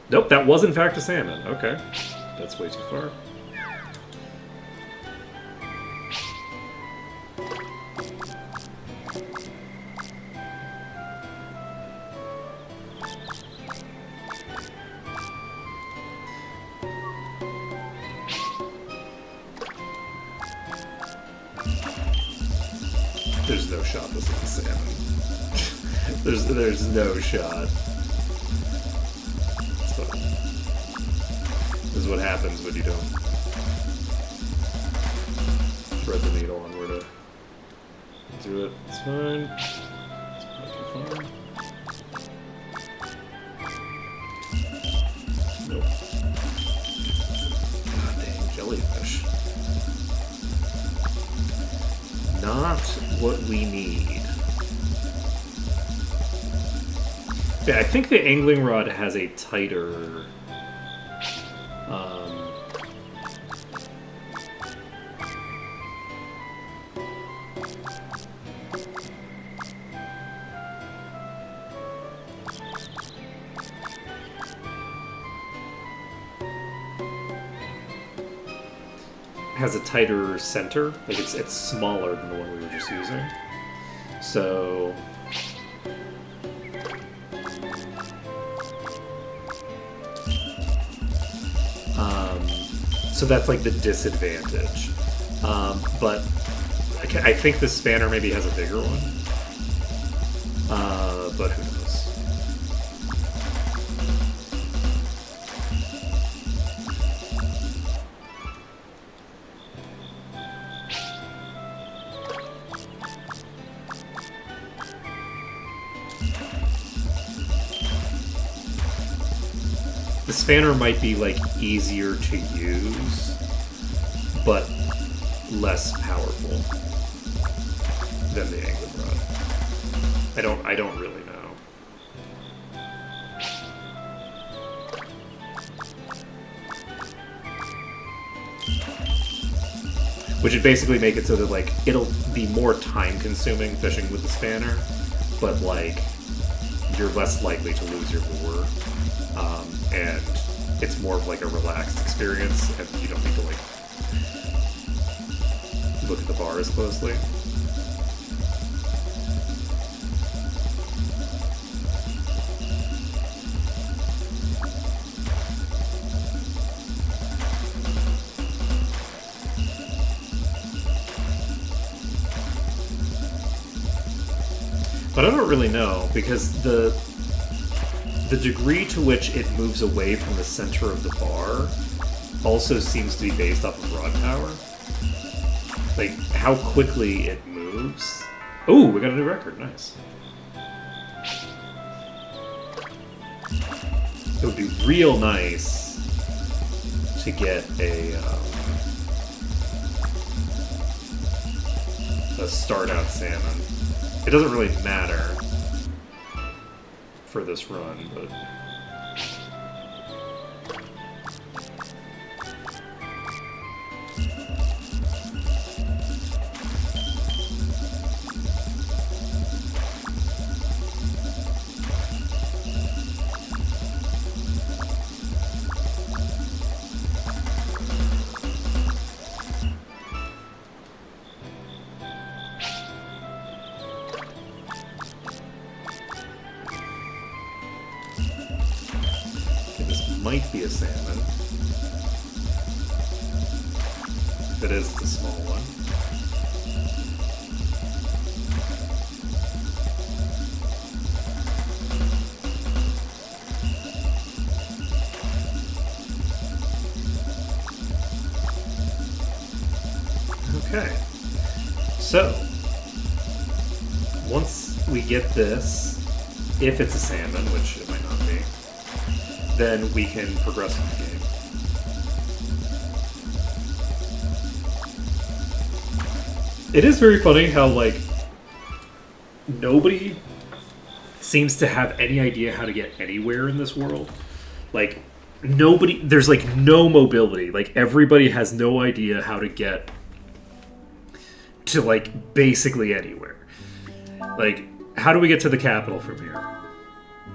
Speaker 2: Nope, that was in fact a salmon. Okay. That's way too far. There's no shot this is a salmon. there's no shot. It's fine. This is what happens when you don't thread the needle on where to through it. It's fine. It's probably fine. Nope. God dang jellyfish. Not what we need. Yeah, I think the angling rod has a tighter... has a tighter center. Like it's smaller than the one we were just using. So so that's like the disadvantage. But I think the spanner maybe has a bigger one. But who knows? The spanner might be like easier to use, but less powerful than the angling rod. I don't really know. Which would basically make it so that like it'll be more time consuming fishing with the spanner, but like you're less likely to lose your lure. And it's more of like a relaxed experience, and you don't need to like look at the bar as closely. But I don't really know, because the degree to which it moves away from the center of the bar also seems to be based off of rod power. Like, how quickly it moves. Oh, we got a new record. Nice. It would be real nice to get a start-out salmon. It doesn't really matter for this run, but... might be a salmon. If it is, it's a small one. Okay. So, once we get this, if it's a salmon, which it might not be, then we can progress in the game. It is very funny how, like, nobody seems to have any idea how to get anywhere in this world. Like, nobody, there's, like, no mobility. Like, everybody has no idea how to get to, like, basically anywhere. Like, how do we get to the capital from here?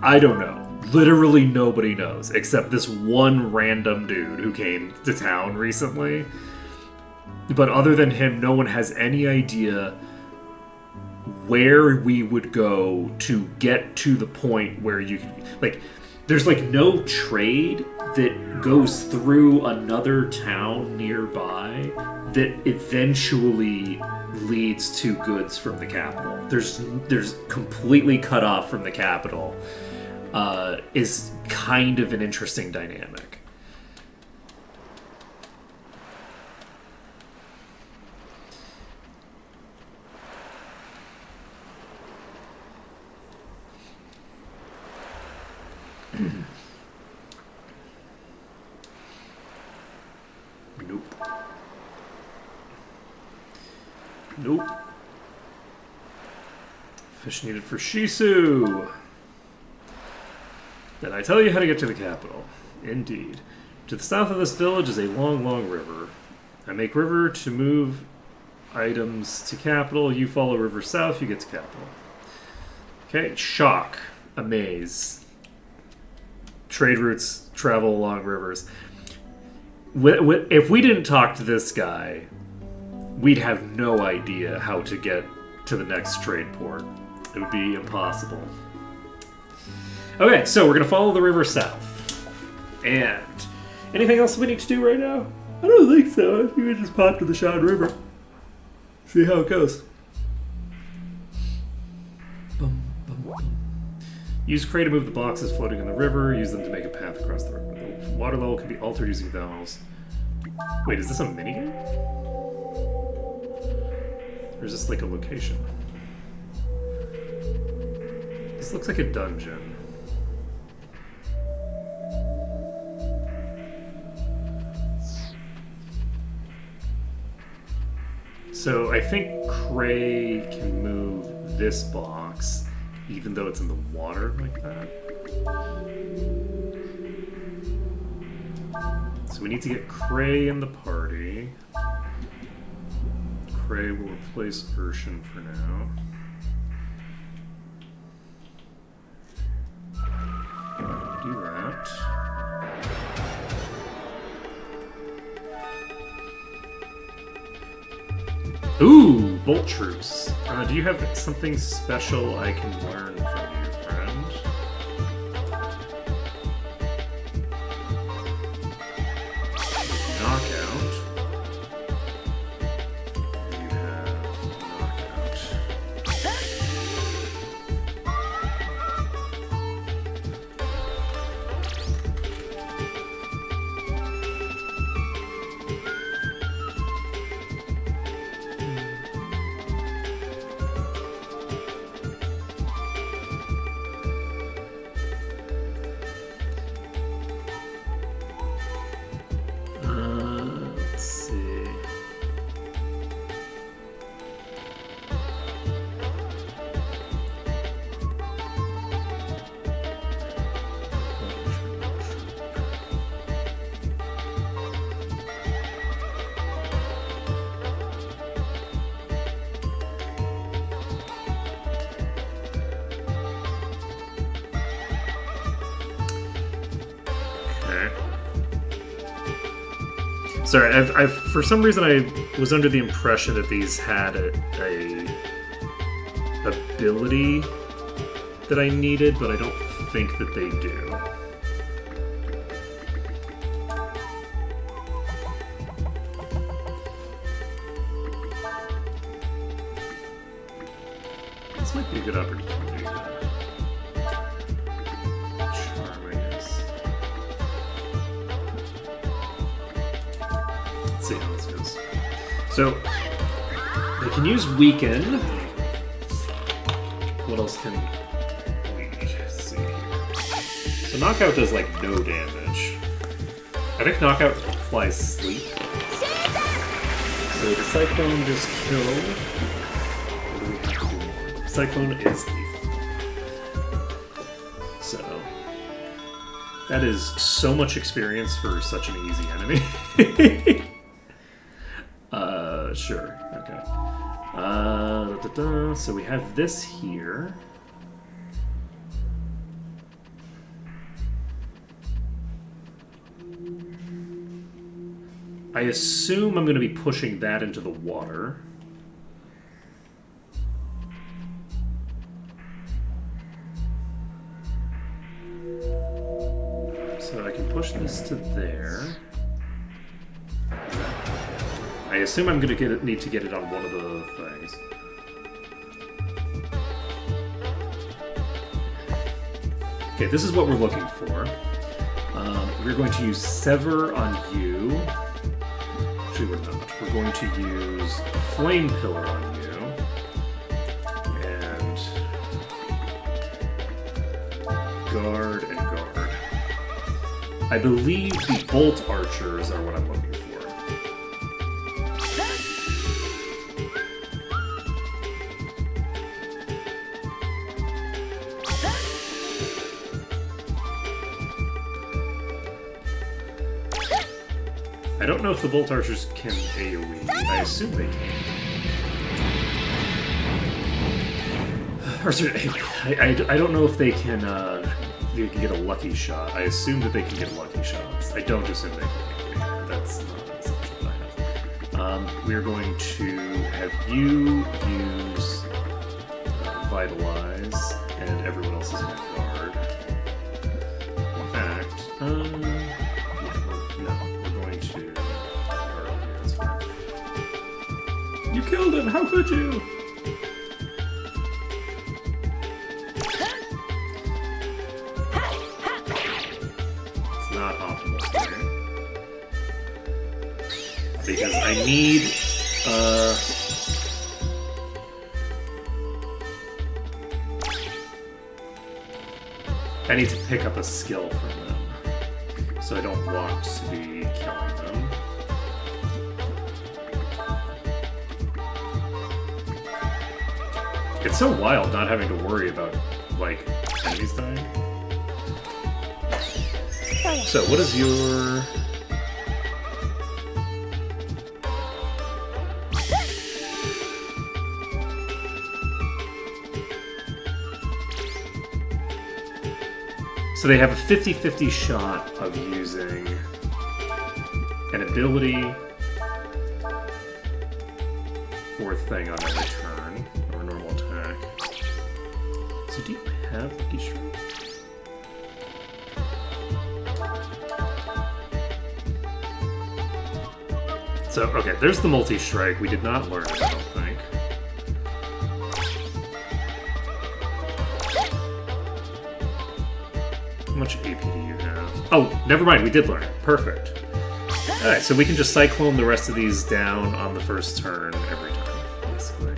Speaker 2: I don't know. Literally nobody knows, except this one random dude who came to town recently. But other than him, no one has any idea where we would go to get to the point where you can... Like, there's, like, no trade that goes through another town nearby that eventually leads to goods from the capital. There's completely cut off from the capital. Is kind of an interesting dynamic. Nope. Nope. Fish needed for Shisu. Then I tell you how to get to the capital. Indeed. To the south of this village is a long, long river. I make river to move items to capital. You follow river south, you get to capital. Okay, shock. Amaze. Trade routes travel along rivers. If we didn't talk to this guy, we'd have no idea how to get to the next trade port. It would be impossible. Okay, so we're going to follow the river south. And anything else we need to do right now? I don't think so. I think we just pop to the Shad River. See how it goes. Use Cray to move the boxes floating in the river. Use them to make a path across the river. The water level can be altered using valves. Wait, is this a minigame? Or is this like a location? This looks like a dungeon. So I think Cray can move this box, even though it's in the water like that. So we need to get Cray in the party. Cray will replace Urshan for now. Do that. Ooh, Bolt Troops. Do you have something special I can learn from you, friend? Knockout. You have Knockout. Let's see. Okay. Sorry, I've for some reason I was under the impression that these had a ability that I needed, but I don't think that they do. This might be a good opportunity. Charming is. Let's see how this goes. So, they can use Weaken. What else can we see here? So Knockout does like no damage. I think Knockout applies Sleep. So the Cyclone just killed. What do we have to do more? Cyclone is lethal. So that is so much experience for such an easy enemy. Sure. Okay. So we have this here. I assume I'm going to be pushing that into the water. So I can push this to there. I assume I'm going to need to get it on one of the things. Okay, this is what we're looking for. We're going to use Sever on you. Actually, we're not. We're going to use Flame Pillar on you. And guard, and guard. I believe the bolt archers are what I'm looking for. I don't know if the bolt archers can AoE. I assume they can. Or sorry, I don't know if they can get a lucky shot. I assume that they can get lucky shots. I don't assume they can AoE. That's not an assumption I have. We are going to have you use Vitalize, and everyone else is in guard. In fact, you killed him! How could you? It's not optimal here. Because I need, I need to pick up a skill from them. So I don't want to be killing them. It's so wild not having to worry about, like, enemies dying. So, what is your... So they have a 50-50 shot of using an ability or thing on every turn, or normal attack. So do you have Lucky Strike? So, okay, there's the multi-strike. We did not learn it, I don't think. How much AP do you have? Oh, never mind, we did learn it. Perfect. Alright, so we can just Cyclone the rest of these down on the first turn every time, basically.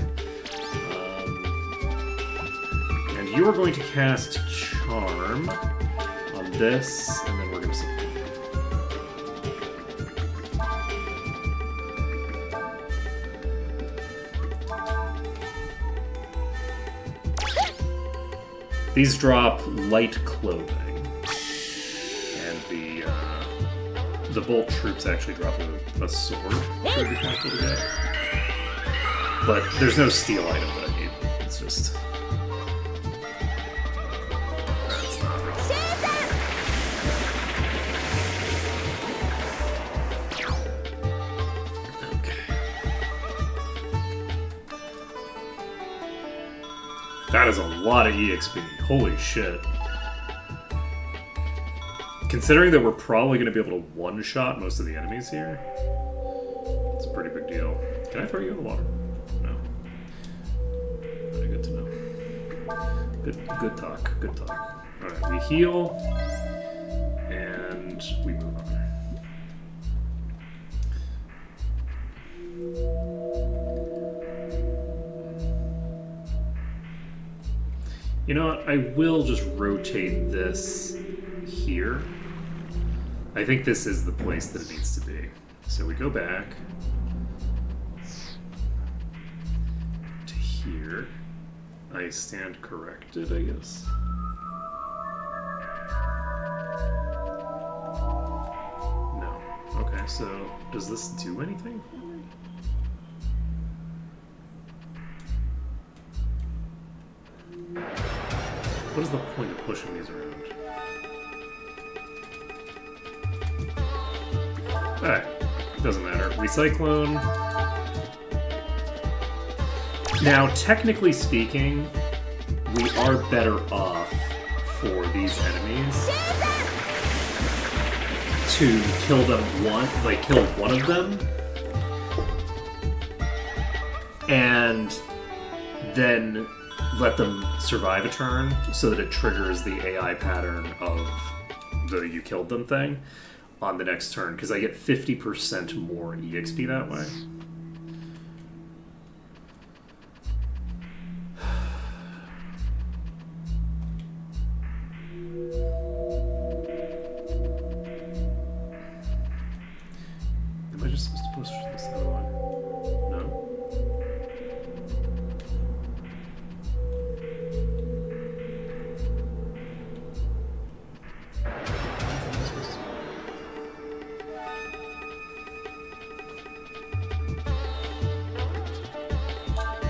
Speaker 2: And you are going to cast Charm on this, and then we're going to Cyclone. These drop light clothing, and the bolt troops actually drop a sword. That would be kind of cool to get. But there's no steel item that I need. It's just that's not relevant. Okay. That is a lot of EXP. Holy shit. Considering that we're probably going to be able to one-shot most of the enemies here, it's a pretty big deal. Can I throw you in the water? No. Very good to know. Good talk. Good talk. Alright, we heal, and we move on. You know what? I will just rotate this here. I think this is the place that it needs to be. So we go back to here. I stand corrected, I guess. No. Okay, so does this do anything for me? What is the point of pushing these around? Alright, doesn't matter. Recyclone. Now, technically speaking, we are better off for these enemies to kill them kill one of them, and then let them survive a turn so that it triggers the AI pattern of the you killed them thing on the next turn, because I get 50% more EXP that way.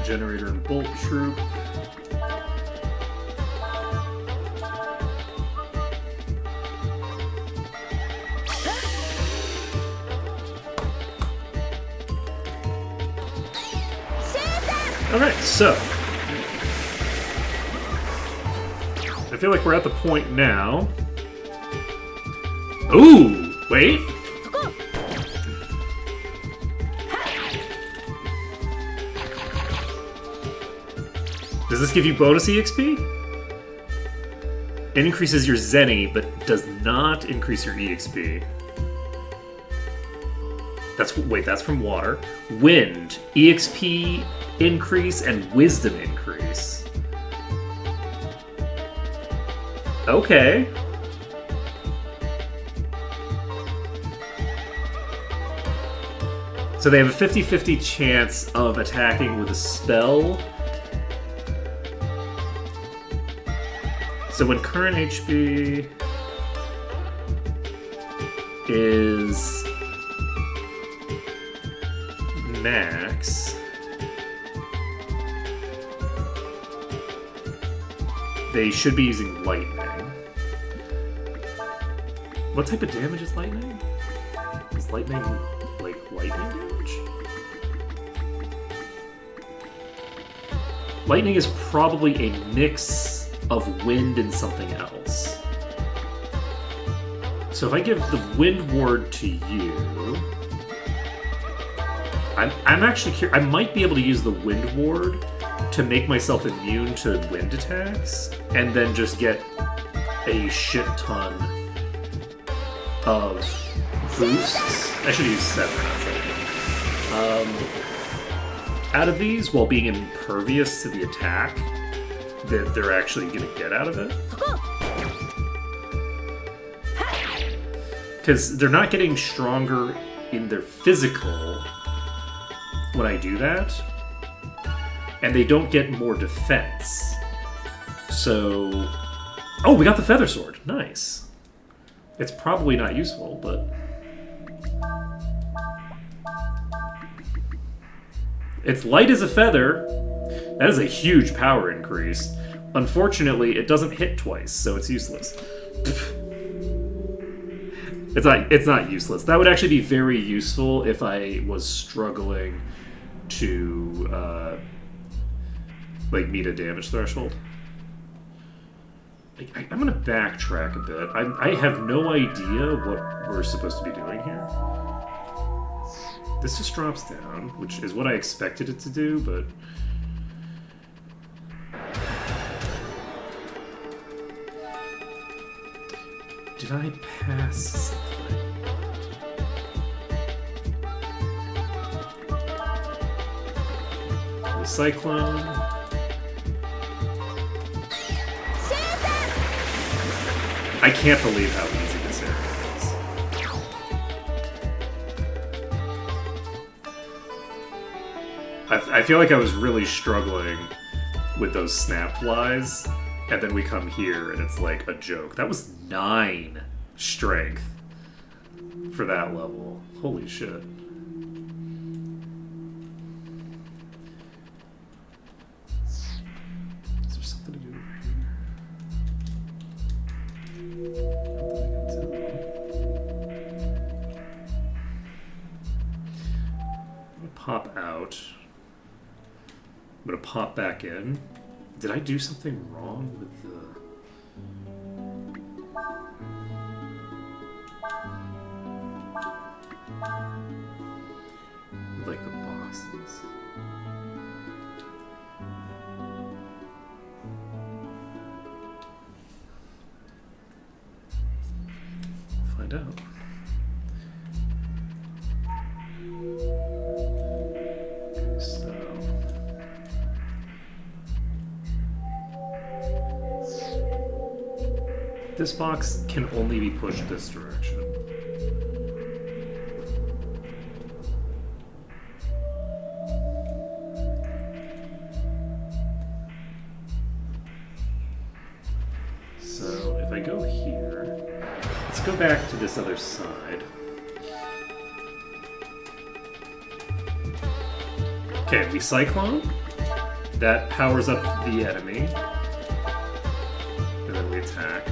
Speaker 2: Generator and Bolt Troop. Alright, so I feel like we're at the point now. Ooh! Wait! Does this give you bonus EXP? It increases your Zenny, but does not increase your EXP. That's from water. Wind, EXP increase and wisdom increase. Okay. So they have a 50-50 chance of attacking with a spell. So when current HP is max, they should be using lightning. What type of damage is lightning? Is lightning like lightning damage? Lightning is probably a mix of wind and something else. So if I give the wind ward to you, I'm actually curious. I might be able to use the wind ward to make myself immune to wind attacks, and then just get a shit ton of boosts. I should use 7, not 7. Out of these, while being impervious to the attack that they're actually going to get out of it. Because they're not getting stronger in their physical when I do that. And they don't get more defense. So... Oh, we got the Feather Sword. Nice. It's probably not useful, but... It's light as a feather. That is a huge power increase. Unfortunately, it doesn't hit twice, so it's useless. It's not useless. That would actually be very useful if I was struggling to like meet a damage threshold. I'm gonna backtrack a bit. I have no idea what we're supposed to be doing here. This just drops down, which is what I expected it to do, but... Did I pass something? The Cyclone. I can't believe how easy this area is. I feel like I was really struggling with those snap flies, and then we come here and it's like a joke. That was 9 strength for that level. Holy shit. Is there something to do over here? I'm gonna pop out. I'm gonna pop back in. Did I do something wrong with the... like the boxes? We'll find out. Okay, so... this box can only be pushed this direction. So if I go here, let's go back to this other side. Okay, we Cyclone. that powers up the enemy. And then we attack.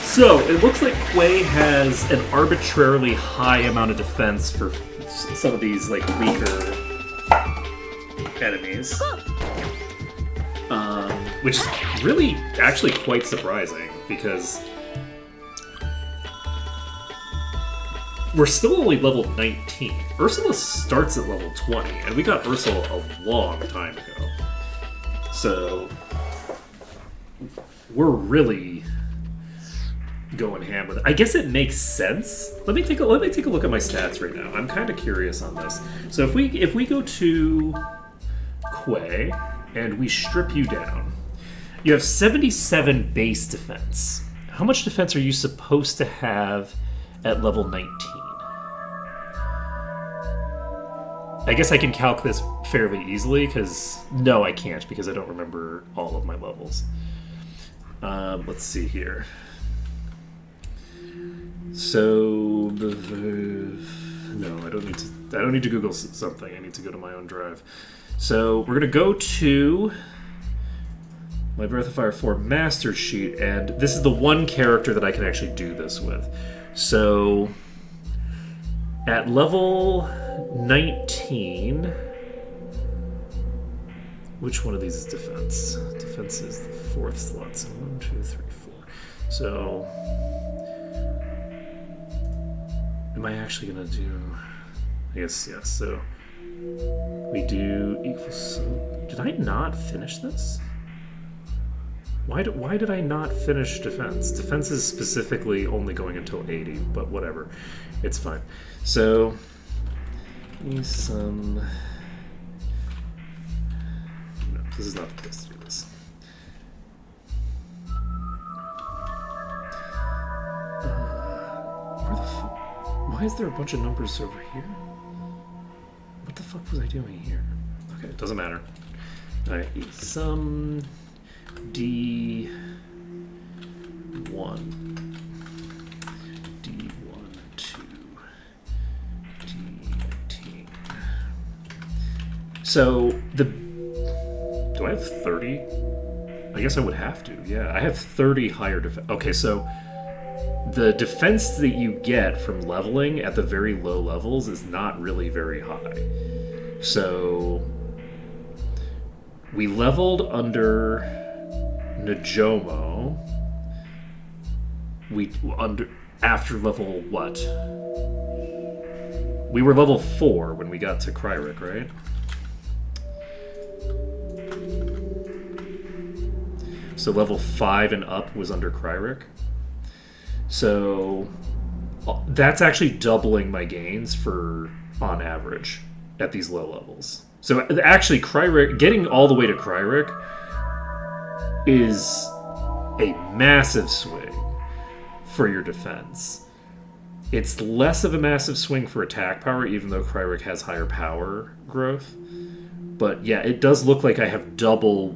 Speaker 2: So, it looks like Quay has an arbitrarily high amount of defense for some of these, like, weaker enemies. Which is really, actually quite surprising, because we're still only level 19. Ursula starts at level 20, and we got Ursula a long time ago. So, we're really going ham with it. I guess it makes sense. Let me take a look at my stats right now. I'm kind of curious on this. So if we go to Quay and we strip you down, you have 77 base defense. How much defense are you supposed to have at level 19? I guess I can calc this fairly easily, because no, I can't, because I don't remember all of my levels. Let's see here. So no, I don't need to Google something. I need to go to my own drive. So we're gonna go to my Breath of Fire 4 master sheet, and this is the one character that I can actually do this with. So at level 19, which one of these is defense? Defense is the 4th slot. So 1, 2, 3, 4. So am I actually gonna do? I guess yes. So we do equals. Did I not finish this? Why did I not finish defense? Defense is specifically only going until 80, but whatever, it's fine. So some. No, this is not the place to do this. Where the fuck? Why is there a bunch of numbers over here? What the fuck was I doing here? Okay, it doesn't matter. Alright, some D1. D1, 2. D18. So, do I have 30? I guess I would have to, yeah. I have 30 higher defense. Okay, so the defense that you get from leveling at the very low levels is not really very high. So we leveled under Najomo. After level what? We were level 4 when we got to Kryrik, right? So level 5 and up was under Kryrik. So that's actually doubling my gains on average at these low levels. So actually, Kryrik, getting all the way to Kryrik is a massive swing for your defense. It's less of a massive swing for attack power, even though Kryrik has higher power growth. But yeah, it does look like I have double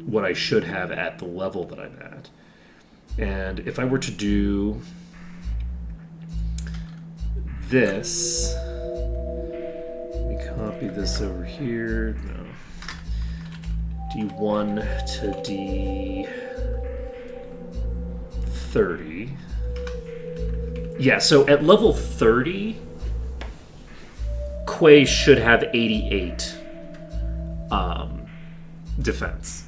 Speaker 2: what I should have at the level that I'm at. And if I were to do this, let me copy this over here. No. D1 to D30. Yeah, so at level 30, Quay should have 88 defense.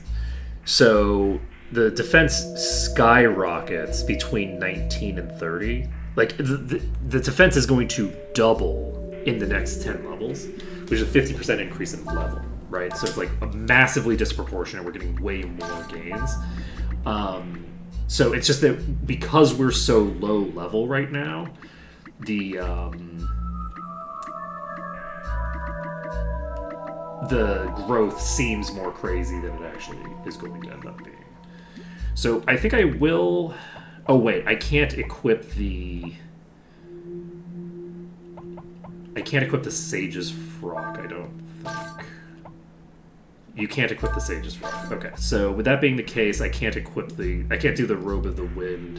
Speaker 2: So the defense skyrockets between 19 and 30. Like, the defense is going to double in the next 10 levels, which is a 50% increase in level, right? So it's like a massively disproportionate. We're getting way more gains. So it's just that because we're so low level right now, the growth seems more crazy than it actually is going to end up being. So I think I will... Oh wait, I can't equip the Sage's Frock, I don't think. You can't equip the Sage's Robe. Okay, so with that being the case, I can't do the Robe of the Wind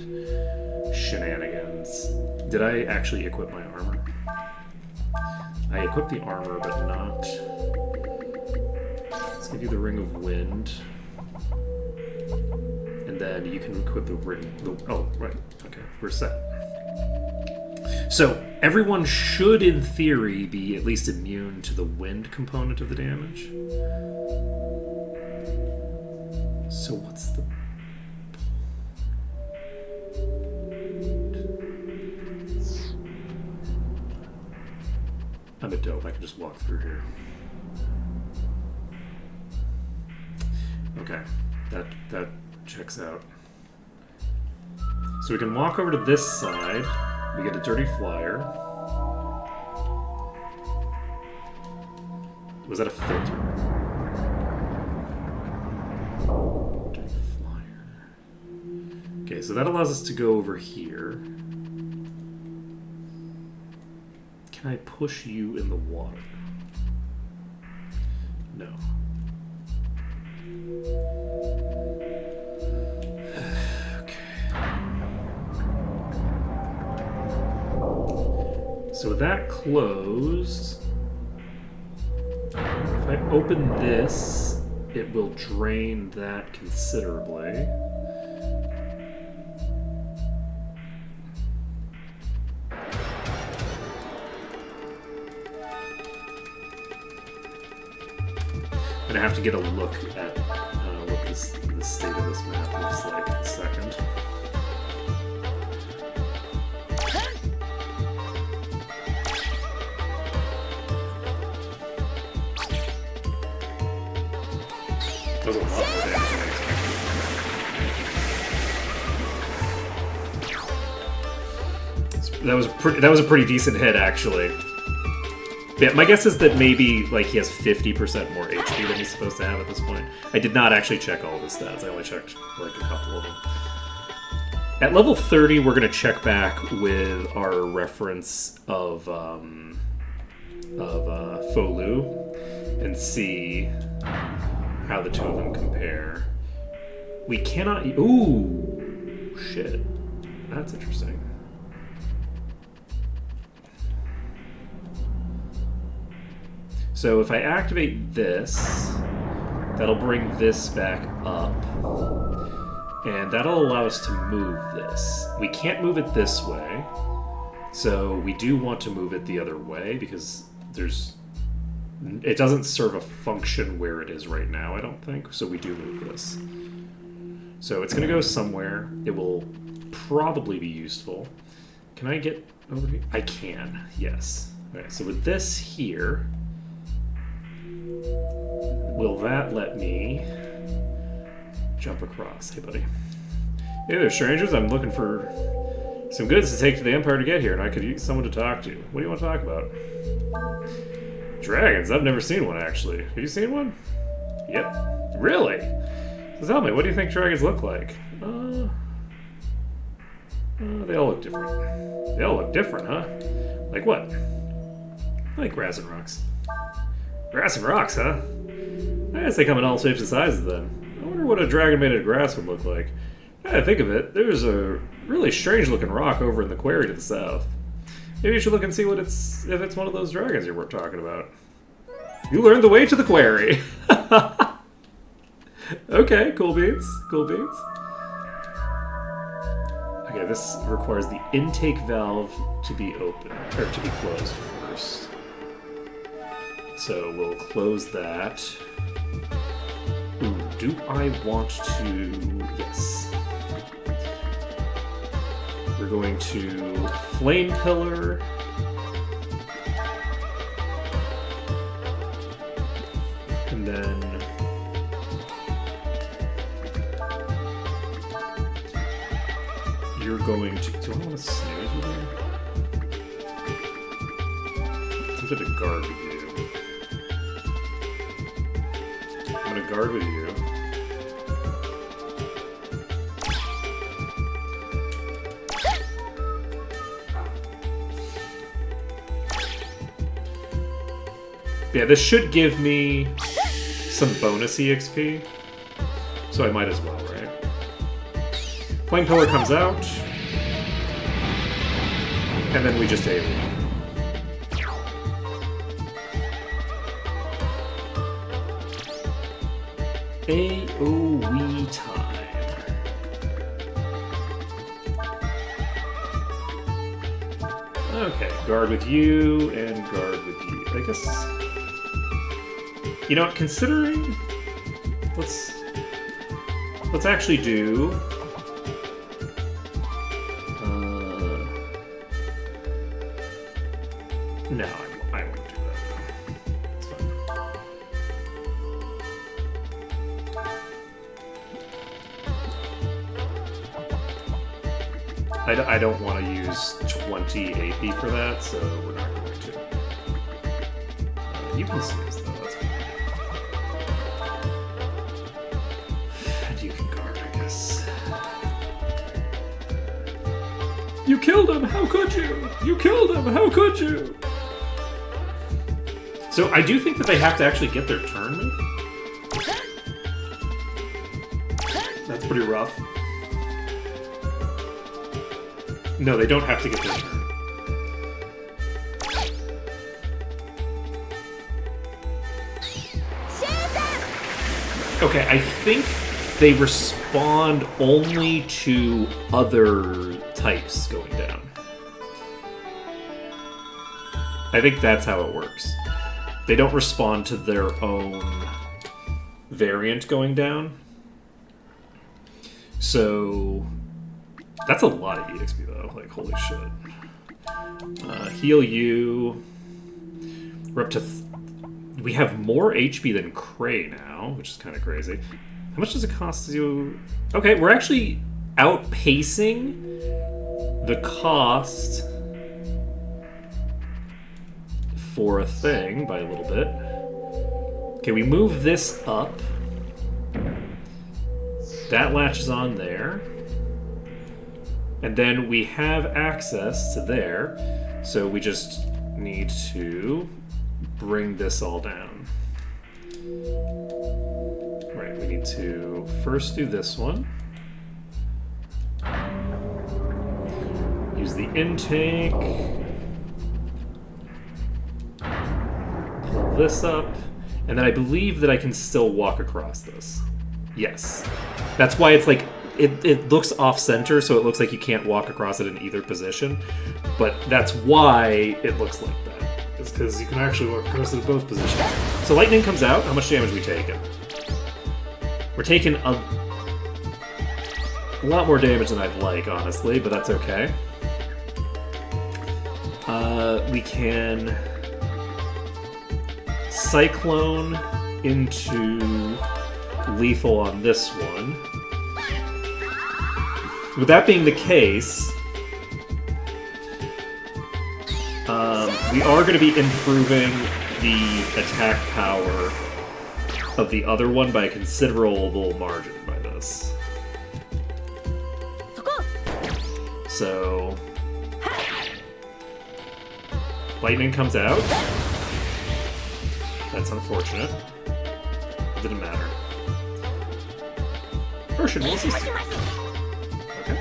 Speaker 2: shenanigans. Did I actually equip my armor? I equipped the armor, but not... Let's give you the Ring of Wind. And then you can equip the ring... Oh, right. Okay, we're set. So, everyone should, in theory, be at least immune to the wind component of the damage. So what's the... I'm a dope. I can just walk through here. Okay, that checks out. So we can walk over to this side. We get a dirty flyer. Was that a filter? Dirty flyer. Okay, so that allows us to go over here. Can I push you in the water? No. So that closed. If I open this, it will drain that considerably. I'm gonna have to get a look at what the state of this map looks like in a second. That was a lot more damage than I expected. That was a pretty decent hit, actually. Yeah, my guess is that maybe like he has 50% more HP than he's supposed to have at this point. I did not actually check all of his stats. I only checked like a couple of them. At level 30, we're going to check back with our reference of Folu and see how the two of them compare. We cannot... Ooh! Shit. That's interesting. So if I activate this, that'll bring this back up. And that'll allow us to move this. We can't move it this way. So we do want to move it the other way because it doesn't serve a function where it is right now, I don't think. So we do move this. So it's going to go somewhere. It will probably be useful. Can I get over here? I can, yes. Okay, so with this here, will that let me jump across? Hey, buddy. Hey there, strangers. I'm looking for some goods to take to the Empire to get here, and I could use someone to talk to. What do you want to talk about? Dragons? I've never seen one, actually. Have you seen one? Yep. Really? So tell me, what do you think dragons look like? They all look different. They all look different, huh? Like what? Like grass and rocks. Grass and rocks, huh? I guess they come in all shapes and sizes, then. I wonder what a dragon made of grass would look like. Now that I think of it, there's a really strange-looking rock over in the quarry to the south. Maybe you should look and see if it's one of those dragons you were talking about. You learned the way to the quarry! Okay, cool beans. Cool beans. Okay, this requires the intake valve to be open, or to be closed first. So we'll close that. Ooh, do I want to... Yes. We're going to Flame Pillar. And then... You're going to... Do I want to snooze with you? I'm going to guard with you. I'm going to guard with you. Yeah, this should give me some bonus EXP, so I might as well, right? Flame Pillar comes out, and then we just AoE. AoE time. Okay, guard with you and guard with you. I guess. You know what? Considering, let's actually do. No, I won't do that. It's fine. I don't want to use 20 AP for that, so we're not going to. You can snooze though, that's fine. And you can guard, I guess. You killed him! How could you? You killed him! How could you? So I do think that they have to actually get their turn, maybe? That's pretty rough. No, they don't have to get their turn. Okay, I think they respond only to other types going down. I think that's how it works. They don't respond to their own variant going down. So that's a lot of EXP though. Like, holy shit. Heal you. We're up to... we have more HP than Cray now, which is kind of crazy. How much does it cost you? Okay, we're actually outpacing the cost for a thing by a little bit. Okay, we move this up. That latches on there. And then we have access to there. So we just need to bring this all down. Right, we need to first do this one. Use the intake. Pull this up. And then I believe that I can still walk across this. Yes. That's why it's like, it looks off-center, so it looks like you can't walk across it in either position. But that's why it looks like that. It's because you can actually walk across it in both positions. So lightning comes out. How much damage are we taking? We're taking a lot more damage than I'd like, honestly, but that's okay. We can Cyclone into lethal on this one. With that being the case, we are going to be improving the attack power of the other one by a considerable margin by this. So, lightning comes out. That's unfortunate. It didn't matter. Persian will assist you. Okay.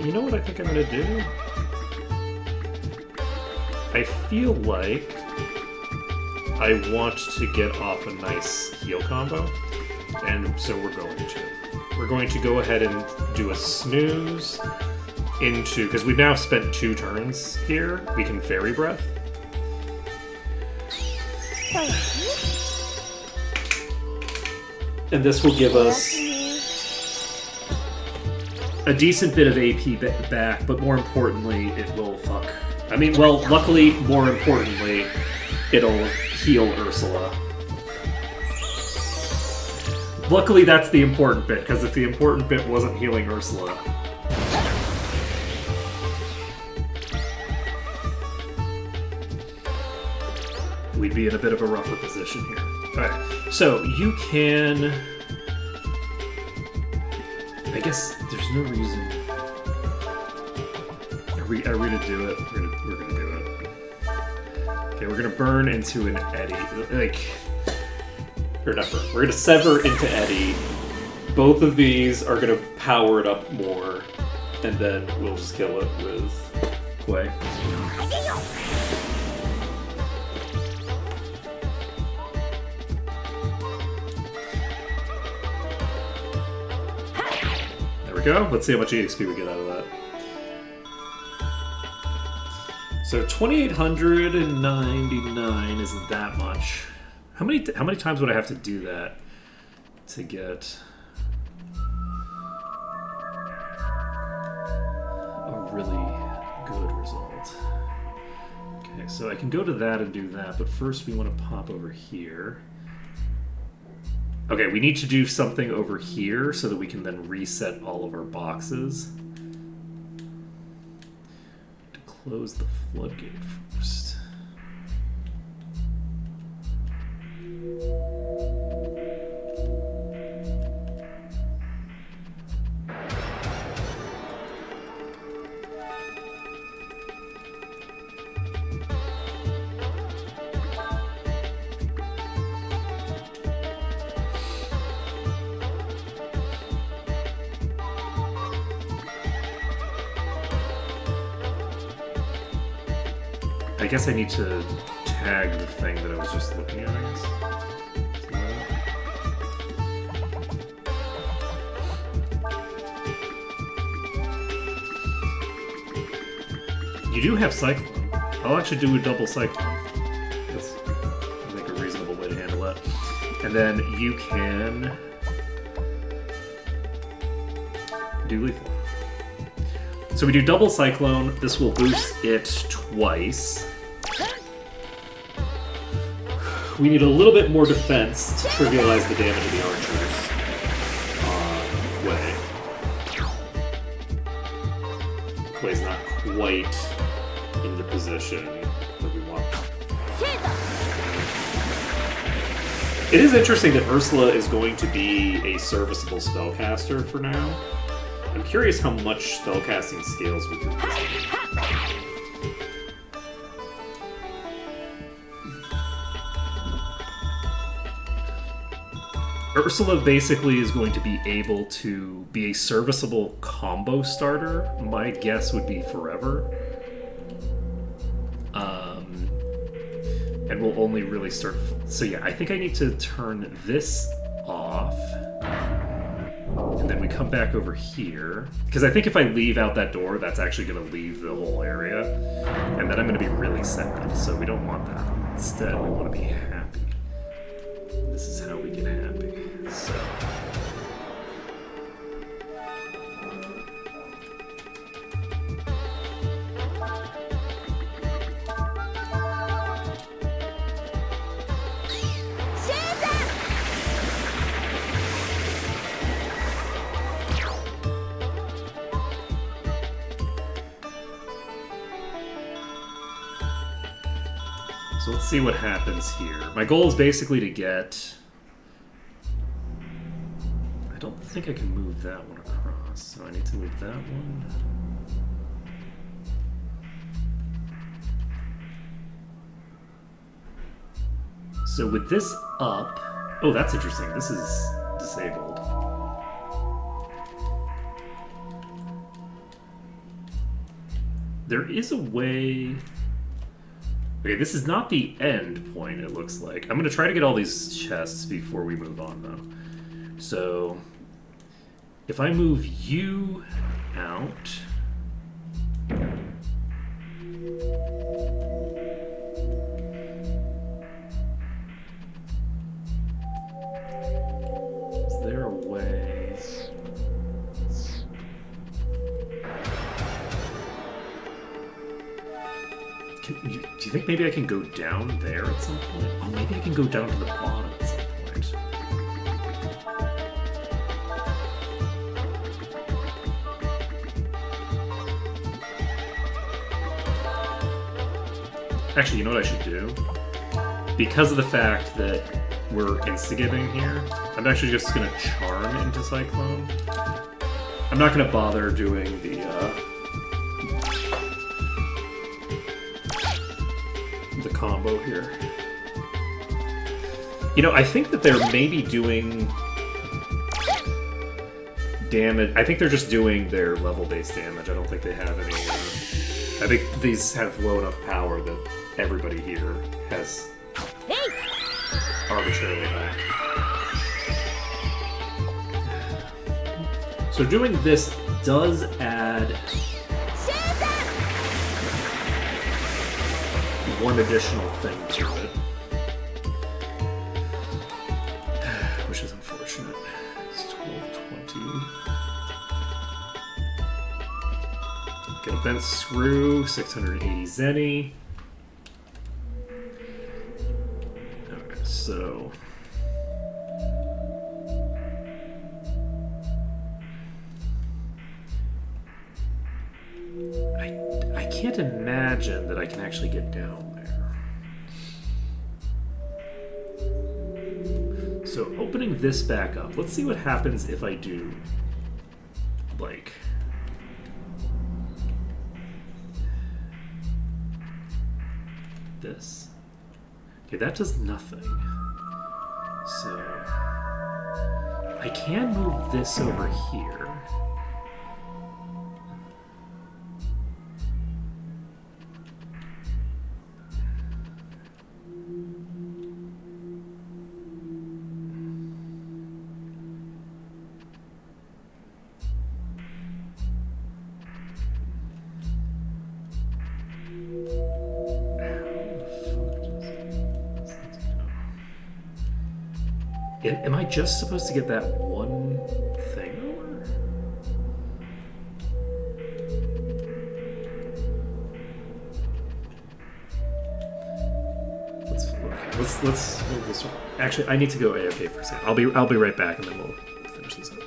Speaker 2: You know what I think I'm gonna do? I feel like I want to get off a nice heal combo, and so we're going to. We're going to go ahead and do a snooze into, because we've now spent 2 turns here, we can Fairy Breath. And this will give us a decent bit of AP back, but more importantly, it will fuck. I mean, well, luckily, more importantly, it'll heal Ursula. Luckily, that's the important bit, because if the important bit wasn't healing Ursula... we'd be in a bit of a rougher position here. Alright, so you can... I guess there's no reason... Are Are we gonna do it? We're gonna do it. Okay, we're gonna burn into an eddy. Or not burn. We're gonna sever into eddy. Both of these are gonna power it up more, and then we'll just kill it with Quay. There we go. Let's see how much EXP we get out of that. So 2,899 isn't that much. How many times would I have to do that to get a really good result? Okay, so I can go to that and do that, but first we want to pop over here. Okay, we need to do something over here so that we can then reset all of our boxes. To close the floodgate first. I guess I need to tag the thing that I was just looking at, I guess. You do have Cyclone. I'll actually do a double Cyclone. That's, I think, a reasonable way to handle that. And then you can do lethal. So we do double Cyclone. This will boost it twice. We need a little bit more defense to trivialize the damage of the archers. Quay's not quite in the position that we want. It is interesting that Ursula is going to be a serviceable spellcaster for now. I'm curious how much spellcasting scales with your pistol. Ursula basically is going to be able to be a serviceable combo starter. My guess would be forever. And we'll only really start... So yeah, I think I need to turn this off. And then we come back over here. Because I think if I leave out that door, that's actually going to leave the whole area. And then I'm going to be really sad. So we don't want that. Instead, we want to be happy. This is how we get happy. So... So let's see what happens here. My goal is basically to get... I don't think I can move that one across, so I need to move that one. So with this up... Oh, that's interesting. This is disabled. There is a way... Okay, this is not the end point, it looks like. I'm going to try to get all these chests before we move on, though. So, if I move you out... Is there a way... Do you think maybe I can go down there at some point? Oh, maybe I can go down to the bottom at some point. Actually, you know what I should do? Because of the fact that we're instigating here, I'm actually just going to charm into Cyclone. I'm not going to bother doing the the combo here. You know, I think that they're maybe doing damage. I think they're just doing their level-based damage. I don't think they have any. I think these have low enough power that everybody here has arbitrarily high. So doing this does add one additional thing to it, which is unfortunate. It's 1220. Get a bent screw, 680 zenny. Okay, so I can't imagine that I can actually get down there. So opening this back up, let's see what happens if I do, like, this. Okay, that does nothing. So I can move this over here. Am I just supposed to get that one thing over? Let's move this one. Actually, I need to go AFK for a second. I'll be right back, and then we'll finish this up.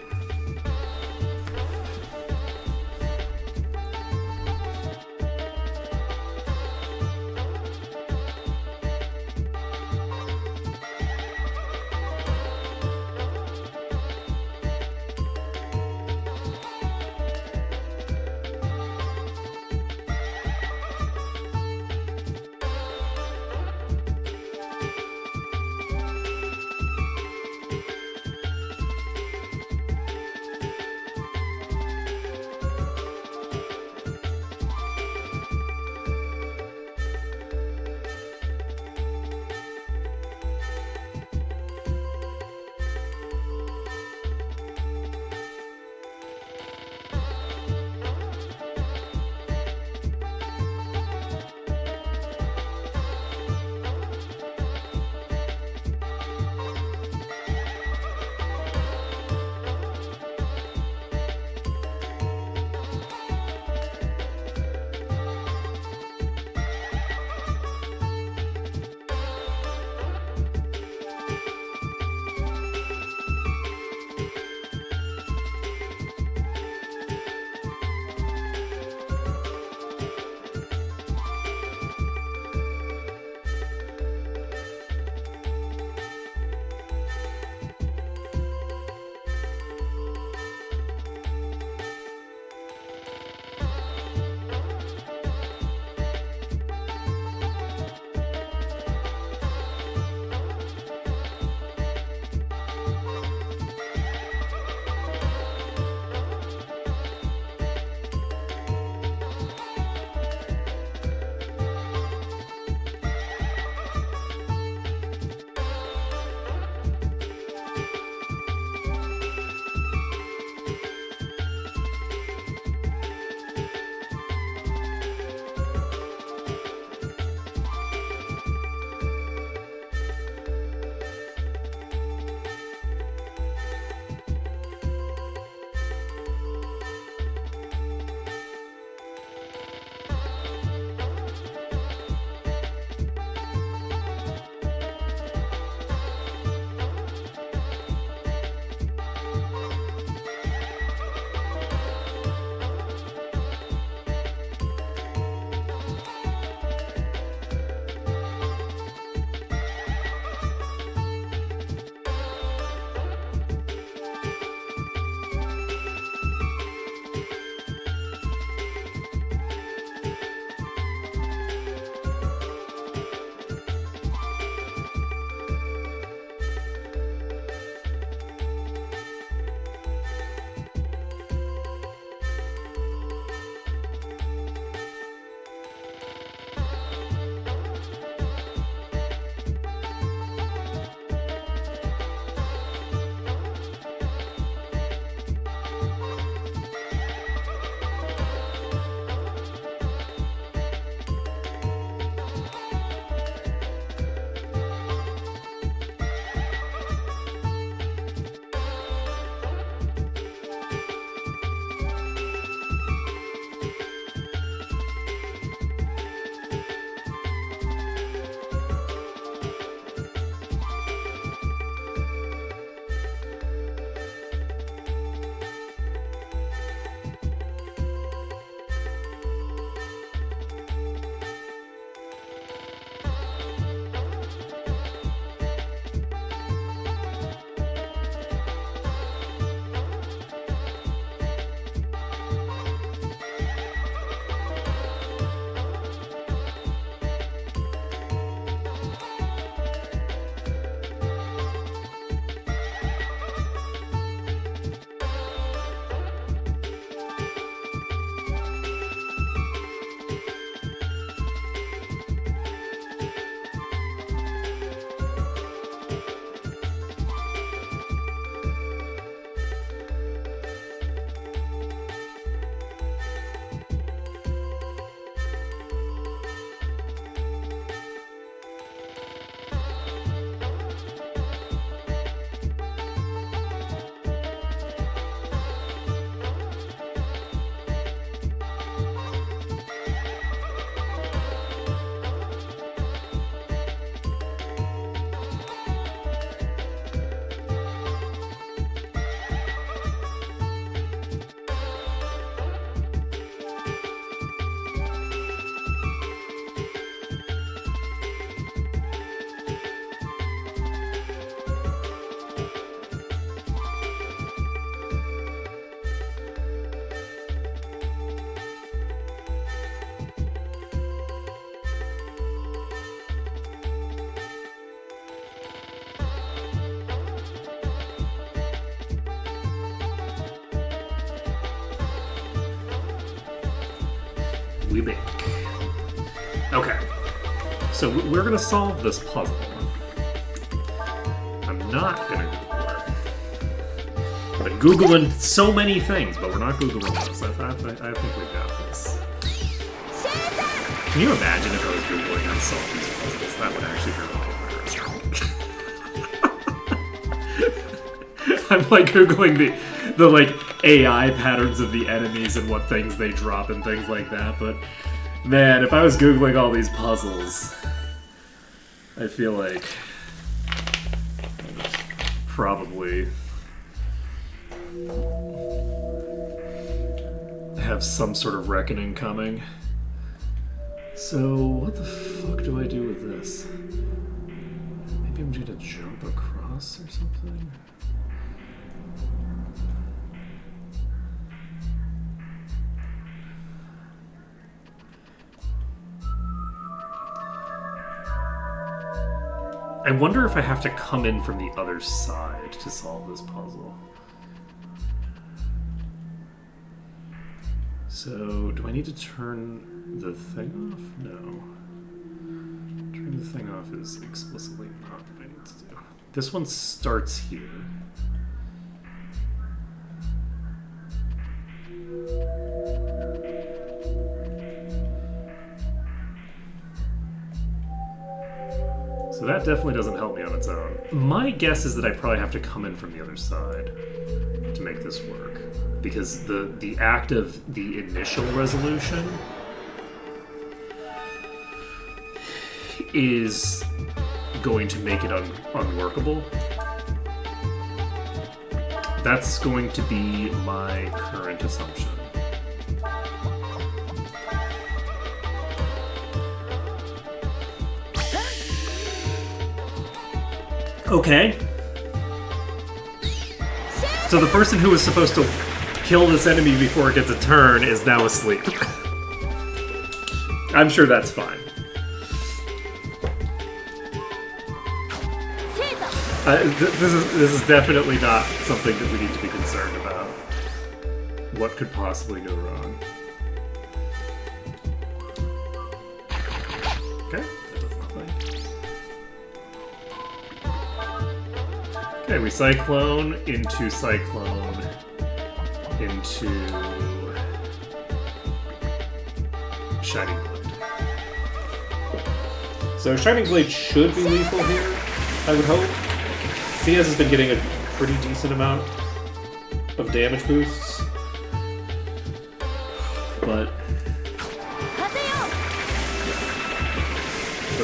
Speaker 2: we make. Okay. So we're going to solve this puzzle. I'm not going to Google it. I've been Googling so many things, but we're not Googling this. I think we got this. Can you imagine if I was Googling how to solve these puzzles? That would actually be really embarrassing. I'm like Googling the like AI patterns of the enemies and what things they drop and things like that, but man, if I was Googling all these puzzles, I feel like I'd probably have some sort of reckoning coming. So, what the fuck do I do with this? Maybe I'm going to jump across or something? I wonder if I have to come in from the other side to solve this puzzle. So, do I need to turn the thing off? No. Turning the thing off is explicitly not what I need to do. This one starts here. So that definitely doesn't help me on its own. My guess is that I probably have to come in from the other side to make this work. Because the act of the initial resolution is going to make it unworkable. That's going to be my current assumption. Okay. So the person who was supposed to kill this enemy before it gets a turn is now asleep. I'm sure that's fine. This is definitely not something that we need to be concerned about. What could possibly go wrong? Okay, that does nothing. Okay, we Cyclone into Cyclone into Shining Blade. So Shining Blade should be lethal here, I would hope. CS has been getting a pretty decent amount of damage boosts. But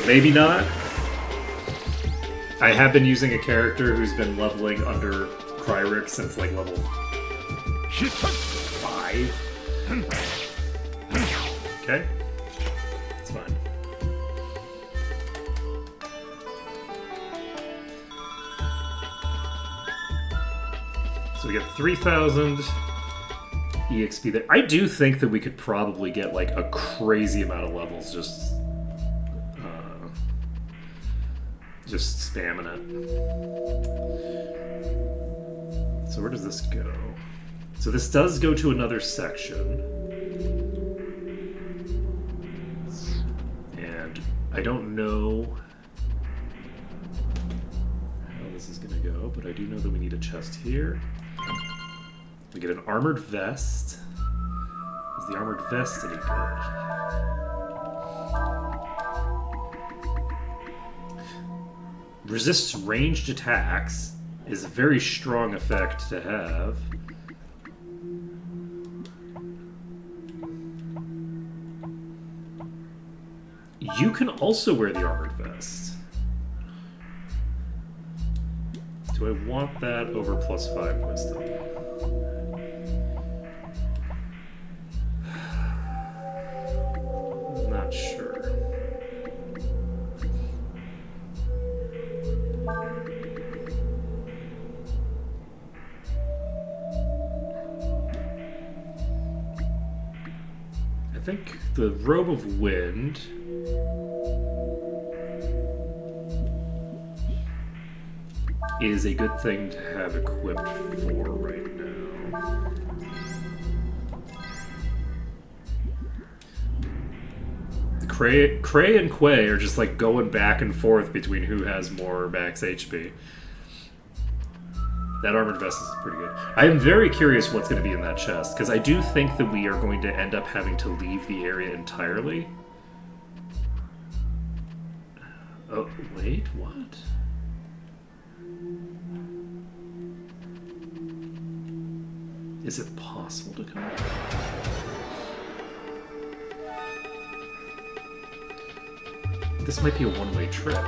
Speaker 2: maybe not. I have been using a character who's been leveling under Cryric since like level 5. Okay. It's fine. So we get 3,000 EXP there. I do think that we could probably get like a crazy amount of levels just spamming it. So where does this go? So this does go to another section. And I don't know how this is going to go, but I do know that we need a chest here. We get an armored vest. Is the armored vest any good? Resists ranged attacks is a very strong effect to have. You can also wear the armored vest. Do I want that over +5 wisdom? Not sure. I think the Robe of Wind is a good thing to have equipped for right now. Cray and Quay are just like going back and forth between who has more max HP. That armored vest is pretty good. I am very curious what's going to be in that chest, because I do think that we are going to end up having to leave the area entirely. Oh, wait, what? Is it possible to come? This might be a one-way trip.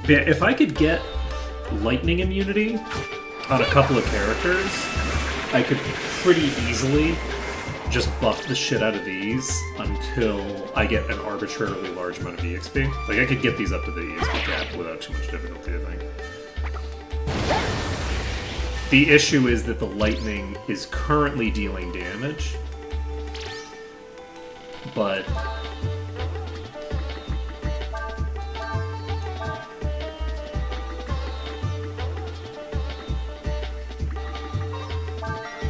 Speaker 2: Yeah, if I could get lightning immunity on a couple of characters, I could pretty easily just buff the shit out of these until I get an arbitrarily large amount of EXP. Like, I could get these up to the EXP cap without too much difficulty, I think. The issue is that the lightning is currently dealing damage, but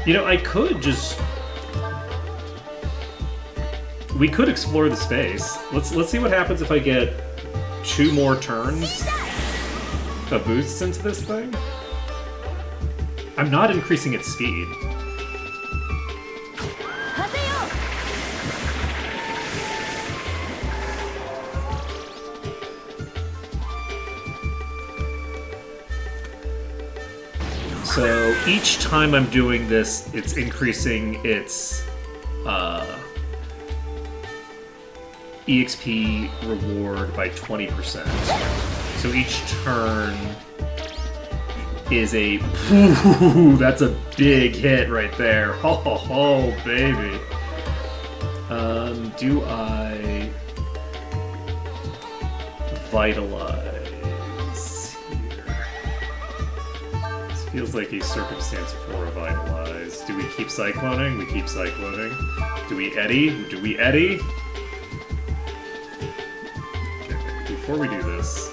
Speaker 2: you know, I could just... We could explore the space. Let's see what happens if I get 2 more turns of boosts into this thing. I'm not increasing its speed. So each time I'm doing this, it's increasing its EXP reward by 20%. So each turn is a... Ooh, that's a big hit right there. Ho ho ho, baby. Do I vitalize here? This feels like a circumstance for a vitalize. Do we keep cycloning? We keep cycloning. Do we eddy? Do we eddy? Okay, before we do this,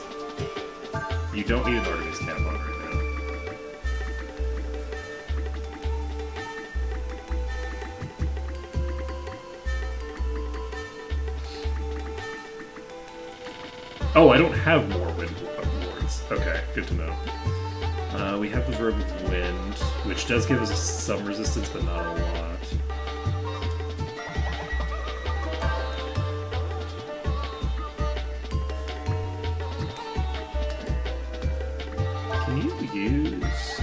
Speaker 2: you don't need an Artemis cap on right now. Oh, I don't have more wind wards. Okay, good to know. We have the Robe of Wind, which does give us some resistance, but not a lot. Can you use...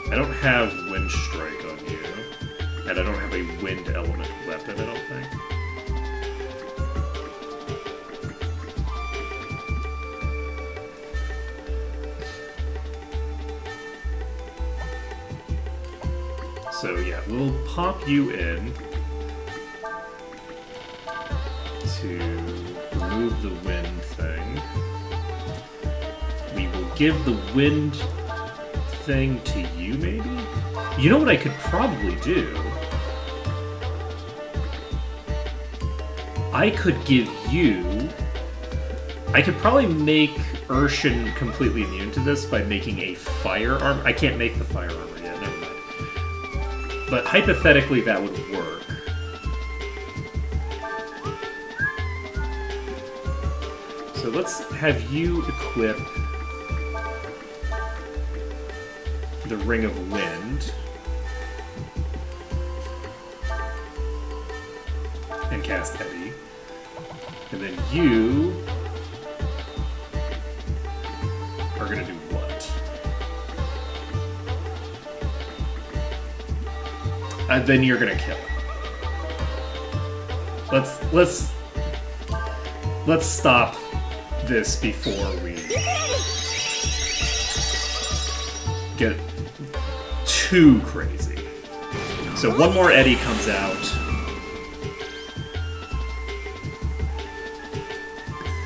Speaker 2: I don't have Wind Strike on you, and I don't have a Wind Element weapon, I don't think. So yeah, we'll pop you in to remove the wind thing. We will give the wind thing to you, maybe? You know what I could probably do? I could give you... I could probably make Urshan completely immune to this by making a fire armor. I can't make the fire armor yet, never mind. But hypothetically, that would work. So let's have you equip the Ring of Wind and cast Eddy. And then you are going to do what? And then you're gonna kill it. Let's stop this before we get too crazy. So one more eddy comes out.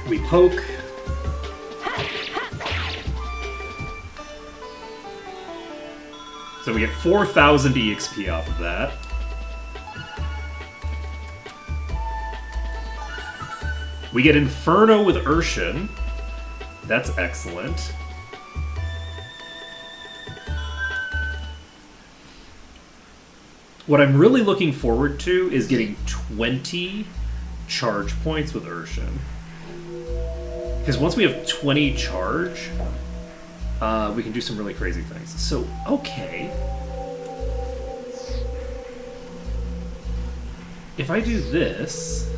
Speaker 2: We poke. So we get 4,000 EXP off of that. We get Inferno with Urshan. That's excellent. What I'm really looking forward to is getting 20 charge points with Urshan. Because once we have 20 charge, we can do some really crazy things. So, okay. If I do this,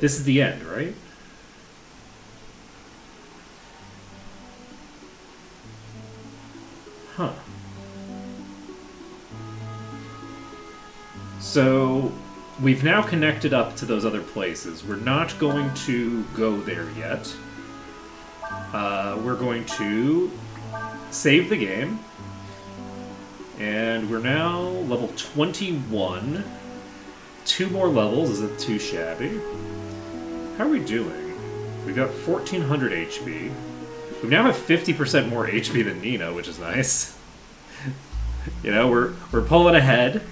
Speaker 2: this is the end, right? Huh. So, we've now connected up to those other places. We're not going to go there yet. We're going to save the game. And we're now level 21. 2 more levels isn't too shabby. How are we doing? We've got 1,400 HP. We now have 50% more HP than Nina, which is nice. You know, we're pulling ahead.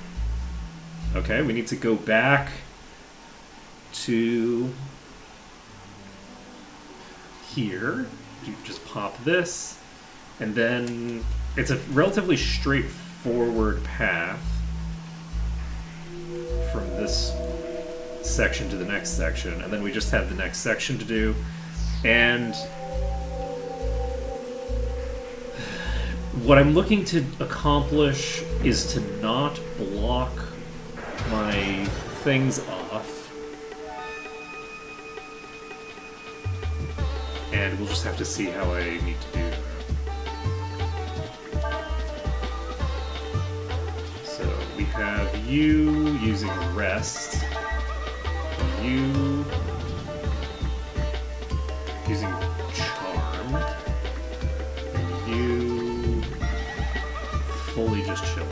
Speaker 2: Okay, we need to go back to here. You just pop this, and then it's a relatively straightforward path from this section to the next section, and then we just have the next section to do. And what I'm looking to accomplish is to not block my things off. And we'll just have to see how I need to do that. So we have you using rest. You using charm. And you fully just chilling.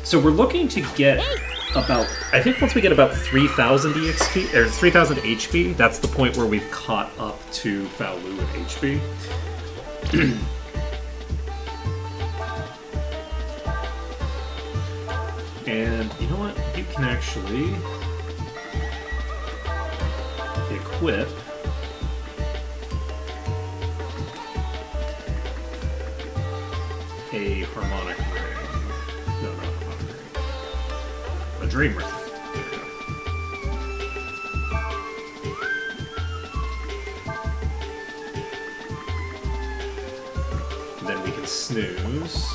Speaker 2: So we're looking to get about, I think once we get about 3,000 EXP, or 3,000 HP, that's the point where we've caught up to Faolu in HP. And you know what? You can actually equip a harmonic ring. No, not a harmonic ring. A dream ring. There we go. And then we can snooze.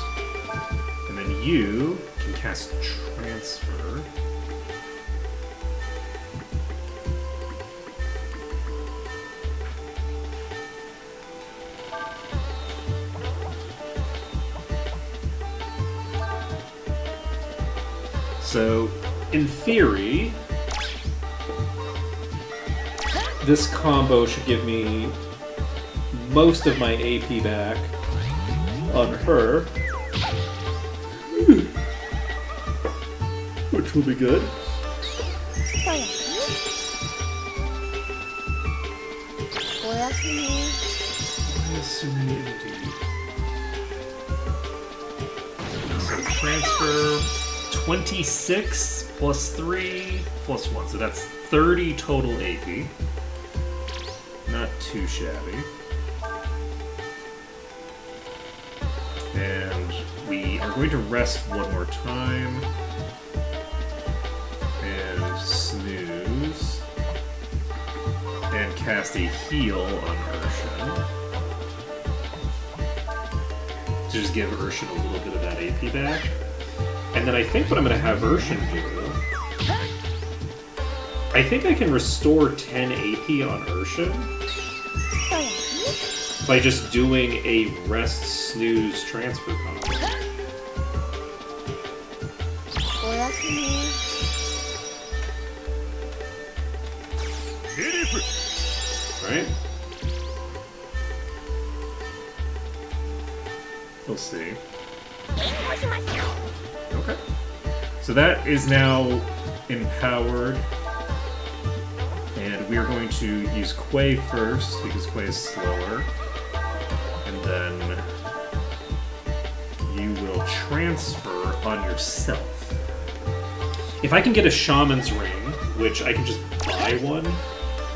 Speaker 2: And then you can cast transfer. So, in theory, this combo should give me most of my AP back on her, which will be good. Oyasumi indeed. So transfer 26 plus 3 plus 1, so that's 30 total AP. Not too shabby. And we are going to rest one more time. And snooze. And cast a heal on Urshan. To just give Urshan a little bit of that AP back. And then I think what I'm going to have Urshan do... I think I can restore 10 AP on Urshan by just doing a rest snooze transfer combo. Right? We'll see. Okay. So that is now empowered. And we are going to use Quay first, because Quay is slower. And then you will transfer on yourself. If I can get a Shaman's Ring, which I can just buy one,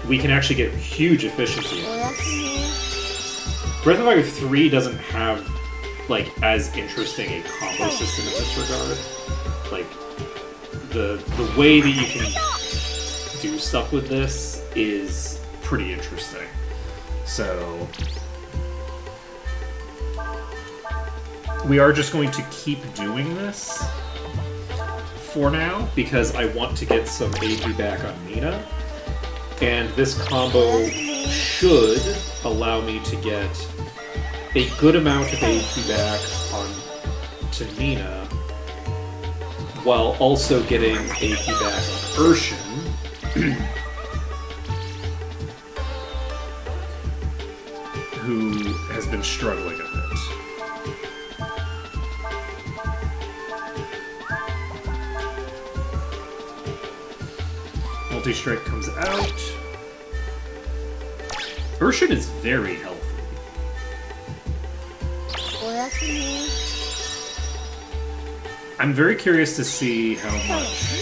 Speaker 2: we can actually get huge efficiency on this. Breath of Fire 3 doesn't have, like, as interesting a combo system in this regard. Like, the way that you can do stuff with this is pretty interesting. So we are just going to keep doing this for now, because I want to get some AP back on Mina. And this combo should allow me to get a good amount of AP back on to Mina, while also getting AP back on Urshan. Who has been struggling a bit. Multi-strike comes out. Urshan is very healthy. I'm very curious to see how much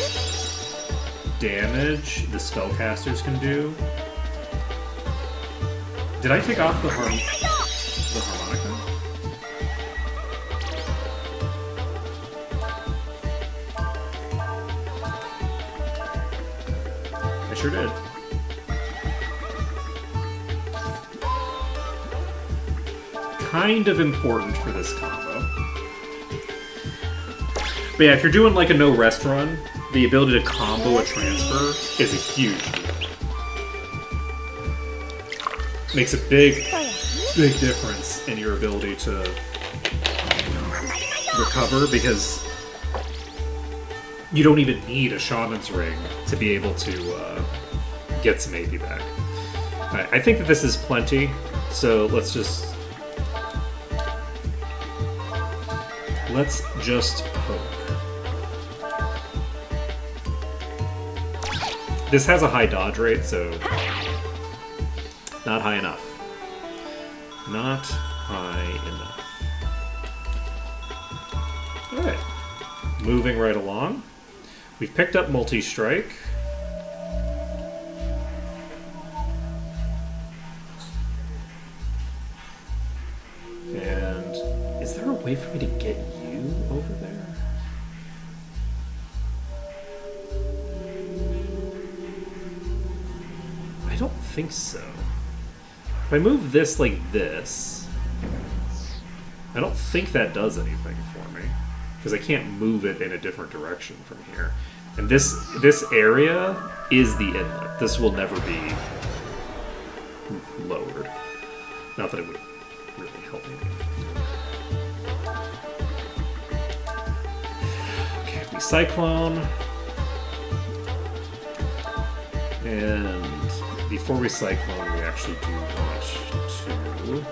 Speaker 2: damage the spellcasters can do. Did I take off the harmonica? I sure did. Kind of important for this combo. But yeah, if you're doing like a no rest run, the ability to combo a transfer is a huge deal. Makes a big difference in your ability to recover, because you don't even need a Shaman's Ring to be able to get some AP back. Alright, I think that this is plenty, so let's just poke. This has a high dodge rate, so not high enough. Not high enough. Alright. Moving right along. We've picked up multi-strike. And is there a way for me to get you over there? I don't think so. If I move this like this, I don't think that does anything for me, because I can't move it in a different direction from here. And this area is the inlet. This will never be lowered. Not that it would really help me. Okay, we Cyclone. And before we Cyclone, we actually do want to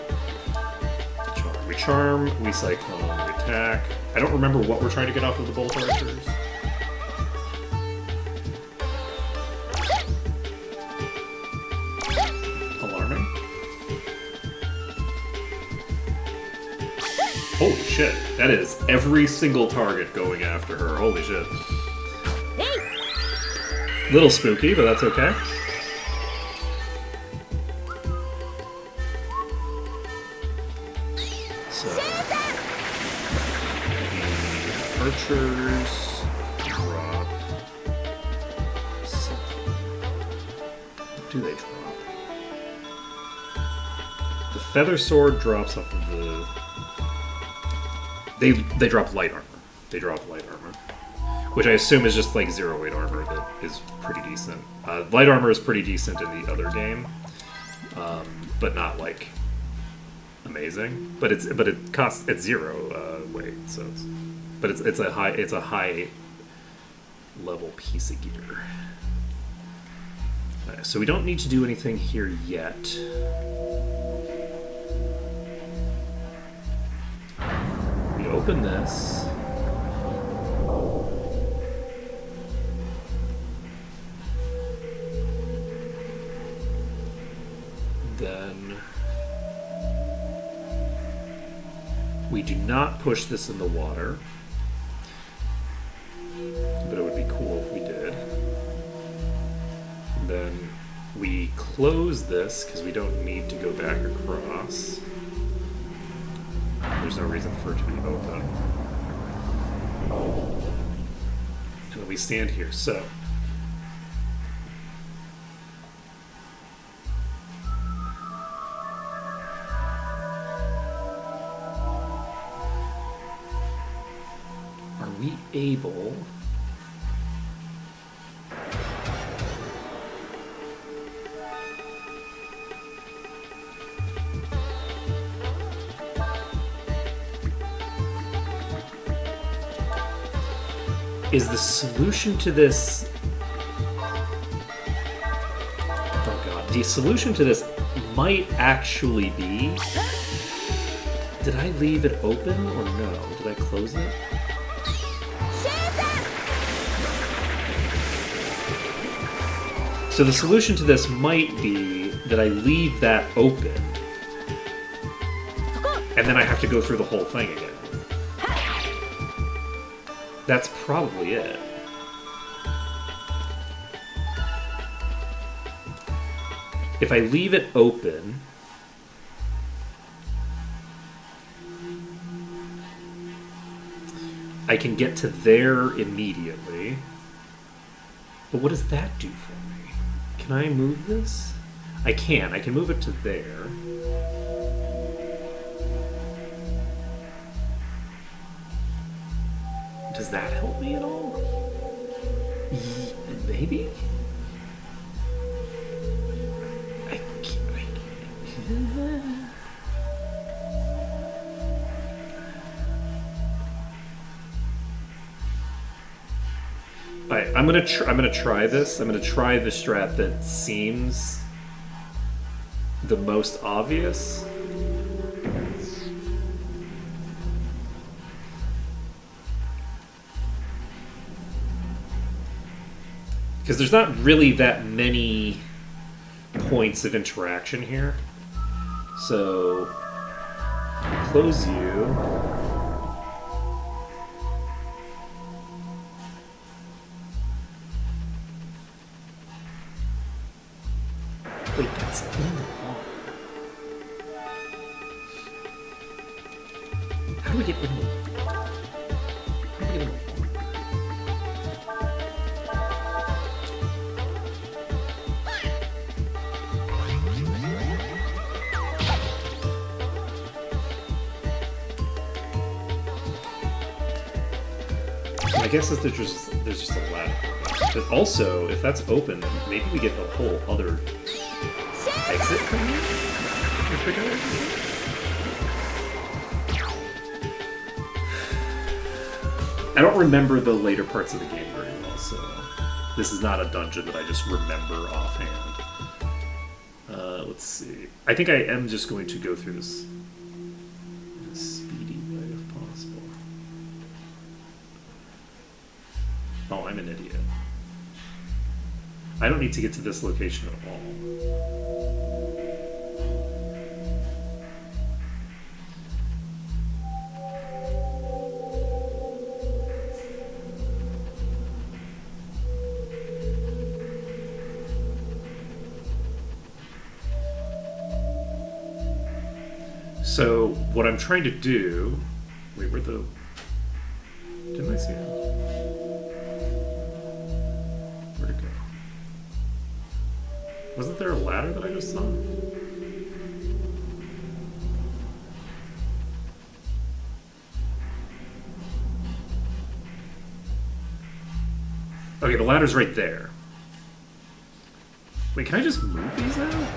Speaker 2: Charm. We Charm, we Cyclone, we attack. I don't remember what we're trying to get off of the Bolt Archers. Alarming. Holy shit, that is every single target going after her. Holy shit. Little spooky, but that's okay. So, the archers drop something. What do they drop? The feather sword drops off of the. They drop light armor. They drop light armor, which I assume is just like 0-8 armor that is pretty decent. Light armor is pretty decent in the other game, but not like amazing. But it costs it's 0 weight, so it's a high level piece of gear. So we don't need to do anything here yet. We open open this, then we do not push this in the water, but it would be cool if we did. And then we close this because we don't need to go back across. There's no reason for it to be open. And then we stand here. So are we able is the solution to this... Oh god. The solution to this might actually be... Did I leave it open or no? Did I close it? So the solution to this might be that I leave that open. And then I have to go through the whole thing again. That's probably it. If I leave it open, I can get to there immediately. But what does that do for me? Can I move this? I can. I can move it to there. Does that help me at all? Maybe? I can't. Alright, I'm gonna try this. I'm gonna try the strat that seems the most obvious. Because there's not really that many points of interaction here. So, close you. Wait, that's in the water. How do we get in the water? How do we get in the water? I guess there's just a ladder. But also, if that's open, then maybe we get a whole other exit from here? I don't remember the later parts of the game very well, so this is not a dungeon that I just remember offhand. Let's see. I think I am just going to go through this in a speedy way if possible. Oh, I'm an idiot. I don't need to get to this location at all. So, what I'm trying to do... Wait, where'd the... Didn't I see it? Where'd it go? Wasn't there a ladder that I just saw? Okay, the ladder's right there. Wait, can I just move these now?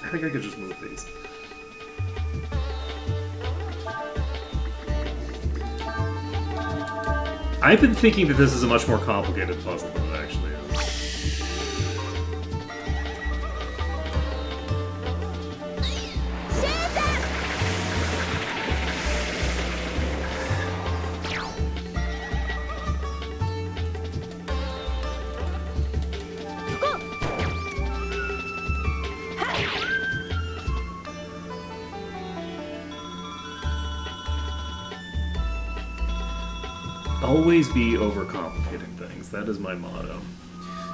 Speaker 2: I think I could just move these. I've been thinking that this is a much more complicated puzzle than it actually is. always be overcomplicating things. That is my motto.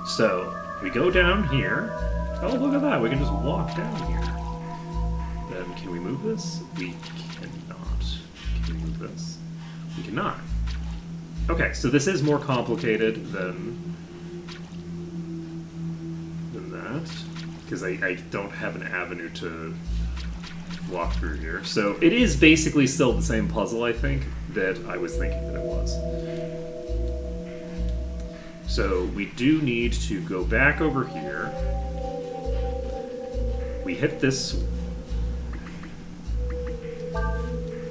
Speaker 2: So, we go down here. Oh, look at that. We can just walk down here. Then, can we move this? We cannot. Can we move this? We cannot. Okay, so this is more complicated than that. Because I don't have an avenue to walk through here. So, it is basically still the same puzzle, I think, that I was thinking that it was. So we do need to go back over here. We hit this.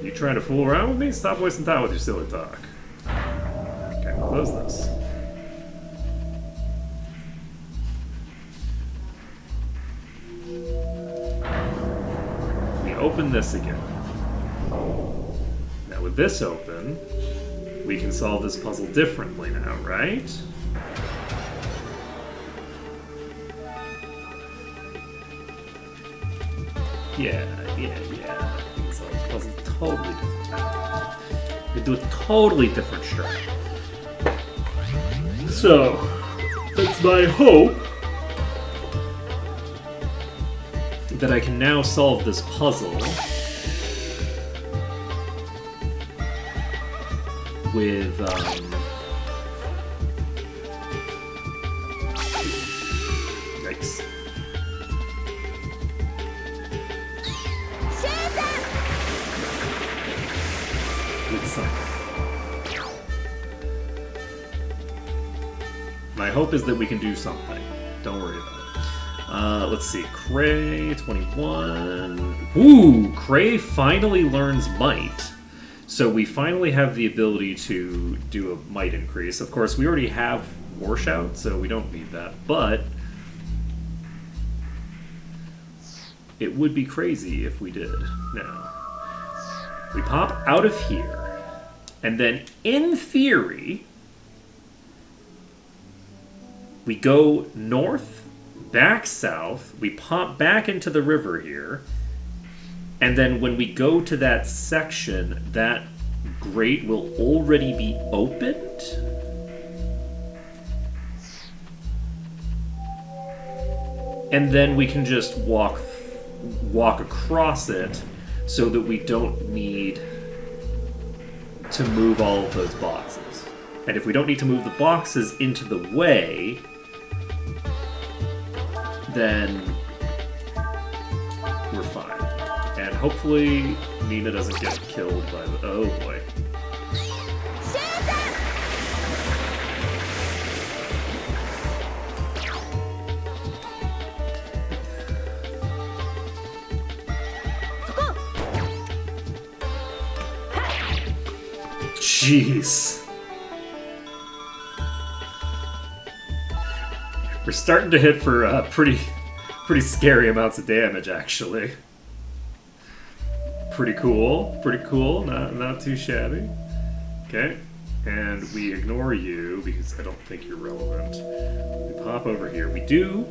Speaker 2: You trying to fool around with me? Stop wasting time with your silly talk. Okay, close this. We open this again. Now with this open, we can solve this puzzle differently now, right? Yeah. We can solve this puzzle totally different. We do a totally different strat. So, it's my hope that I can now solve this puzzle with, yikes. With something. My hope is that we can do something. Don't worry about it. Let's see. Cray, 21. Ooh! Cray finally learns Might. So we finally have the ability to do a Might increase. Of course, we already have War Shout, so we don't need that. But it would be crazy if we did. Now, we pop out of here. And then, in theory, we go north, back south, we pop back into the river here, and then when we go to that section, that grate will already be opened? And then we can just walk across it so that we don't need to move all of those boxes. And if we don't need to move the boxes into the way, then we're fine. And hopefully Nina doesn't get killed by the... Oh boy. Jeez. We're starting to hit for pretty scary amounts of damage, actually. Pretty cool. Not too shabby. Okay. And we ignore you because I don't think you're relevant. We pop over here. We do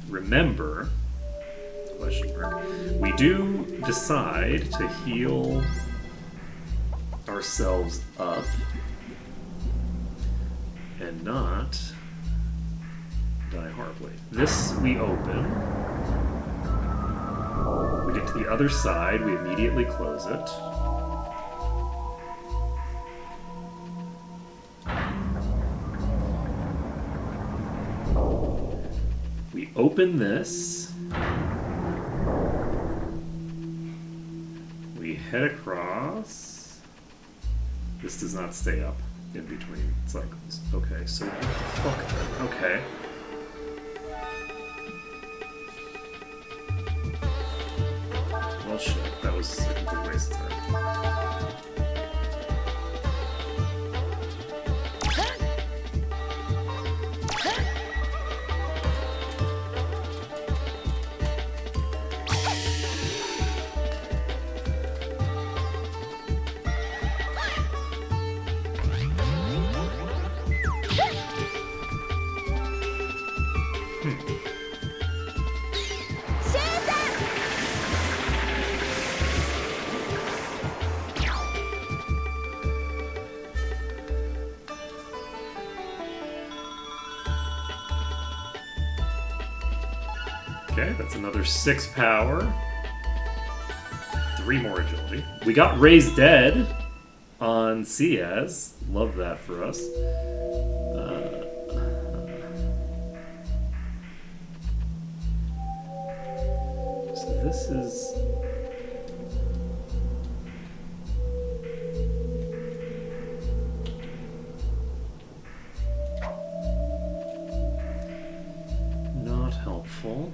Speaker 2: remember... Question mark. We do decide to heal ourselves up and not die horribly. This we open. We get to the other side, we immediately close it. We open this. We head across. This does not stay up in between cycles. Okay, so what the fuck then? Okay. Well, shit. That was a complete waste of time. Okay, that's another 6 power. 3 more agility. We got Raised Dead on Ciaz. Love that for us. So this is... not helpful.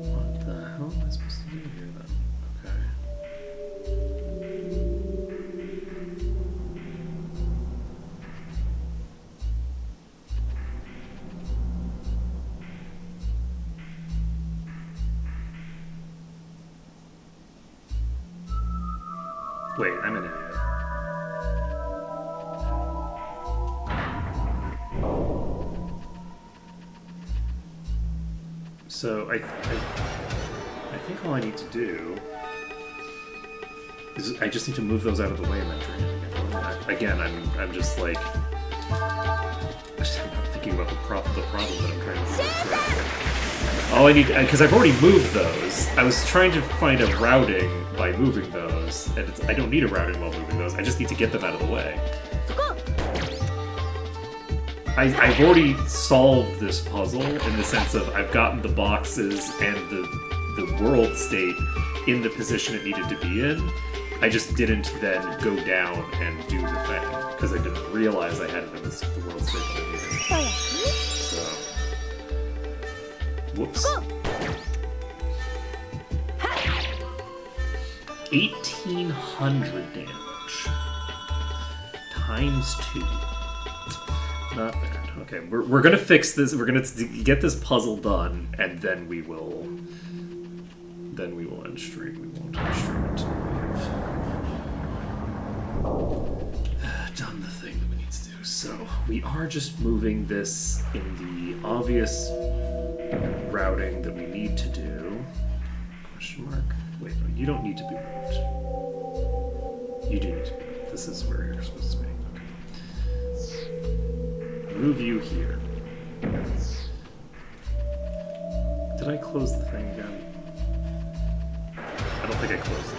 Speaker 2: What the hell am I supposed to do here then? Okay. Wait, I'm an idiot. So I think all I need to do is I just need to move those out of the way and then drain it again. I'm just like I'm not thinking about the problem that I'm trying to do. All I need, because I've already moved those. I was trying to find a routing by moving those, and I don't need a routing while moving those. I just need to get them out of the way. I've already solved this puzzle in the sense of I've gotten the boxes and the world state in the position it needed to be in. I just didn't then go down and do the thing because I didn't realize I had it in the world state that I needed. So, whoops. 1,800 damage times 2. Not bad. Okay, we're gonna fix this. We're gonna get this puzzle done, and then we will end stream. We won't end stream until we've done the thing that we need to do. So we are just moving this in the obvious routing that we need to do. Question mark. Wait, no, you don't need to be moved. You do need to be moved. This is where you're supposed to be. Move you here. Did I close the thing again? I don't think I closed it.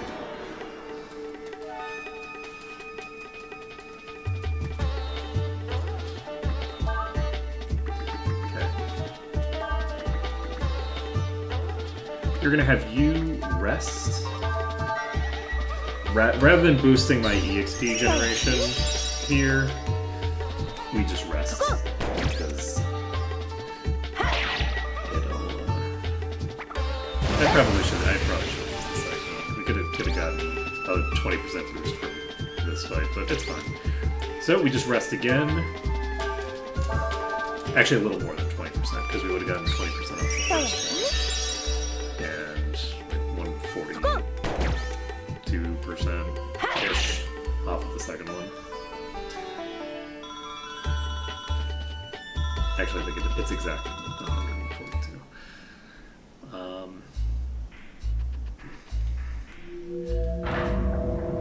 Speaker 2: Okay. You're gonna have you rest. Rather than boosting my EXP generation here, we just rest, because it'll, I probably should have used this second. We could have gotten a 20% boost from this fight, but it's fine. So we just rest again. Actually, a little more than 20%, because we would have gotten 20% off the first one. And 142%-ish off of the second one. Actually, I think it's exactly 142.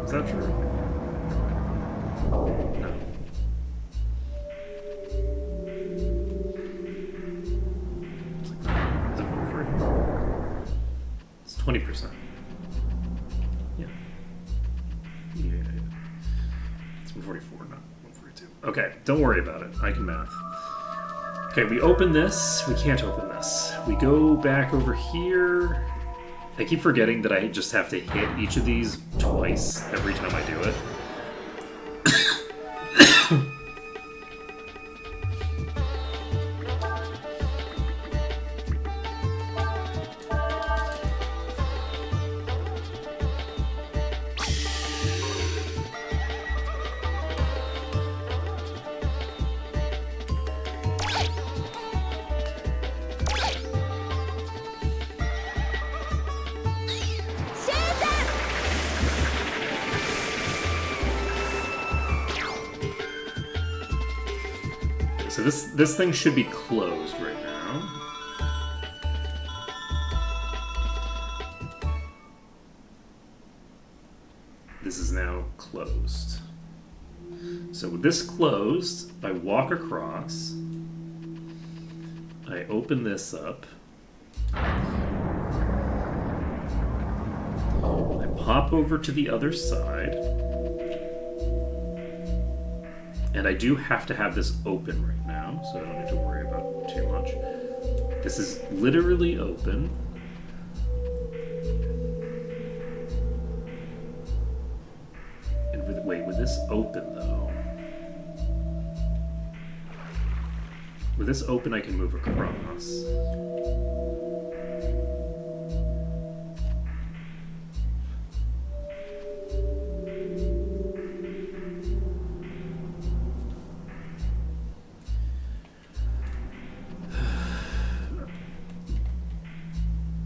Speaker 2: Is that true? No. Is it 140? It's 20%. Yeah. It's 144, not 142. Okay, don't worry about it. I can math. Okay, we open this. We can't open this. We go back over here. I keep forgetting that I just have to hit each of these twice every time I do it. So this thing should be closed right now. This is now closed. So with this closed, I walk across. I open this up. I pop over to the other side. And I do have to have this open right now, so I don't need to worry about too much. This is literally open. And with this open though. With this open I can move across.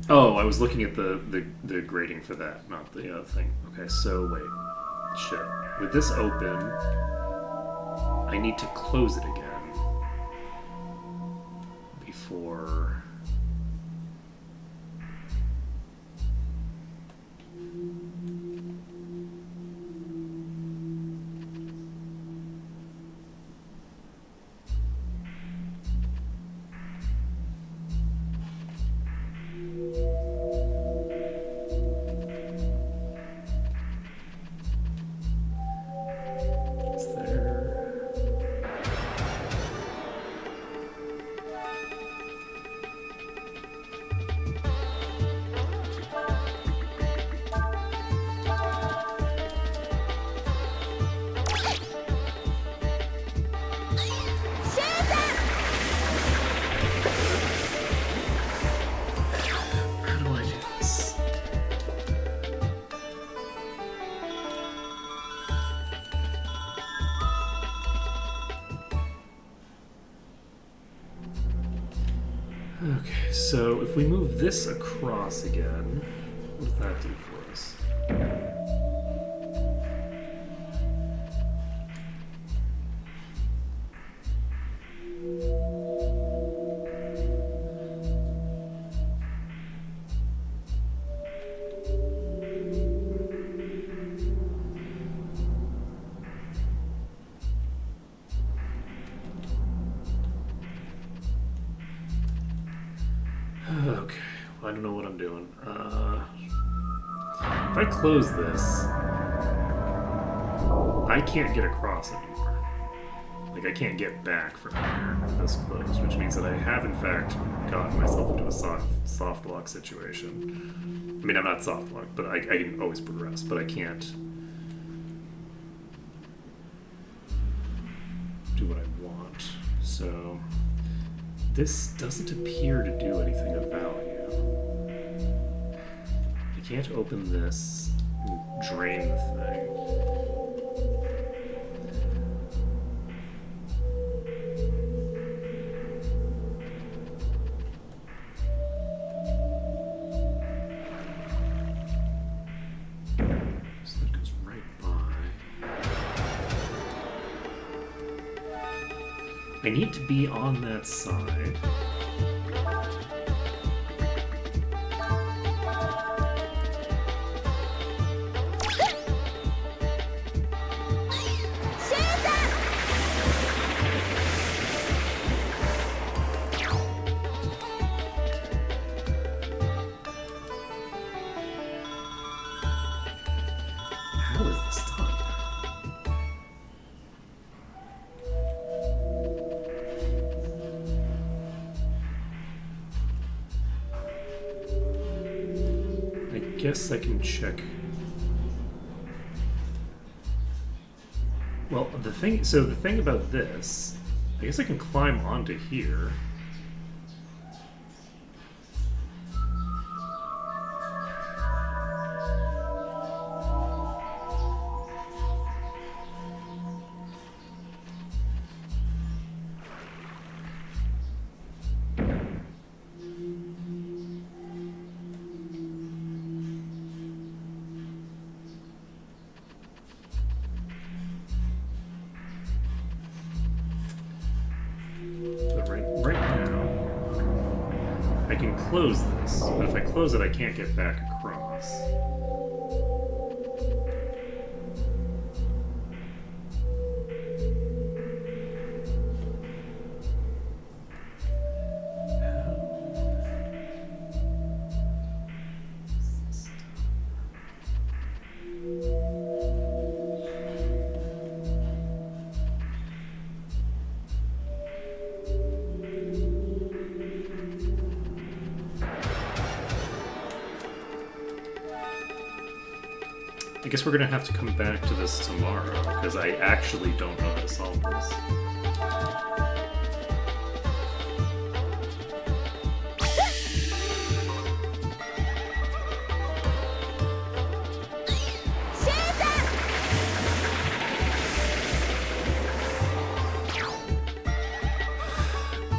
Speaker 2: Oh, I was looking at the grading for that, not the other thing. Okay, so wait. Shit. With this open, I need to close it again before... Okay, so if we move this across again, what does that do for us? Okay, well, I don't know what I'm doing. If I close this, I can't get across anymore. Like, I can't get back from here with this closed, which means that I have, in fact, gotten myself into a soft lock situation. I mean, I'm not soft lock, but I can always progress, but I can't do what I want. So... this doesn't appear to do anything of value. I can't open this and drain the thing. So that goes right by. I need to be on that side. How is this done? I guess I can check. Well, the thing about this, I guess I can climb onto here. But right now, I can close this, but if I close it, I can't get back across. guess we're gonna have to come back to this tomorrow, because I actually don't know how to solve this.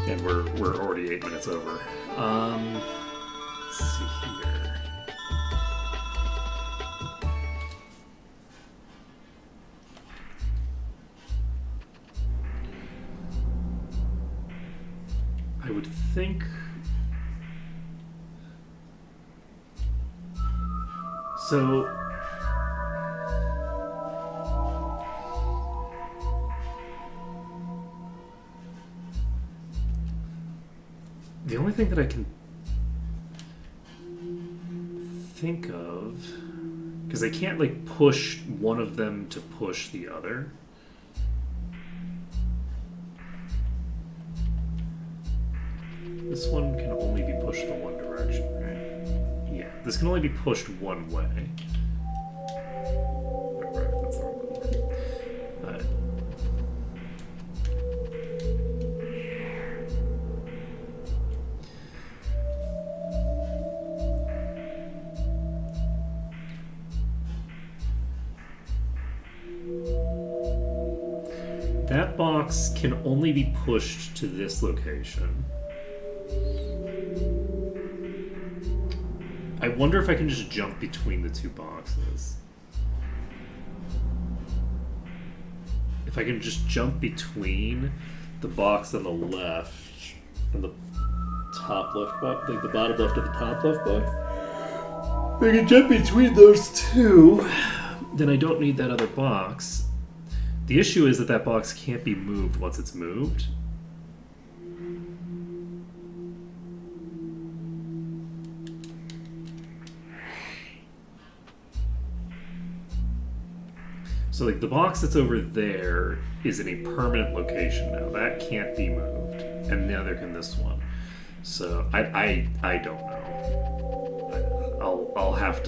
Speaker 2: And we're already 8 minutes over. Let's see here. I would think so. The only thing that I can think of, because I can't like push one of them to push the other. This one can only be pushed the one direction, right? Yeah, this can only be pushed one way. Right, that's the wrong one. That box can only be pushed to this location. I wonder if I can just jump between the two boxes. If I can just jump between the box on the left and the top left box, like the bottom left and the top left box. If I can jump between those two, then I don't need that other box. The issue is that that box can't be moved once it's moved. So like the box that's over there is in a permanent location now. That can't be moved. And neither can this one. So I don't know. I'll have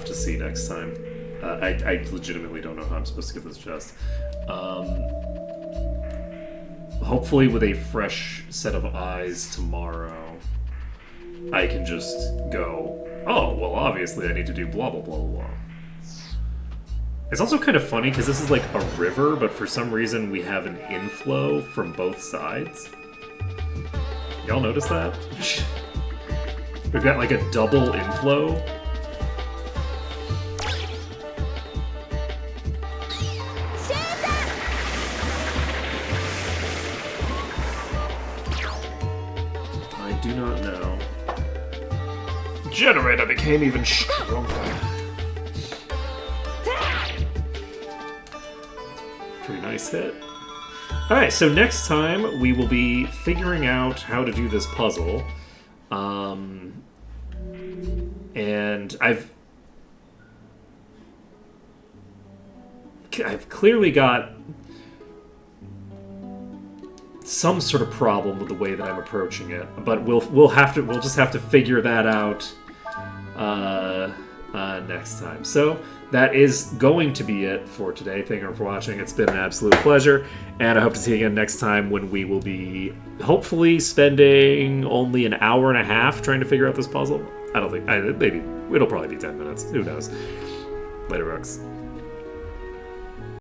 Speaker 2: to see next time. I legitimately don't know how I'm supposed to get this chest. Hopefully with a fresh set of eyes tomorrow, I can just go, oh, well, obviously I need to do blah, blah, blah, blah. It's also kind of funny because this is like a river, but for some reason we have an inflow from both sides. Y'all notice that? We've got like a double inflow. I do not know. Generator became even stronger. Pretty nice hit. Alright, so next time we will be figuring out how to do this puzzle. And I've clearly got some sort of problem with the way that I'm approaching it, but we'll just have to figure that out next time. So that is going to be it for today. Thank you for watching. It's been an absolute pleasure, and I hope to see you again next time when we will be hopefully spending only an hour and a half trying to figure out this puzzle. I don't think maybe it'll probably be 10 minutes. Who knows? Later, Brooks.